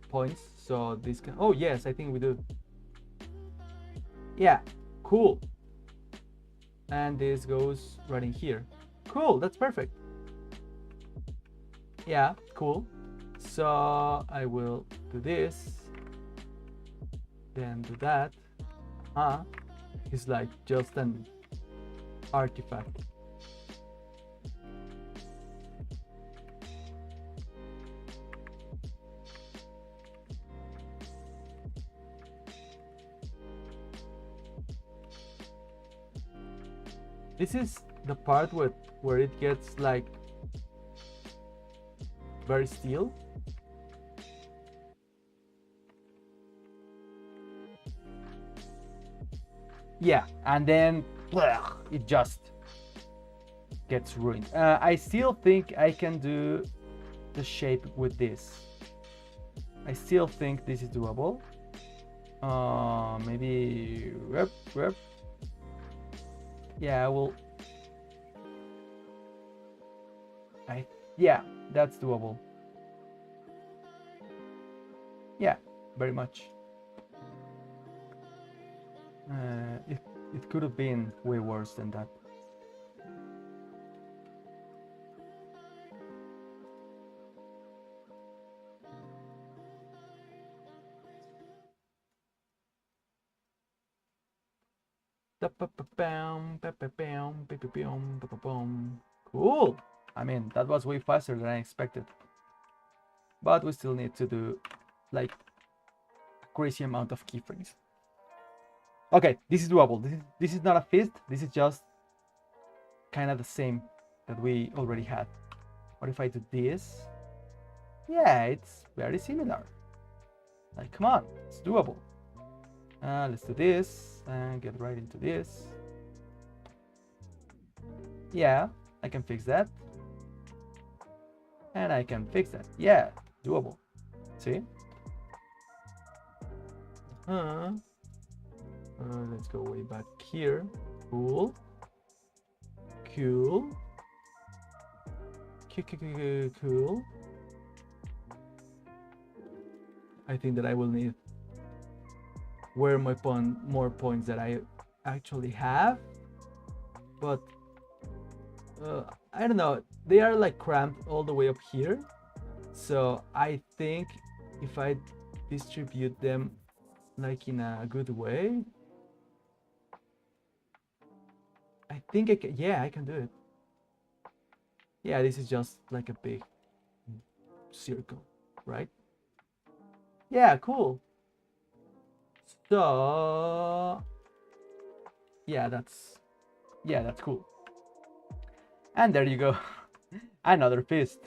points so this can... Oh yes, I think we do. Yeah, cool. And this goes right in here. Cool, that's perfect. Yeah, cool. So I will do this, then do that. It's like just an artifact. This is the part where it gets like very still. Yeah, and then it just gets ruined. I still think I can do the shape with this. I still think this is doable. Maybe yeah, I will. Yeah, that's doable. Yeah, very much. It could have been way worse than that. Cool. I mean, that was way faster than I expected. But we still need to do like a crazy amount of keyframes. Okay, this is doable. This is not a fist. This is just kind of the same that we already had. What if I do this? Yeah, it's very similar. Like, come on, it's doable. Let's do this and get right into this. Yeah, I can fix that. And I can fix that. Yeah, doable. See? Let's go way back here. Cool. Cool. Cool. I think that I will need more points that I actually have, but I don't know, they are like cramped all the way up here. So I think if I distribute them like in a good way, I think I can, yeah, I can do it. Yeah, this is just like a big circle, right? Yeah, cool. So yeah, that's cool. And there you go. Another fist.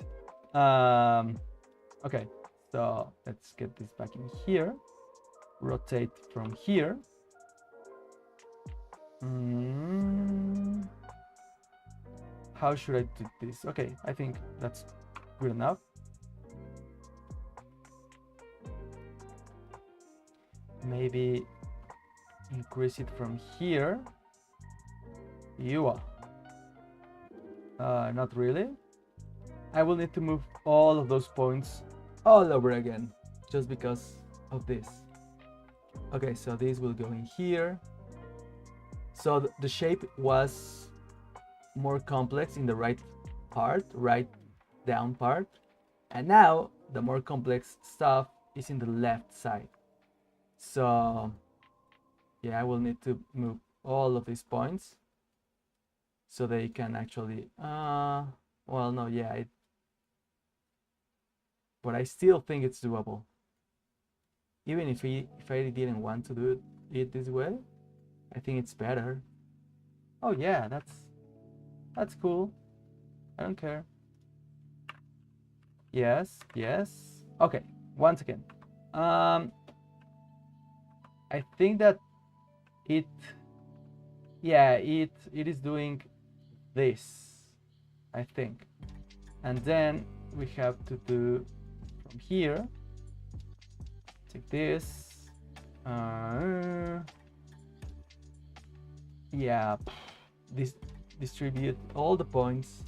Okay, so let's get this back in here. Rotate from here. How should I do this? Okay, I think that's good enough. Maybe increase it from here. You are. Not really. I will need to move all of those points all over again, just because of this. Okay, so this will go in here. So the shape was more complex in the right part, right down part. And now the more complex stuff is in the left side. So yeah, I will need to move all of these points so they can actually, well, no, yeah, but I still think it's doable. Even if I didn't want to do it this way, I think it's better. Oh yeah, that's cool. I don't care. Yes, yes. Okay, once again. I think that it, yeah, it is doing this, I think. And then we have to do from here, take this. Yeah, distribute all the points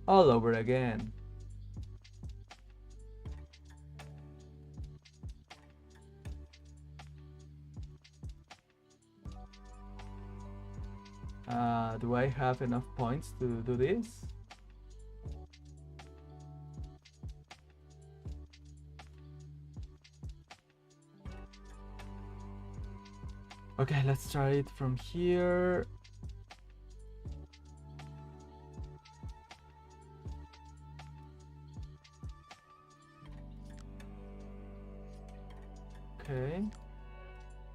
all over again. Do I have enough points to do this? Okay, let's try it from here. Okay.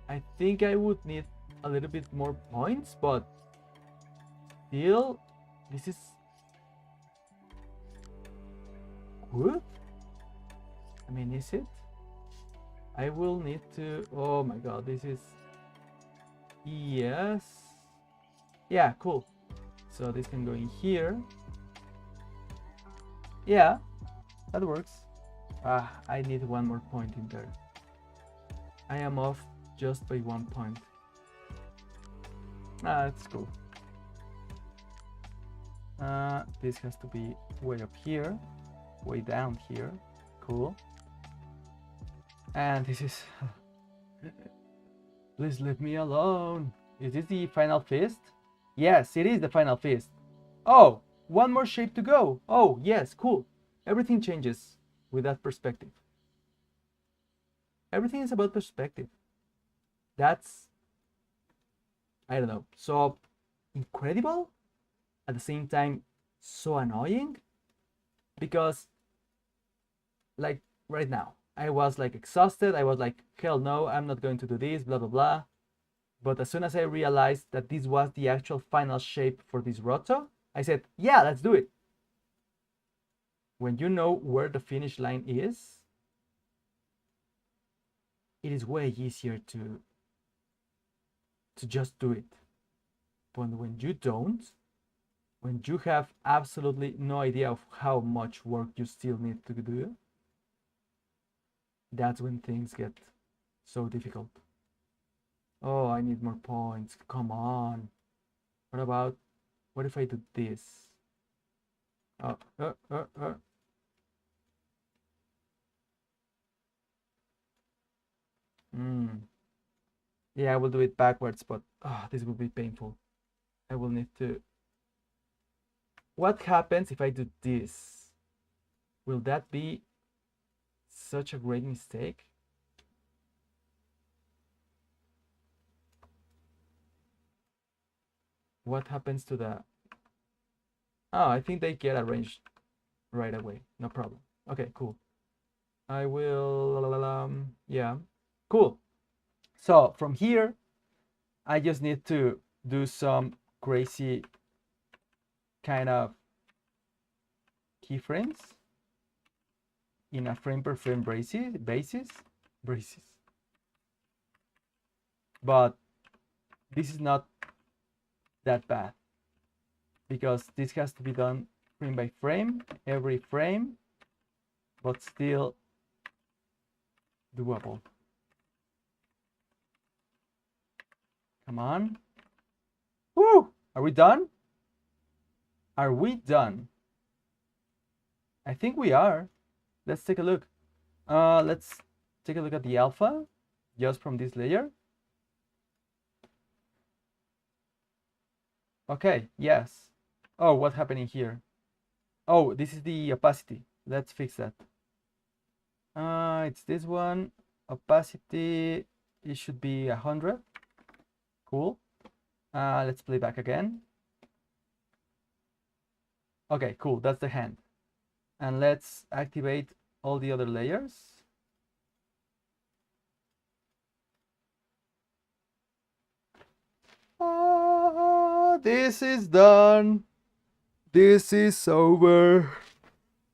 I think I would need a little bit more points, but still, this is good. I mean, is it? I will need to, oh my god, this is, yes. Yeah, cool. So this can go in here. Yeah, that works. I need one more point in there. I am off just by 1 point. That's cool. This has to be way up here, way down here. Cool. And this is please leave me alone. Is this the final fist? Yes, it is the final fist. Oh, one more shape to go. Oh, yes, cool. Everything changes with that perspective. Everything is about perspective. That's, I don't know, so incredible, at the same time so annoying, because like right now I was like exhausted. I was like, hell no, I'm not going to do this, blah blah blah. But as soon as I realized that this was the actual final shape for this roto, I said, yeah, let's do it. When you know where the finish line is, it is way easier to just do it. But when you don't, when you have absolutely no idea of how much work you still need to do, that's when things get so difficult. Oh, I need more points. Come on. What if I do this? Oh, Yeah, I will do it backwards, but this will be painful. I will need to What happens if I do this? Will that be such a great mistake? What happens to the... Oh, I think they get arranged right away. No problem. Okay, cool. I will, yeah, cool. So from here, I just need to do some crazy kind of keyframes in a frame per frame basis. But this is not that bad because this has to be done frame by frame, every frame, but still doable. Come on. Woo! Are we done? Are we done? I think we are. Let's take a look. Let's take a look at the alpha just from this layer. Okay, yes. Oh, what's happening here? Oh, this is the opacity. Let's fix that. It's this one. Opacity, it should be 100. Cool. Let's play back again. Okay, cool. That's the hand. And let's activate all the other layers. This is done. This is over.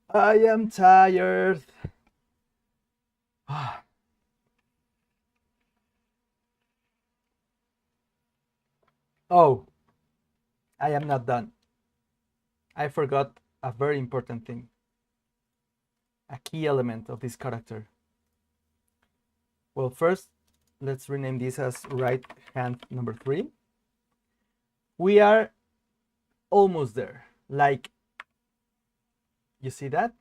I am tired. Oh, I am not done. I forgot a very important thing. A key element of this character. Well, first, let's rename this as right hand number 3. We are almost there. Like, you see that?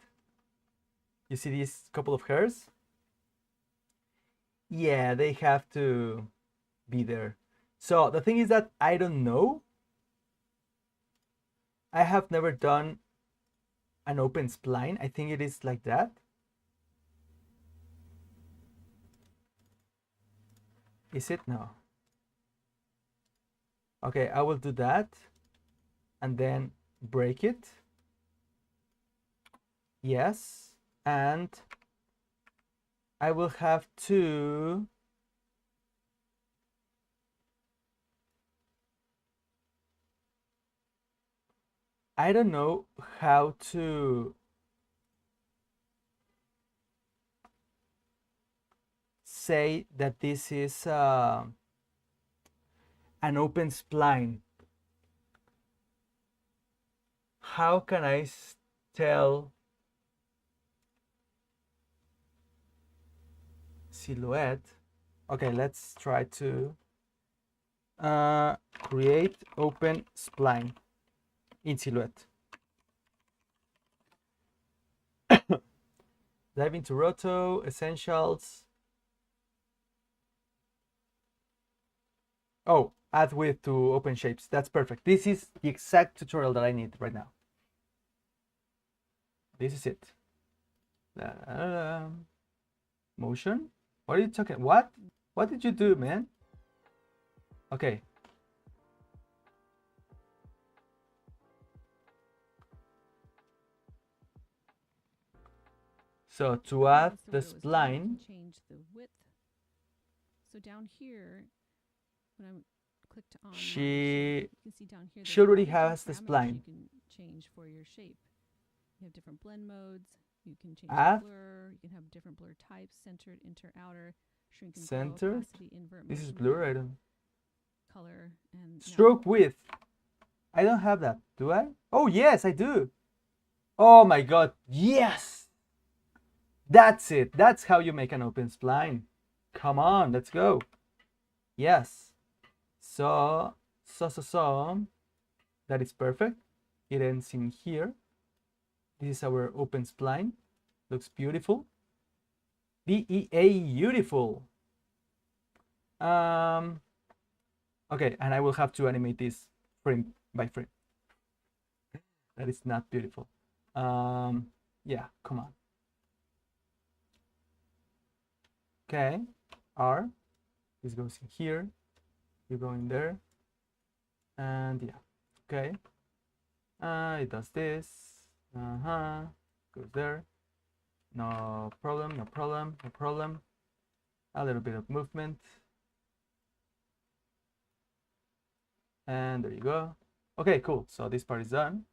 You see these couple of hairs? Yeah, they have to be there. So the thing is that I don't know. I have never done an open spline. I think it is like that. Is it? No. Okay, I will do that and then break it. Yes, and I will have to I don't know how to say that this is an open spline. How can I tell silhouette? Okay, let's try to create open spline in silhouette. Dive into Roto, Essentials. Oh, add width to open shapes. That's perfect. This is the exact tutorial that I need right now. This is it. Motion? What are you talking? What? What did you do, man? Okay. So to add the spline, change the width. So down here, when I'm clicked on, she you can see down here. already has the spline. You can change for your shape. You have different blend modes. You can change Add, the blur. You can have different blur types: centered, inter, outer, shrink and centered. grow, opacity, invert. This is blur. I don't. Color and stroke width. I don't have that. Do I? Oh yes, I do. Oh my god, yes! That's it. That's how you make an open spline. Come on, let's go. Yes. So. That is perfect. It ends in here. This is our open spline. Looks beautiful. Beautiful. Okay, and I will have to animate this frame by frame. That is not beautiful. Yeah, come on. Okay, R. This goes in here. You go in there. And yeah, okay. It does this. Goes there. No problem, no problem, no problem. A little bit of movement. And there you go. Okay, cool. So this part is done.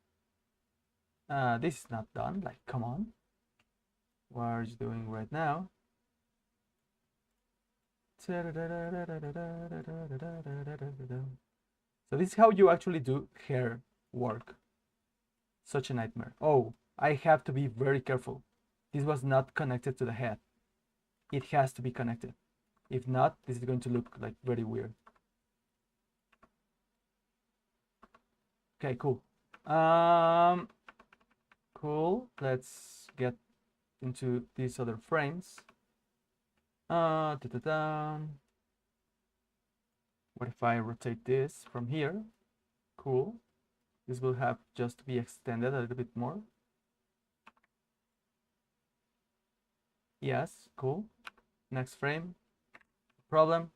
This is not done. Like, come on. What are you doing right now? So this is how you actually do hair work. Such a nightmare. Oh, I have to be very careful. This was not connected to the head. It has to be connected. If not, this is going to look like very weird. Okay, cool. Cool. Let's get into these other frames. What if I rotate this from here? Cool. This will have just to be extended a little bit more. Yes, cool. Next frame. Problem.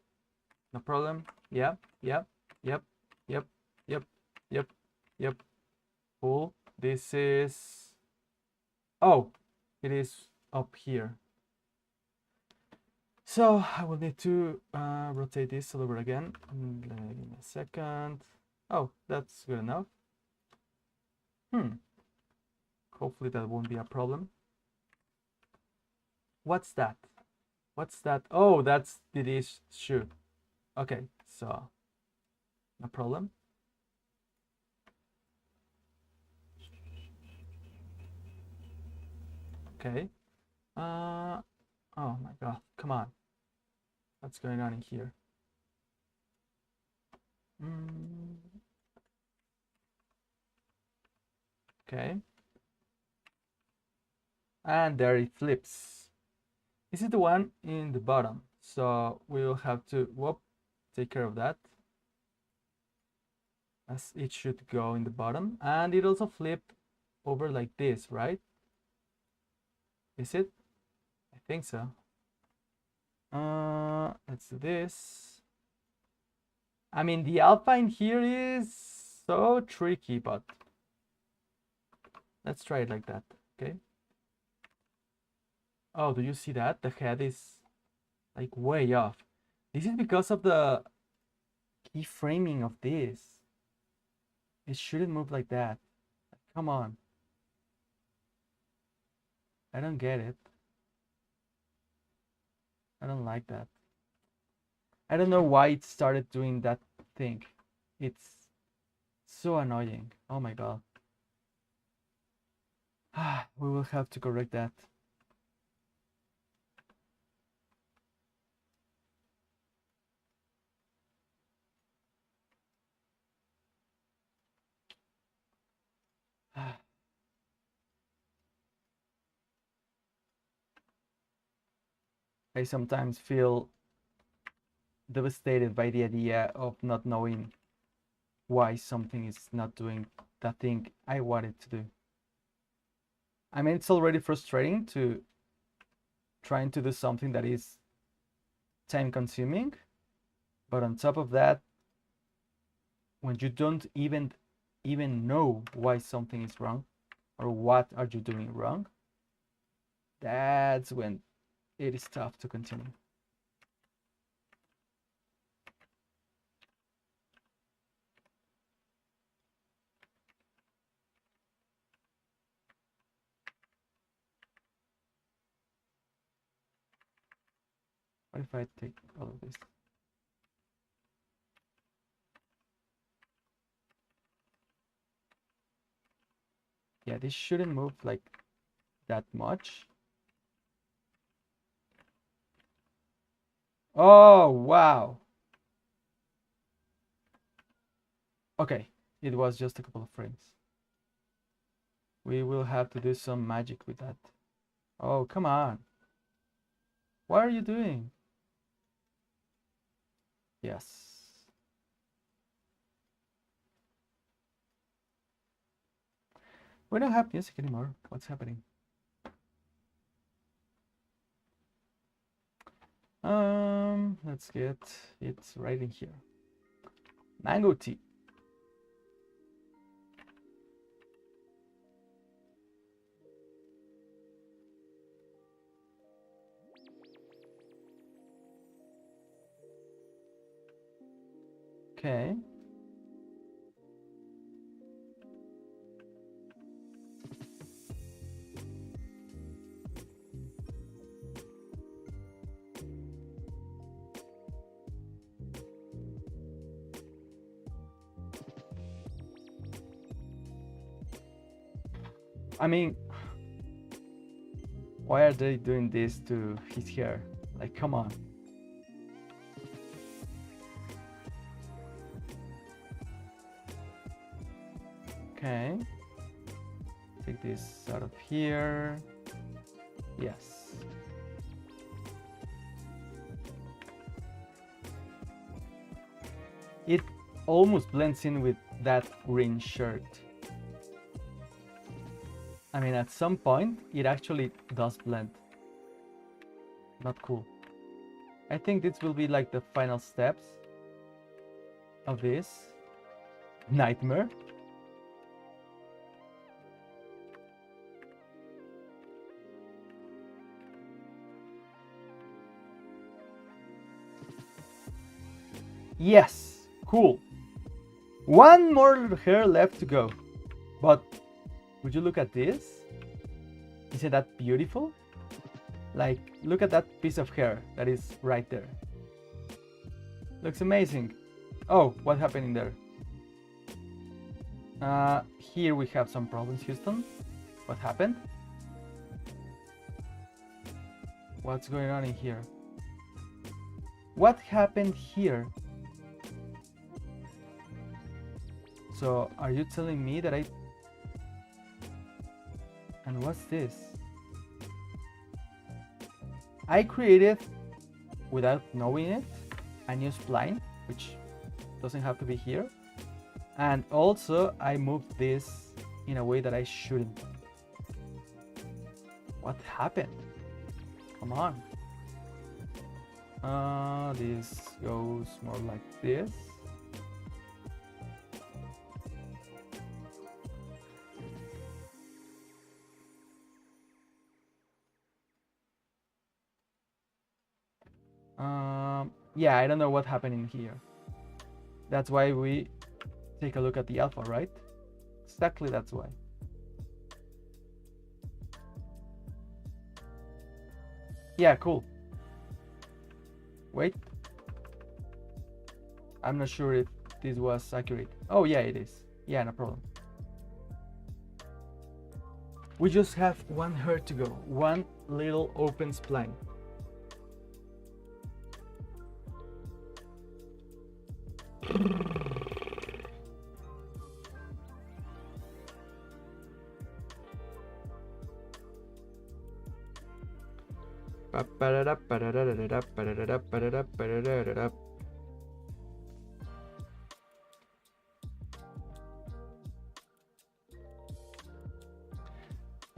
No problem. Yep, yep, yep, yep, yep, yep, yep. Cool. This is... Oh, it is up here. So I will need to rotate this all over again. Give me a second. Oh, that's good enough. Hopefully that won't be a problem. What's that? What's that? Oh, that's this shoe. Okay, so no problem. Okay. Oh my God, come on. What's going on in here? Okay. And there it flips. This is the one in the bottom. So we'll have to take care of that. As it should go in the bottom. And it also flip over like this, right? Is it? I think so. Let's do this. I mean, the alpine here is so tricky, but let's try it like that, okay? Oh, do you see that? The head is like way off. This is because of the keyframing of this. It shouldn't move like that. Come on. I don't get it. I don't like that. I don't know why it started doing that thing. It's so annoying. Oh my God. We will have to correct that. I sometimes feel devastated by the idea of not knowing why something is not doing the thing I want it to do. I mean, it's already frustrating to trying to do something that is time consuming, but on top of that, when you don't even know why something is wrong or what are you doing wrong, that's when it is tough to continue. What if I take all of this? Yeah, this shouldn't move like that much. Oh, wow. Okay, it was just a couple of frames. We will have to do some magic with that. Oh, come on. What are you doing? Yes. We don't have music anymore. What's happening? Let's get it right in here. Mango tea. Okay. I mean, why are they doing this to his hair? Like, come on. Okay. Take this out of here. Yes. It almost blends in with that green shirt. I mean, at some point, it actually does blend. Not cool. I think this will be like the final steps of this nightmare. Yes, cool. One more hair left to go. But would you look at this? Isn't that beautiful? Like, look at that piece of hair that is right there. Looks amazing. Oh, what happened in there? Here we have some problems, Houston. What happened? What's going on in here? What happened here? So, are you telling me that And what's this? I created, without knowing it, a new spline, which doesn't have to be here. And also, I moved this in a way that I shouldn't. What happened? Come on. This goes more like this. Yeah, I don't know what happened in here. That's why we take a look at the alpha, right? Exactly, that's why. Yeah, cool. Wait. I'm not sure if this was accurate. Oh, yeah, it is. Yeah, no problem. We just have one hair to go. One little open spline.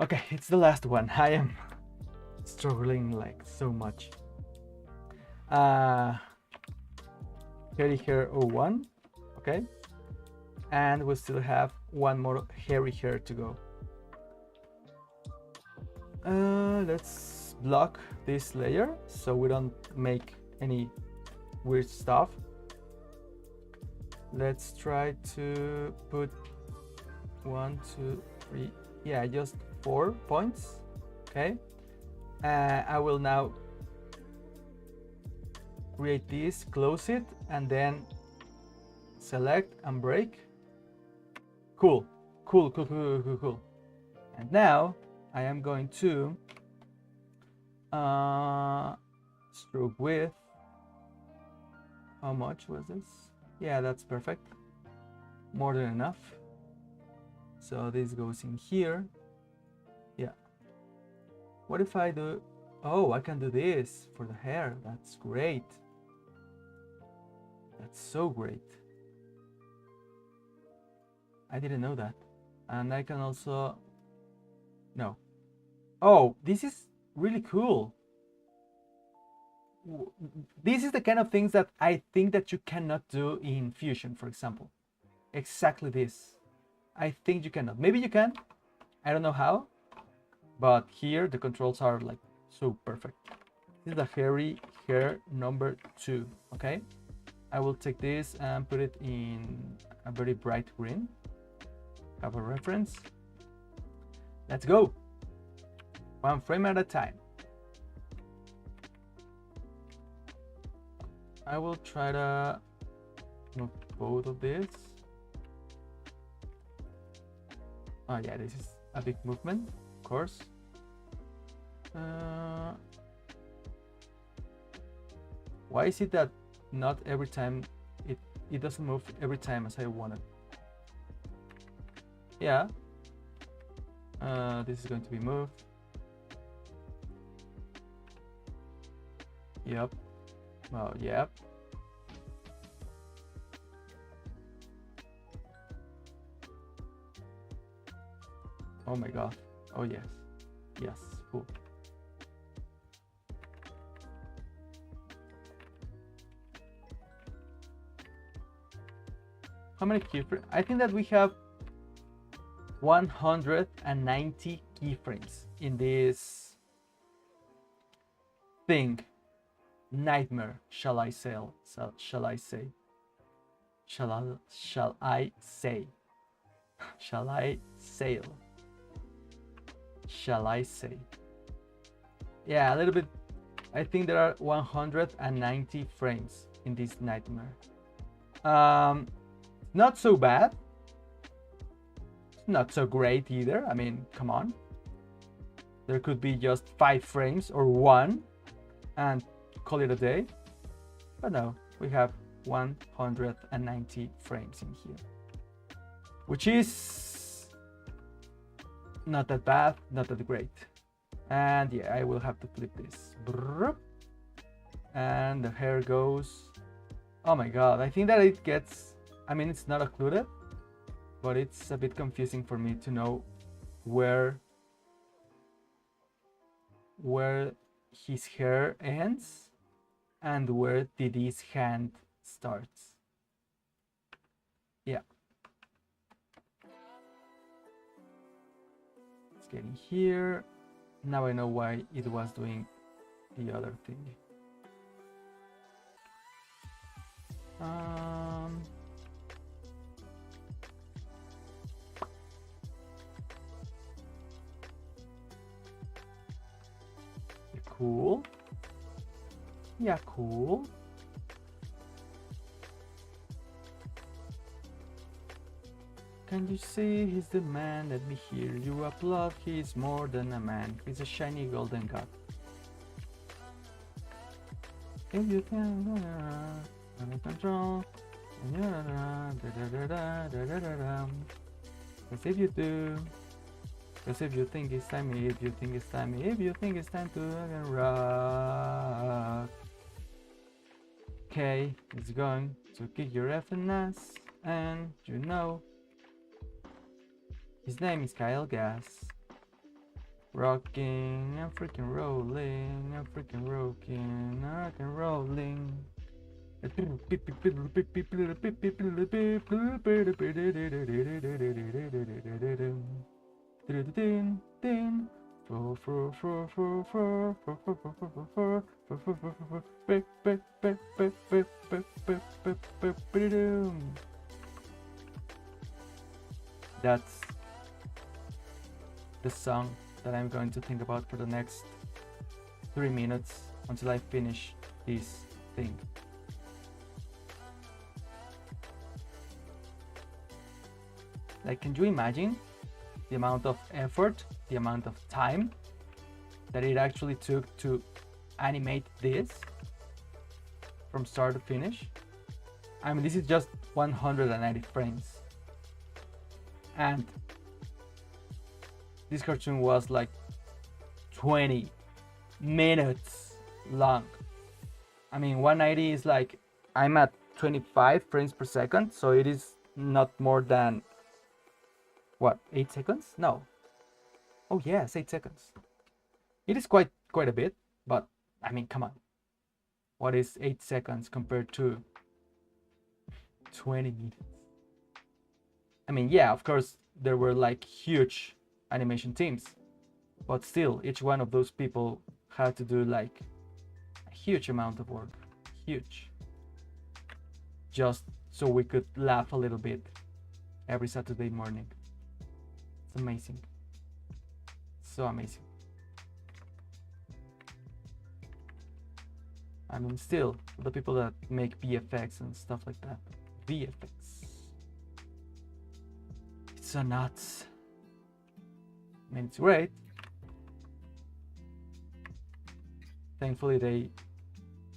Okay, it's the last one. I am struggling like so much. Hairy hair 01, okay, and we still have one more hairy hair to go. Let's block this layer so we don't make any weird stuff. Let's try to put 1, 2, 3, yeah, just 4 points. Okay, I will now create this, close it, and then select and break. Cool. And now I am going to stroke width. How much was this? Yeah, that's perfect. More than enough. So this goes in here. Yeah. What if I do? Oh, I can do this for the hair. That's great. That's so great. I didn't know that. And I can also, no. Oh, this is really cool. This is the kind of things that I think that you cannot do in Fusion, for example. Exactly this. I think you cannot. Maybe you can. I don't know how. But here the controls are like so perfect. This is the hairy hair number 2. Okay. I will take this and put it in a very bright green. Have a reference. Let's go. One frame at a time. I will try to move both of these. Oh yeah, this is a big movement, of course. Why is it that not every time it doesn't move every time as I want it? Yeah. This is going to be moved. Yep. Well, yep. Oh my god. Oh yes. Yes. Cool. How many keyframes? I think that we have 190 keyframes in this thing. Nightmare, shall I say? Shall I say? Shall I say? Shall I sail? Shall I say? Yeah, a little bit. I think there are 190 frames in this nightmare. Not so bad. Not so great either. I mean, come on. There could be just 5 frames or 1 and call it a day. But no, we have 190 frames in here, which is not that bad, not that great. And yeah, I will have to flip this. And the hair goes. Oh my god, I think that it gets, I mean, it's not occluded, but it's a bit confusing for me to know where his hair ends and where Didi's hand starts. Yeah. It's getting here. Now I know why it was doing the other thing. Cool. Yeah, cool. Can you see he's the man? Let me hear you applaud. He's more than a man. He's a shiny golden god. If you can under control. Cause if you do. Cause if you think it's time, if you think it's time, if you think it's time to rock. Okay, it's going to kick your effing ass, and you know his name is Kyle Gas. Rocking and freaking rolling and freaking rocking, rock and rolling. That's the song that I'm going to think about for the next 3 minutes until I finish this thing. Like, can you imagine the amount of effort, the amount of time that it actually took to animate this from start to finish? I mean, this is just 190 frames. And this cartoon was like 20 minutes long. I mean, 190 is like, I'm at 25 frames per second, so it is not more than what, 8 seconds? No. Oh yes, 8 seconds. It is quite a bit, but I mean, come on. What is 8 seconds compared to 20 minutes? I mean, yeah, of course, there were like huge animation teams, but still, each one of those people had to do like a huge amount of work. Huge. Just so we could laugh a little bit every Saturday morning. It's amazing. So amazing. I mean, still, the people that make VFX and stuff like that. VFX. It's so nuts. I mean, it's great. Thankfully, they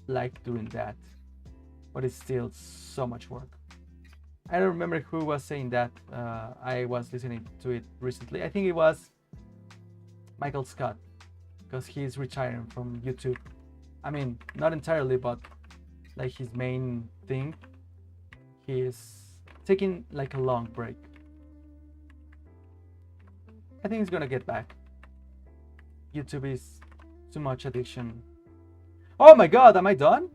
like doing that, but it's still so much work. I don't remember who was saying that. I was listening to it recently. I think it was Michael Scott, because he's retiring from YouTube. I mean, not entirely, but like his main thing. He is taking like a long break. I think he's gonna get back. YouTube is too much addiction. Oh my god, am I done?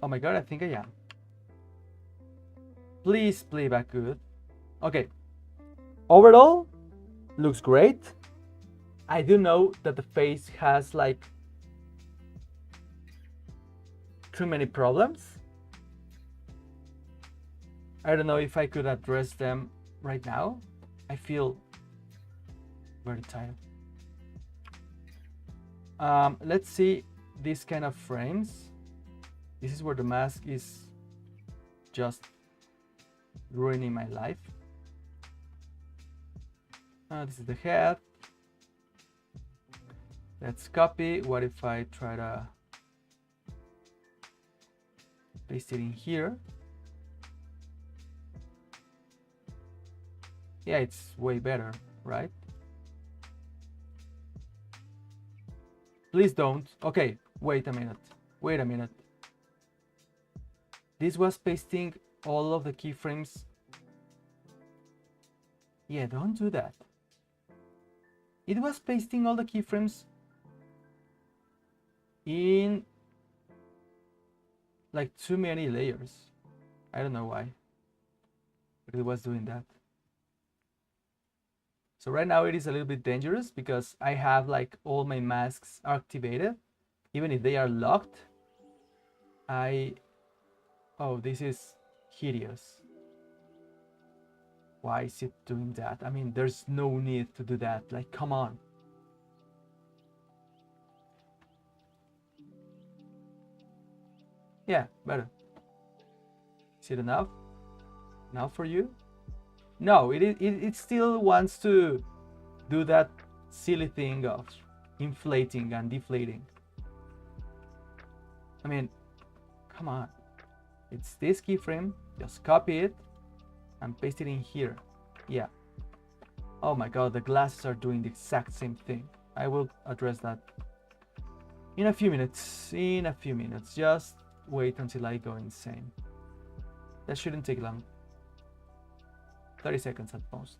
Oh my god, I think I am. Please play back good. Okay. Overall, looks great. I do know that the face has like too many problems. I don't know if I could address them right now. I feel very tired. Let's see these kind of frames. This is where the mask is just ruining my life. This is the head. Let's copy. What if I try to paste it in here? Yeah, it's way better, right? Please don't. Okay, wait a minute. Wait a minute. This was pasting all of the keyframes. Yeah, don't do that. It was pasting all the keyframes in like too many layers. I don't know why, but it was doing that. So right now it is a little bit dangerous because I have like all my masks activated, even if they are locked. Oh, this is hideous. Why is it doing that? I mean, there's no need to do that. Like, come on. Yeah, better. Is it enough? Enough for you? No, it still wants to do that silly thing of inflating and deflating. I mean, come on. It's this keyframe, just copy it and paste it in here. Yeah. Oh my god, the glasses are doing the exact same thing. I will address that in a few minutes. In a few minutes. Just wait until I go insane. That shouldn't take long. 30 seconds at most.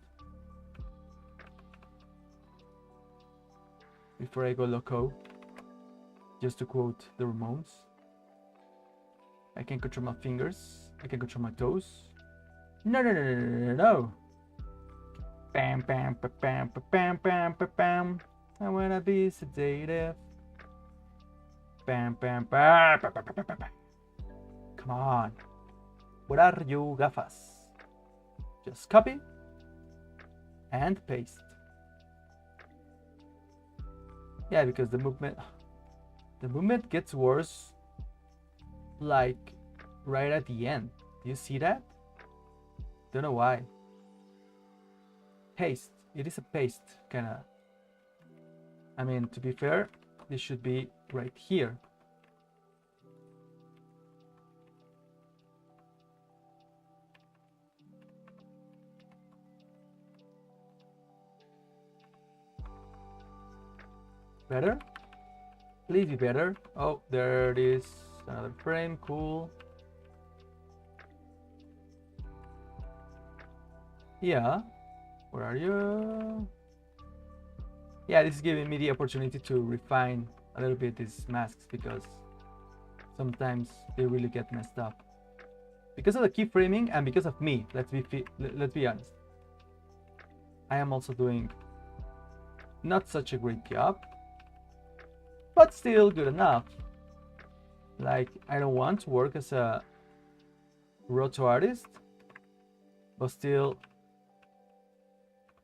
Before I go loco, just to quote the Ramones, I can control my fingers, I can control my toes. No, no, no, no, no, no, no. Bam, bam, ba, bam, ba, bam, bam, ba, bam. I wanna be sedated. Bam, bam, ba, ba, ba, ba, ba, ba, ba. Come on. What are you, gafas? Just copy and paste. Yeah, because the movement gets worse like right at the end. Do you see that? Don't know why. Paste. It is a paste kinda. I mean, to be fair, this should be right here. Better? Please be better. Oh, there it is. Another frame. Cool. Yeah, where are you? Yeah, this is giving me the opportunity to refine a little bit these masks because sometimes they really get messed up. Because of the keyframing and because of me, let's be honest. I am also doing not such a great job, but still good enough. Like, I don't want to work as a roto artist, but still.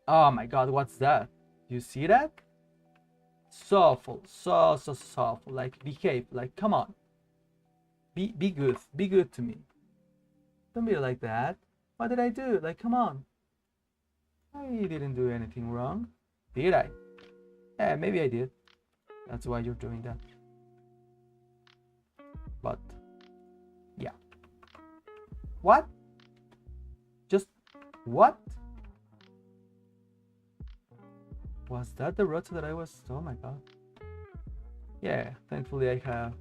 Oh my god, what's that? You see that? So awful, so awful. Like, behave, like, come on. Be good to me. Don't be like that. What did I do? Like, come on. I didn't do anything wrong. Did I? Yeah, maybe I did. That's why you're doing that. But, yeah. What? Just, what? Was that the route that I was? Oh my god. Yeah, thankfully I have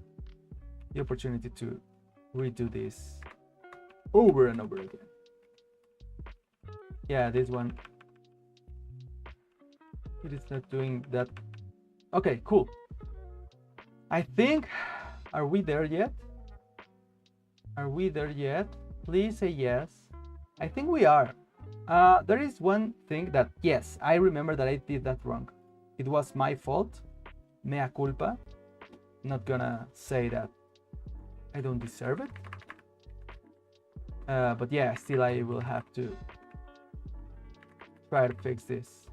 the opportunity to redo this over and over again. Yeah, this one, it is not doing that. Okay, cool. I think, are we there yet? Are we there yet? Please say yes. I think we are. There is one thing that, yes, I remember that I did that wrong. It was my fault. Mea culpa. Not gonna say that I don't deserve it. But yeah, still I will have to try to fix this.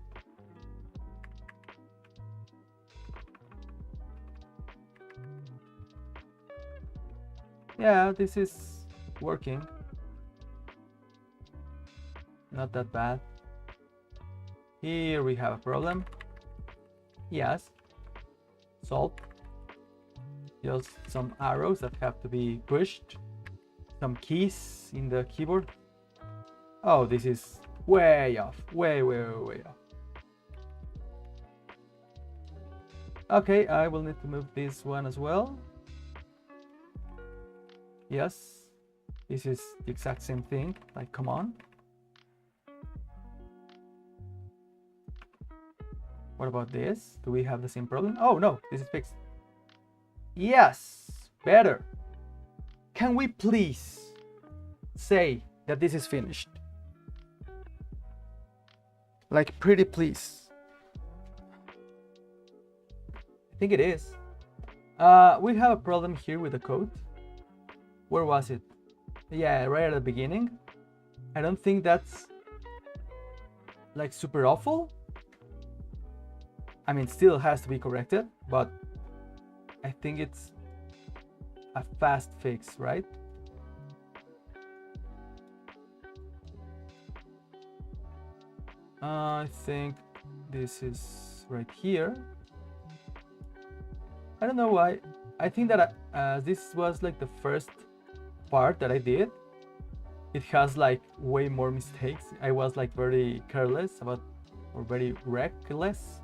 Yeah, this is working. Not that bad. Here we have a problem. Yes. Solved. Just some arrows that have to be pushed. Some keys in the keyboard. Oh, this is way off. Way off. Okay, I will need to move this one as well. Yes. This is the exact same thing. Like, come on. What about this? Do we have the same problem? Oh, no, this is fixed. Yes, better. Can we please say that this is finished? Like, pretty please. I think it is. We have a problem here with the code. Where was it? Yeah, right at the beginning. I don't think that's like super awful. I mean, still has to be corrected, but I think it's a fast fix, right? I think this is right here. I don't know why. I think that this was like the first part that I did. It has like way more mistakes. I was like very careless about, or very reckless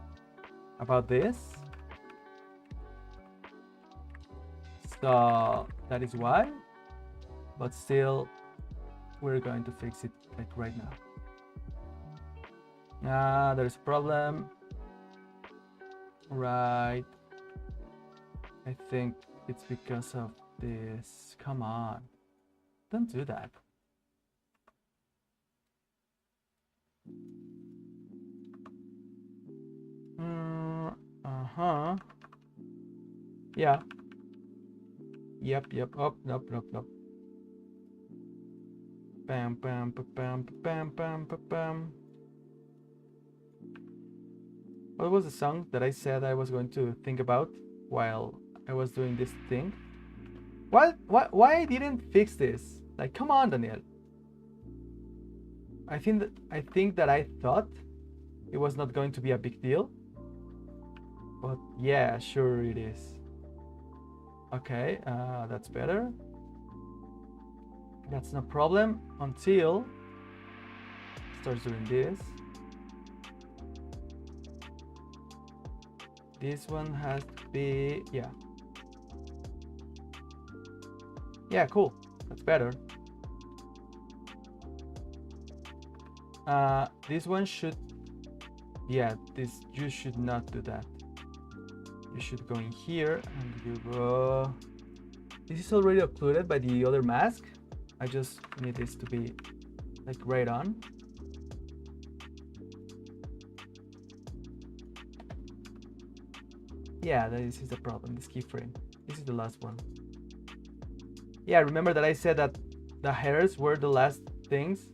about this. So that is why. But still, we're going to fix it like right now. There's a problem. Right. I think it's because of this. Come on. Don't do that. Uh-huh. Yeah. Yep. Oh, nope. Bam, bam, bam, bam, bam, bam. What was the song that I said I was going to think about while I was doing this thing? What? Why I didn't fix this? Like, come on, Daniel. I think that I thought it was not going to be a big deal. But yeah, sure it is. Okay, that's better. That's no problem until it starts doing this. This one has to be, yeah. Yeah, cool. That's better. This one should, yeah, this, you should not do that. You should go in here and you go, this is already occluded by the other mask. I just need this to be like right on. Yeah, this is the problem, this keyframe. This is the last one. Yeah, remember that I said that the hairs were the last things?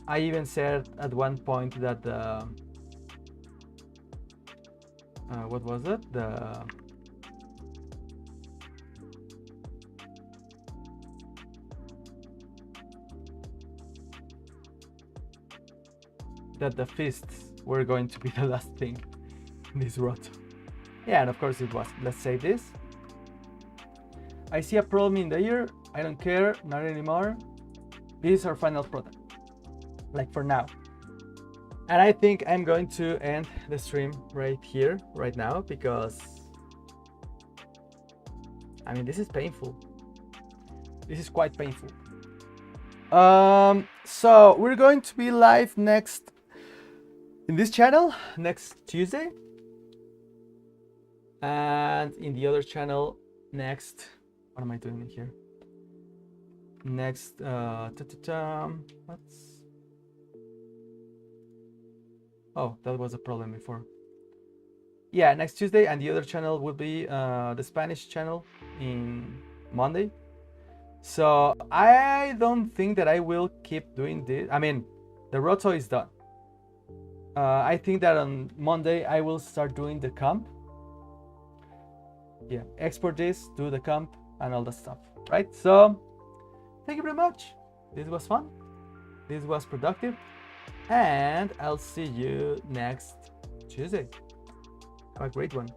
I even said at one point that the, what was it? That the fists were going to be the last thing in this roto. Yeah, and of course it was. Let's save this. I see a problem in the ear. I don't care, not anymore. This is our final product, like for now. And I think I'm going to end the stream right here, right now, because I mean, this is painful. This is quite painful. So we're going to be live next in this channel next Tuesday, and in the other channel next, what am I doing here? Next, what's, oh, that was a problem before. Yeah, next Tuesday, and the other channel will be the Spanish channel in Monday. So I don't think that I will keep doing this. I mean, the roto is done. I think that on Monday I will start doing the comp. Yeah, export this, do the comp, and all that stuff, right? So thank you very much. This was fun. This was productive. And I'll see you next Tuesday. Have a great one.